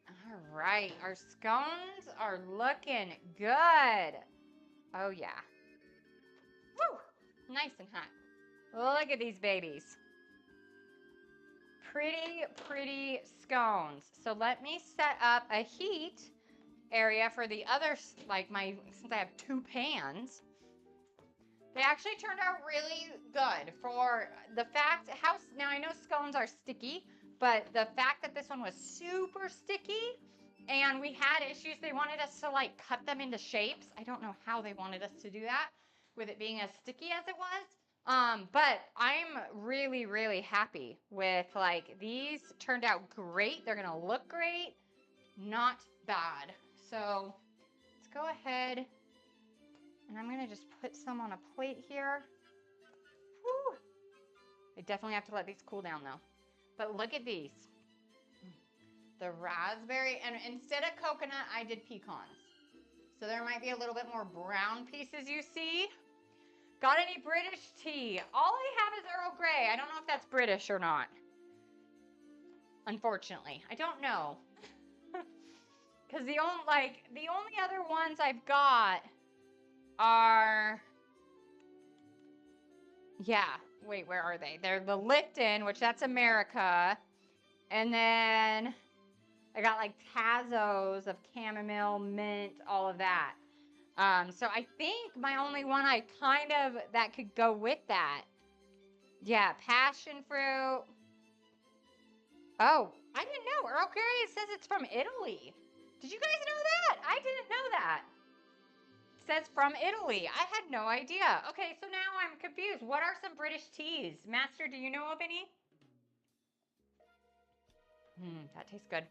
All right, our scones are looking good. Oh, yeah. Woo! Nice and hot. Look at these babies. Pretty, pretty scones. So let me set up a heat area for the other, like since I have 2 pans. They actually turned out really good for the fact, now I know scones are sticky, but the fact that this one was super sticky and we had issues, they wanted us to like cut them into shapes. I don't know how they wanted us to do that with it being as sticky as it was. But I'm really, really happy with these turned out great. They're going to look great. Not bad. So let's go ahead and I'm going to just put some on a plate here. Whew. I definitely have to let these cool down though. But look at these. The raspberry, and instead of coconut, I did pecans. So there might be a little bit more brown pieces you see. Got any British tea? All I have is Earl Grey. I don't know if that's British or not. Unfortunately, I don't know. Because the only other ones I've got are, yeah, wait, where are they? They're the Lipton, which that's America. And then I got like Tazos of chamomile, mint, all of that. So I think my only one that could go with that. Yeah, passion fruit. Oh, I didn't know. Earl Grey, it says it's from Italy. Did you guys know that? I didn't know that. It says from Italy. I had no idea. Okay, so now I'm confused. What are some British teas? Master, do you know of any? That tastes good.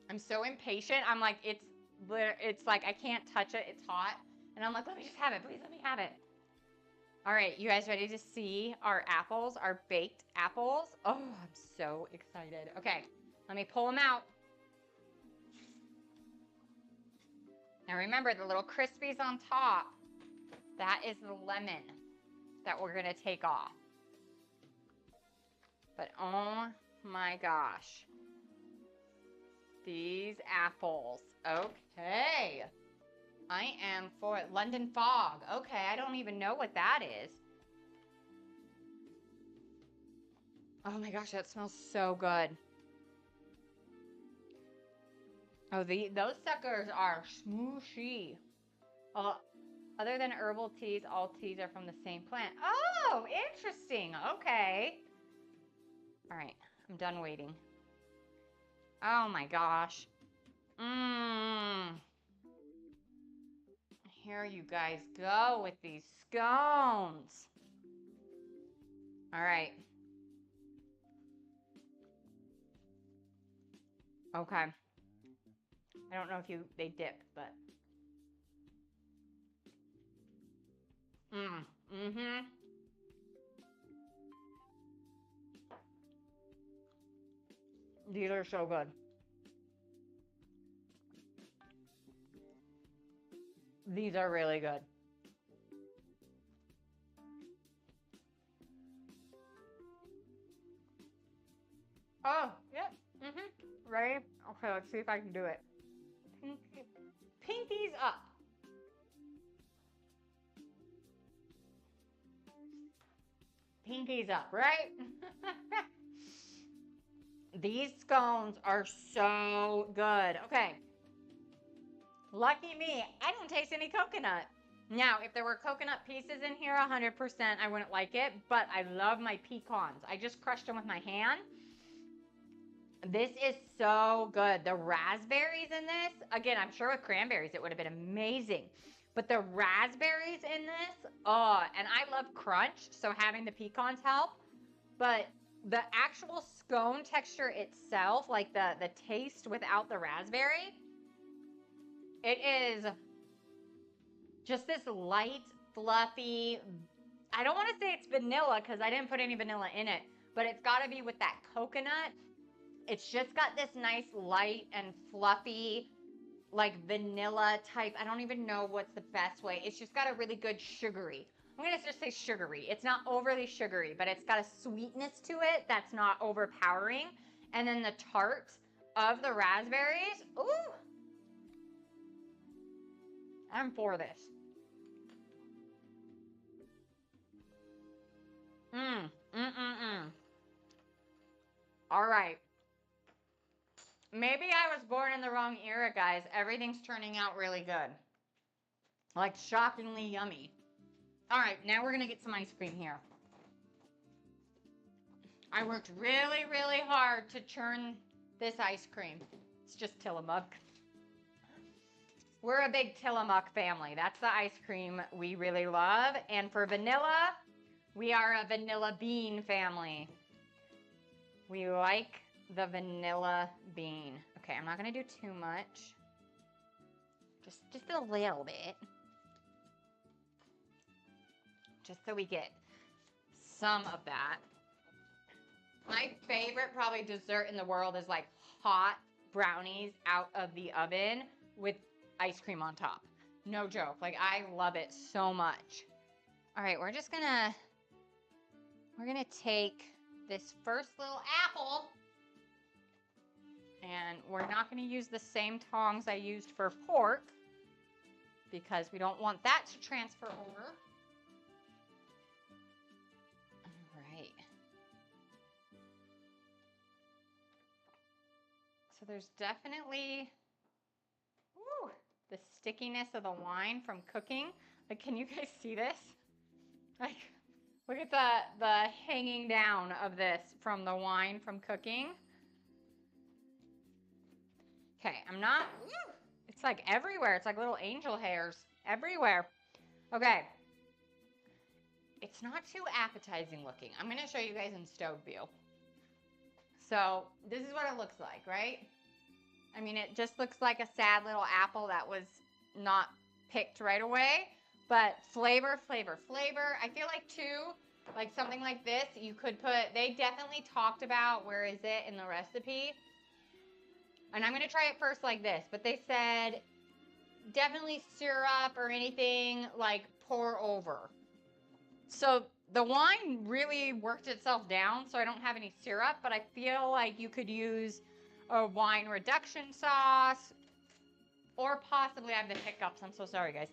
I'm so impatient. I'm like, it's like I can't touch it. It's hot. And I'm like, let me just have it. Please let me have it. All right, you guys ready to see our apples, our baked apples? Oh, I'm so excited. Okay, let me pull them out. Now remember the little crispies on top. That is the lemon that we're going to take off. But oh my gosh. These apples. Okay. I am for it. London Fog. Okay, I don't even know what that is. Oh my gosh, that smells so good. Oh, those suckers are smooshy. Other than herbal teas, all teas are from the same plant. Oh, interesting. Okay. All right, I'm done waiting. Oh my gosh. Here you guys go with these scones. All right. Okay. I don't know if they dip, but. These are so good. These are really good. Oh, yep. Ready? Okay, let's see if I can do it. Pinkies up. Pinkies up, right? These scones are so good. Okay. Lucky me, I don't taste any coconut. Now, if there were coconut pieces in here, 100%, I wouldn't like it, but I love my pecans. I just crushed them with my hand. This is so good. The raspberries in this, again, I'm sure with cranberries it would have been amazing. But the raspberries in this, oh, and I love crunch, so having the pecans help. But the actual scone texture itself, like the taste without the raspberry, it is just this light, fluffy, I don't want to say it's vanilla because I didn't put any vanilla in it, but it's got to be with that coconut. It's just got this nice light and fluffy, like vanilla type. I don't even know what's the best way. It's just got a really good sugary. I'm going to just say sugary. It's not overly sugary, but it's got a sweetness to it that's not overpowering. And then the tart of the raspberries. Ooh. I'm for this. All right. Maybe I was born in the wrong era, guys. Everything's turning out really good. Like shockingly yummy. All right, now we're gonna get some ice cream here. I worked really, really hard to churn this ice cream. It's just Tillamook. We're a big Tillamook family. That's the ice cream we really love. And for vanilla, we are a vanilla bean family. We like the vanilla bean. Okay, I'm not gonna do too much. Just a little bit. Just so we get some of that. My favorite probably dessert in the world is like hot brownies out of the oven with ice cream on top. No joke. Like I love it so much. All right, we're gonna take this first little apple, and we're not gonna use the same tongs I used for pork because we don't want that to transfer over. So there's definitely the stickiness of the wine from cooking. Like, can you guys see this? Like, look at the hanging down of this from the wine from cooking. Okay, it's like everywhere. It's like little angel hairs everywhere. Okay. It's not too appetizing looking. I'm going to show you guys in stove view. So this is what it looks like, right? I mean, it just looks like a sad little apple that was not picked right away. But flavor, flavor, flavor. I feel like too, like something like this, you could put, they definitely talked about, where is it in the recipe? And I'm going to try it first like this. But they said definitely syrup or anything like pour over. So the wine really worked itself down, so I don't have any syrup, but I feel like you could use a wine reduction sauce, or possibly, I have the hiccups, I'm so sorry, guys.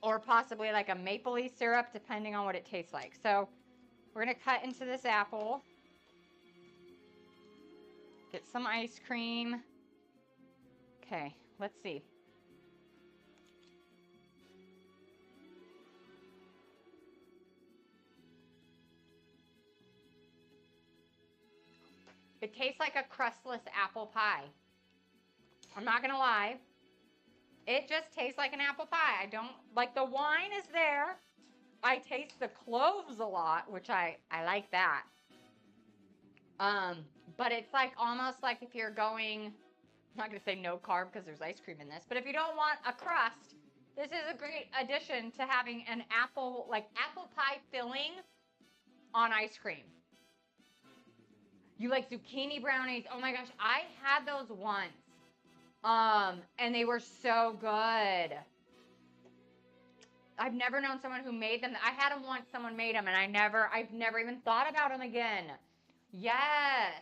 Or possibly like a mapley syrup, depending on what it tastes like. So we're going to cut into this apple. Get some ice cream. Okay, let's see. It tastes like a crustless apple pie. I'm not gonna lie. It just tastes like an apple pie. I don't, like, the wine is there. I taste the cloves a lot, which I like that. But it's like almost like if you're going, I'm not gonna say no carb because there's ice cream in this, but if you don't want a crust, this is a great addition to having an apple, like apple pie filling on ice cream. You like zucchini brownies? Oh my gosh, I had those once. And they were so good. I've never known someone who made them. I had them once, someone made them, and I've never even thought about them again. Yes.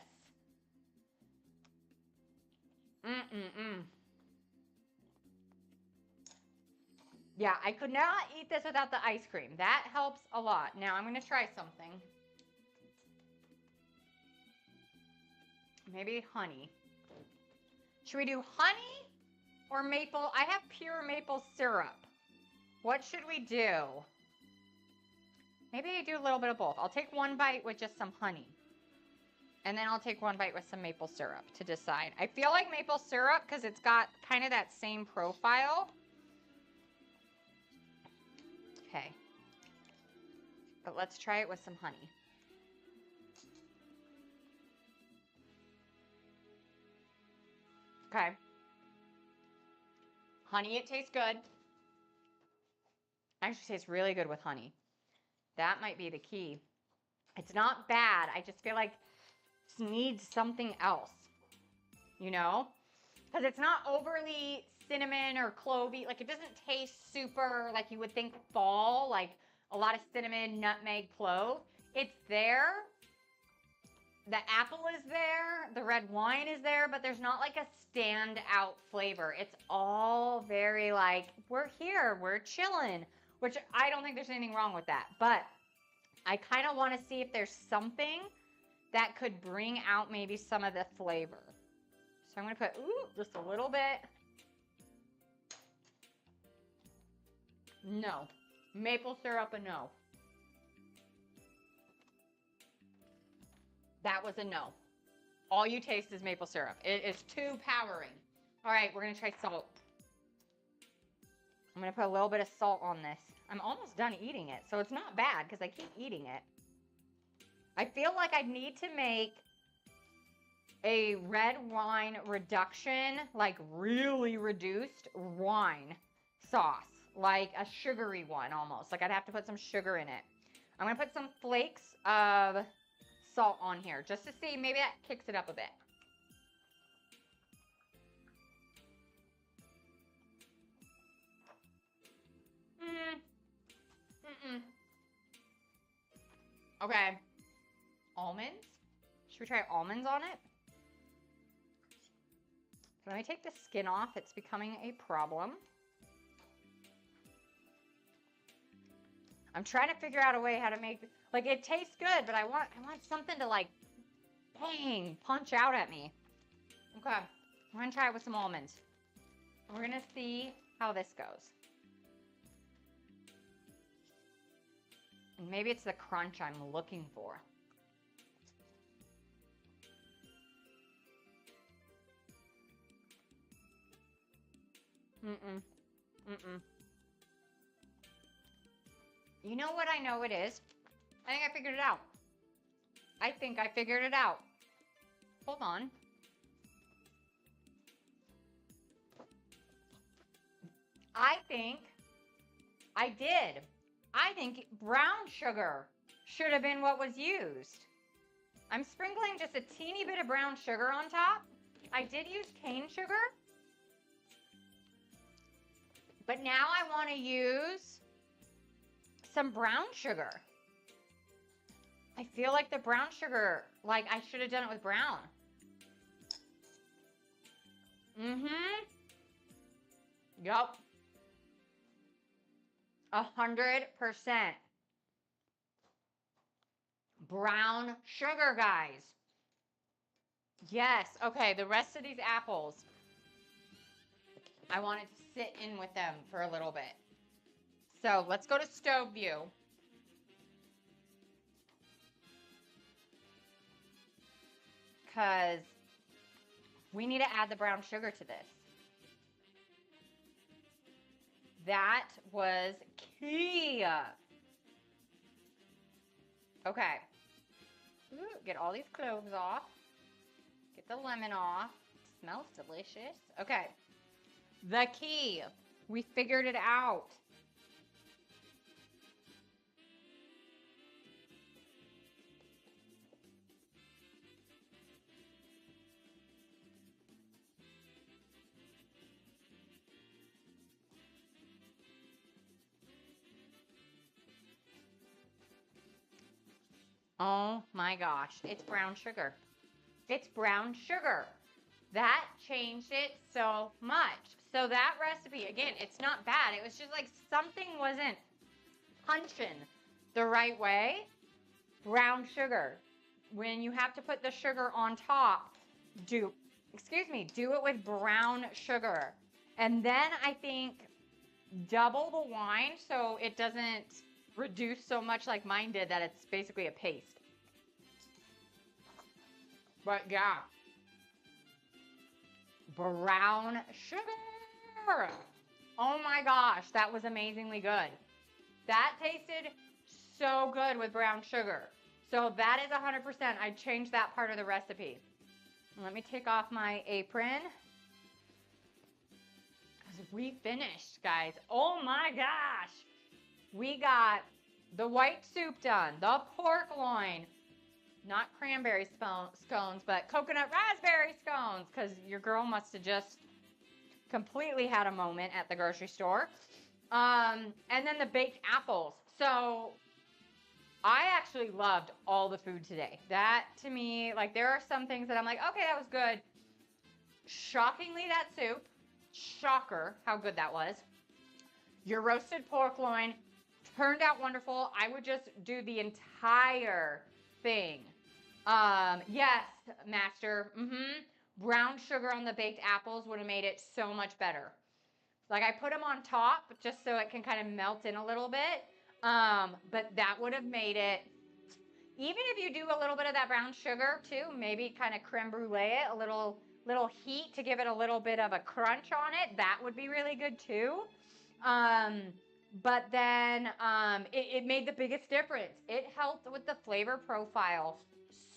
Yeah, I could not eat this without the ice cream. That helps a lot. Now I'm going to try something. Maybe honey. Should we do honey or maple. I have pure maple syrup. What should we do? Maybe I do a little bit of both. I'll take one bite with just some honey. And then I'll take one bite with some maple syrup to decide. I feel like maple syrup because it's got kind of that same profile. Okay. But let's try it with some honey. Okay. Honey, it tastes good. Actually tastes really good with honey. That might be the key. It's not bad. I just feel like it needs something else, you know? Because it's not overly cinnamon or clovey. Like, it doesn't taste super like you would think fall, like a lot of cinnamon, nutmeg, clove. It's there. The apple is there. The red wine is there, but there's not like a standout flavor. It's all very like, we're here, we're chilling, which I don't think there's anything wrong with that. But I kind of want to see if there's something that could bring out maybe some of the flavor. So I'm going to put, just a little bit. No. Maple syrup, a no. That was a no. All you taste is maple syrup. It is too powering. All right, we're going to try salt. I'm going to put a little bit of salt on this. I'm almost done eating it, so it's not bad because I keep eating it. I feel like I need to make a red wine reduction, like really reduced wine sauce, like a sugary one almost. Like I'd have to put some sugar in it. I'm going to put some flakes of salt on here just to see. Maybe that kicks it up a bit. Okay. Almonds. Should we try almonds on it? When I take the skin off, it's becoming a problem. I'm trying to figure out a way how to make, like, it tastes good, but I want something to, like, bang, punch out at me. Okay, I'm gonna try it with some almonds. We're gonna see how this goes. And maybe it's the crunch I'm looking for. You know what I know it is? I think I figured it out. I think I figured it out. Hold on. I think I did. I think brown sugar should have been what was used. I'm sprinkling just a teeny bit of brown sugar on top. I did use cane sugar. But now I want to use some brown sugar. I feel like the brown sugar, like I should have done it with brown. Yup. 100% brown sugar, guys. Yes. Okay, the rest of these apples, I wanted to sit in with them for a little bit. So let's go to stove view. Because we need to add the brown sugar to this. That was key. Okay. Ooh, get all these cloves off. Get the lemon off. It smells delicious. Okay. The key. We figured it out. Oh my gosh, it's brown sugar. It's brown sugar. That changed it so much. So that recipe, again, it's not bad. It was just like something wasn't punching the right way. Brown sugar. When you have to put the sugar on top, do it with brown sugar. And then I think double the wine so it doesn't reduce so much like mine did that it's basically a paste. But yeah, brown sugar. Oh my gosh, that was amazingly good. That tasted so good with brown sugar. So that is 100%. I changed that part of the recipe. Let me take off my apron. Because we finished, guys. Oh my gosh. We got the white soup done, the pork loin, not cranberry scones, but coconut raspberry scones, because your girl must have just completely had a moment at the grocery store. And then the baked apples. So I actually loved all the food today. That to me, like there are some things that I'm like, okay, that was good. Shockingly, that soup, shocker how good that was. Your roasted pork loin turned out wonderful. I would just do the entire thing. Yes, master. Brown sugar on the baked apples would have made it so much better. Like I put them on top just so it can kind of melt in a little bit. But that would have made it, even if you do a little bit of that brown sugar too, maybe kind of creme brulee it, a little heat to give it a little bit of a crunch on it, that would be really good too. But then it made the biggest difference. It helped with the flavor profile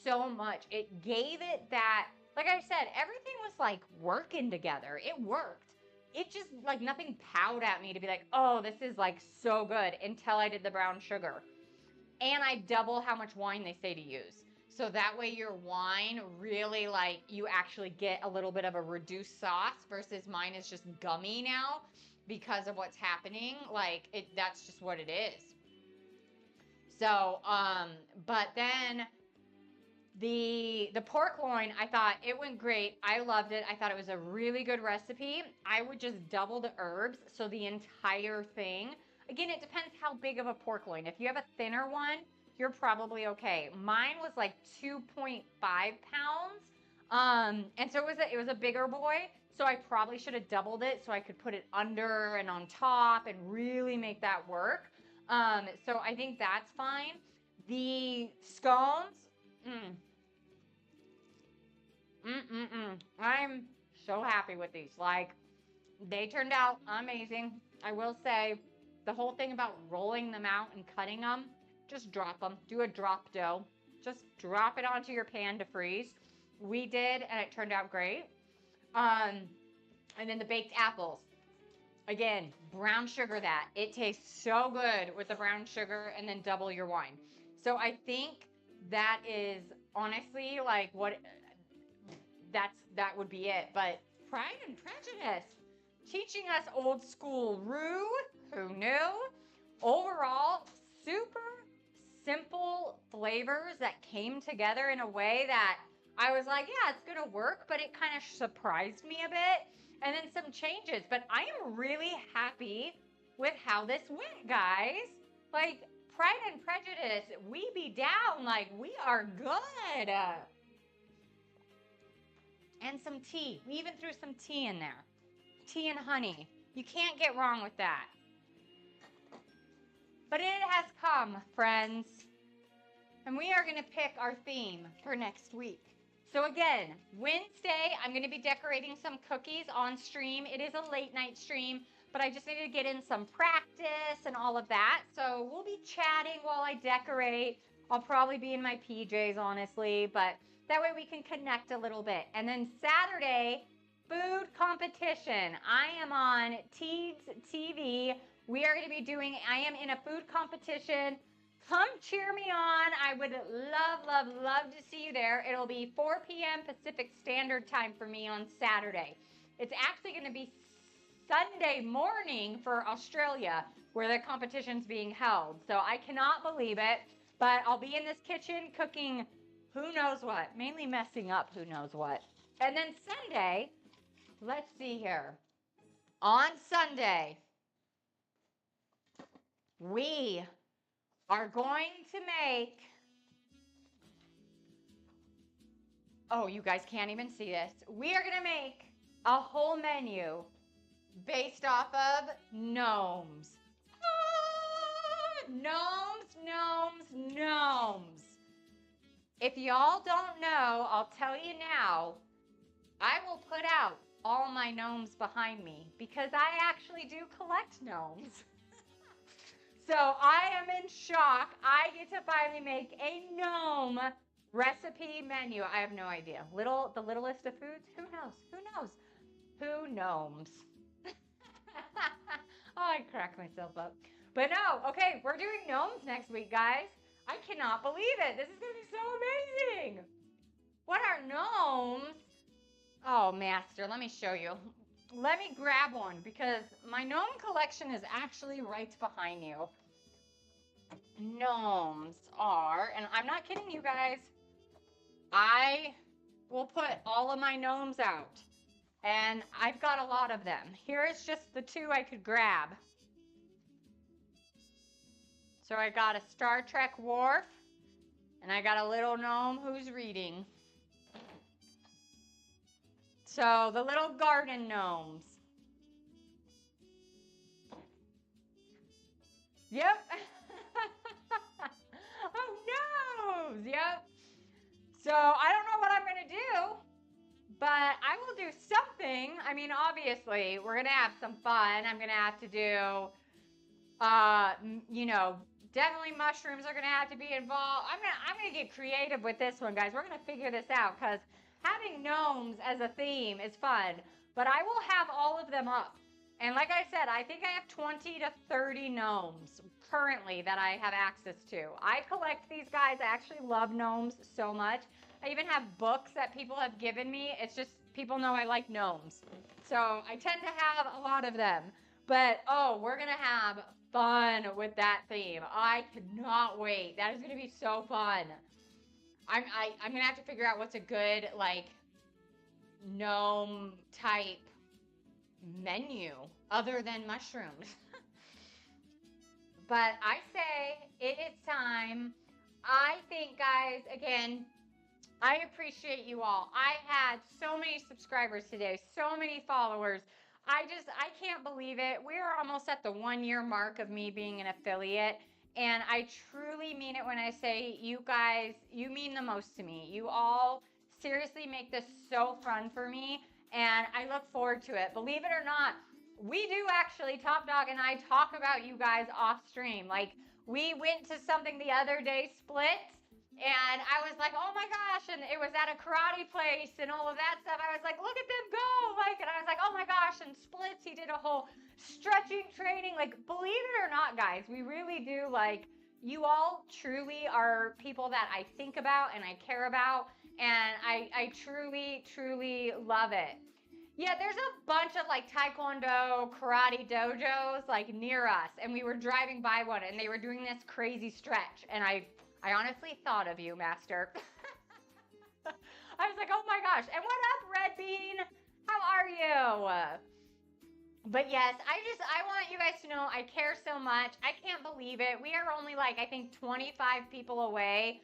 so much. It gave it that, like I said, everything was like working together. It worked. It just like nothing powed at me to be like, oh, this is like so good until I did the brown sugar. And I double how much wine they say to use. So that way your wine really like you actually get a little bit of a reduced sauce versus mine is just gummy now because of what's happening. Like that's just what it is. So, but then the pork loin, I thought it went great. I loved it. I thought it was a really good recipe. I would just double the herbs. So the entire thing, again, it depends how big of a pork loin. If you have a thinner one, you're probably okay. Mine was like 2.5 pounds. And so it was a bigger boy. So I probably should have doubled it so I could put it under and on top and really make that work. So I think that's fine. The scones, I'm so happy with these. Like, they turned out amazing. I will say, the whole thing about rolling them out and cutting them, just drop them. Do a drop dough. Just drop it onto your pan to freeze. We did, and it turned out great. And then the baked apples. Again, brown sugar that. It tastes so good with the brown sugar and then double your wine. So I think that is honestly like what that would be it. But Pride and Prejudice, teaching us old school Rue, who knew? Overall, super simple flavors that came together in a way that I was like, yeah, it's gonna work, but it kind of surprised me a bit. And then some changes, but I am really happy with how this went, guys. Like, Pride and Prejudice, we be down, like, we are good. And some tea. We even threw some tea in there. Tea and honey. You can't get wrong with that. But it has come, friends. And we are going to pick our theme for next week. So again, Wednesday, I'm going to be decorating some cookies on stream. It is a late night stream, but I just needed to get in some practice and all of that. So we'll be chatting while I decorate. I'll probably be in my PJs, honestly, but that way we can connect a little bit. And then Saturday, food competition. I am on Teeds TV. We are going to be doing, I am in a food competition. Come cheer me on. I would love to see you there. It'll be 4 p.m. Pacific Standard Time for me on Saturday. It's actually going to be Sunday morning for Australia where the competition's being held. So I cannot believe it, but I'll be in this kitchen cooking who knows what, mainly messing up who knows what. And then Sunday, let's see here. On Sunday, we are going to make, oh, you guys can't even see this. We are going to make a whole menu based off of gnomes. Gnomes, gnomes, gnomes. If y'all don't know, I'll tell you now, I will put out all my gnomes behind me because I actually do collect gnomes. So I am in shock. I get to finally make a gnome recipe menu. I have no idea. The littlest of foods? Who knows? Who knows? Who gnomes? Oh, I crack myself up. But no, okay, we're doing gnomes next week, guys. I cannot believe it. This is going to be so amazing. What are gnomes? Oh, master, let me show you. Let me grab one because my gnome collection is actually right behind you. Gnomes are, and I'm not kidding you guys, I will put all of my gnomes out. And I've got a lot of them. Here is just the two I could grab. So I got a Star Trek Worf, and I got a little gnome who's reading. So the little garden gnomes. Yep. Oh, no. Yep. So I don't know what I'm going to do, but I will do something. I mean, obviously, we're going to have some fun. I'm going to have to do, you know, definitely mushrooms are going to have to be involved. I'm going to get creative with this one, guys. We're going to figure this out because having gnomes as a theme is fun, but I will have all of them up. And like I said, I think I have 20 to 30 gnomes currently that I have access to. I collect these guys. I actually love gnomes so much. I even have books that people have given me. It's just people know I like gnomes. So I tend to have a lot of them. But, oh, we're going to have fun with that theme. I cannot wait. That is going to be so fun. I'm going to have to figure out what's a good, like, gnome type menu other than mushrooms. But I say it is time. I think, guys, again, I appreciate you all. I had so many subscribers today, so many followers. I can't believe it. We are almost at the 1 year mark of me being an affiliate. And I truly mean it when I say you guys, you mean the most to me. You all seriously make this so fun for me. And I look forward to it. Believe it or not, we do actually, Top Dog and I talk about you guys off stream. Like, we went to something the other day, Splits, and I was like, oh my gosh, and it was at a karate place and all of that stuff. I was like, look at them go, like, and I was like, oh my gosh, and Splits, he did a whole stretching training. Like, believe it or not, guys, we really do, like, you all truly are people that I think about and I care about, and I truly, truly love it. Yeah, there's a bunch of like taekwondo, karate dojos like near us, and we were driving by one and they were doing this crazy stretch, and I honestly thought of you, Master. I was like, oh my gosh. And what up, Red Bean? How are you? But yes, I want you guys to know I care so much. I can't believe it. We are only like, I think 25 people away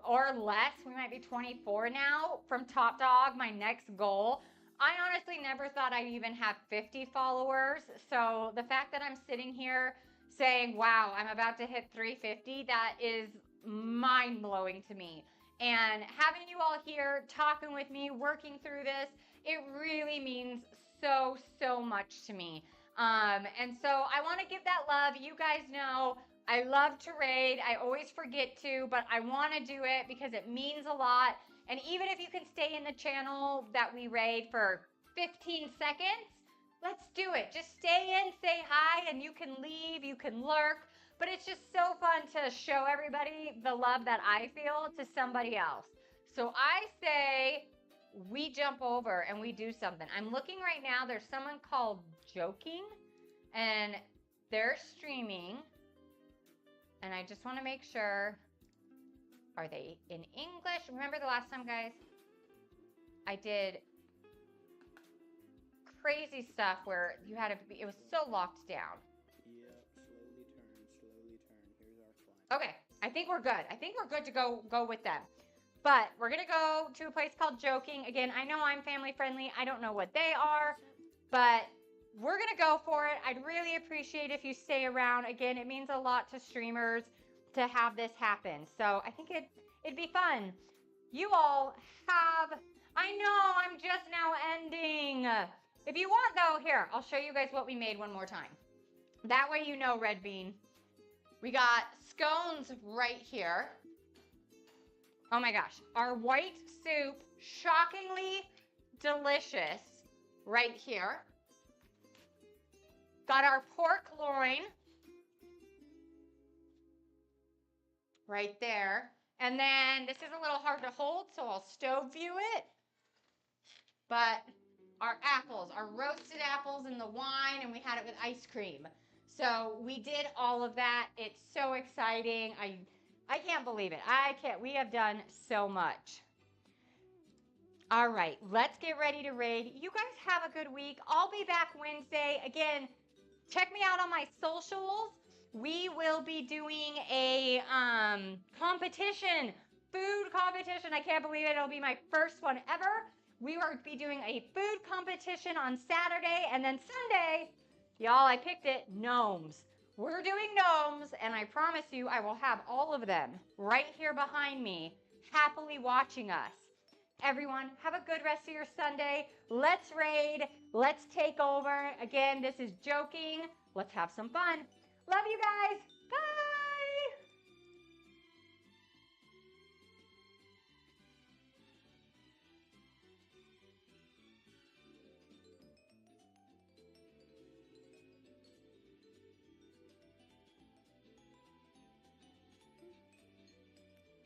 or less. We might be 24 now from Top Dog, my next goal. I honestly never thought I'd even have 50 followers. So the fact that I'm sitting here saying, wow, I'm about to hit 350, that is mind-blowing to me. And having you all here talking with me, working through this, it really means so, so much to me. And so I want to give that love. You guys know I love to raid. I always forget to, but I want to do it because it means a lot. And even if you can stay in the channel that we raid for 15 seconds, let's do it. Just stay in, say hi, and you can leave, you can lurk. But it's just so fun to show everybody the love that I feel to somebody else. So I say we jump over and we do something. I'm looking right now. There's someone called Joking, and they're streaming. And I just want to make sure. Are they in English? Remember the last time, guys? I did crazy stuff where you had to be, it was so locked down. Yep, slowly turn. Here's our climb. Okay, I think we're good. I think we're good to go with them. But we're going to go to a place called Joking. Again, I know I'm family friendly. I don't know what they are, but we're going to go for it. I'd really appreciate if you stay around. Again, it means a lot to streamers to have this happen. So I think it'd be fun. You all have, I know I'm just now ending. If you want though, here, I'll show you guys what we made one more time. That way you know, Red Bean. We got scones right here. Oh my gosh, our white soup, shockingly delicious right here. Got our pork loin right there. And then this is a little hard to hold, so I'll stove view it. But our apples, our roasted apples in the wine, and we had it with ice cream. So we did all of that. It's so exciting. I can't believe it. I can't. We have done so much. All right, let's get ready to raid. You guys have a good week. I'll be back Wednesday. Again, check me out on my socials. We will be doing a competition, food competition. I can't believe it. It'll be my first one ever. We will be doing a food competition on Saturday, and then Sunday, y'all, I picked it, gnomes. We're doing gnomes, and I promise you I will have all of them right here behind me, happily watching us. Everyone, have a good rest of your Sunday. Let's raid. Let's take over. Again, this is joking. Let's have some fun. Love you guys.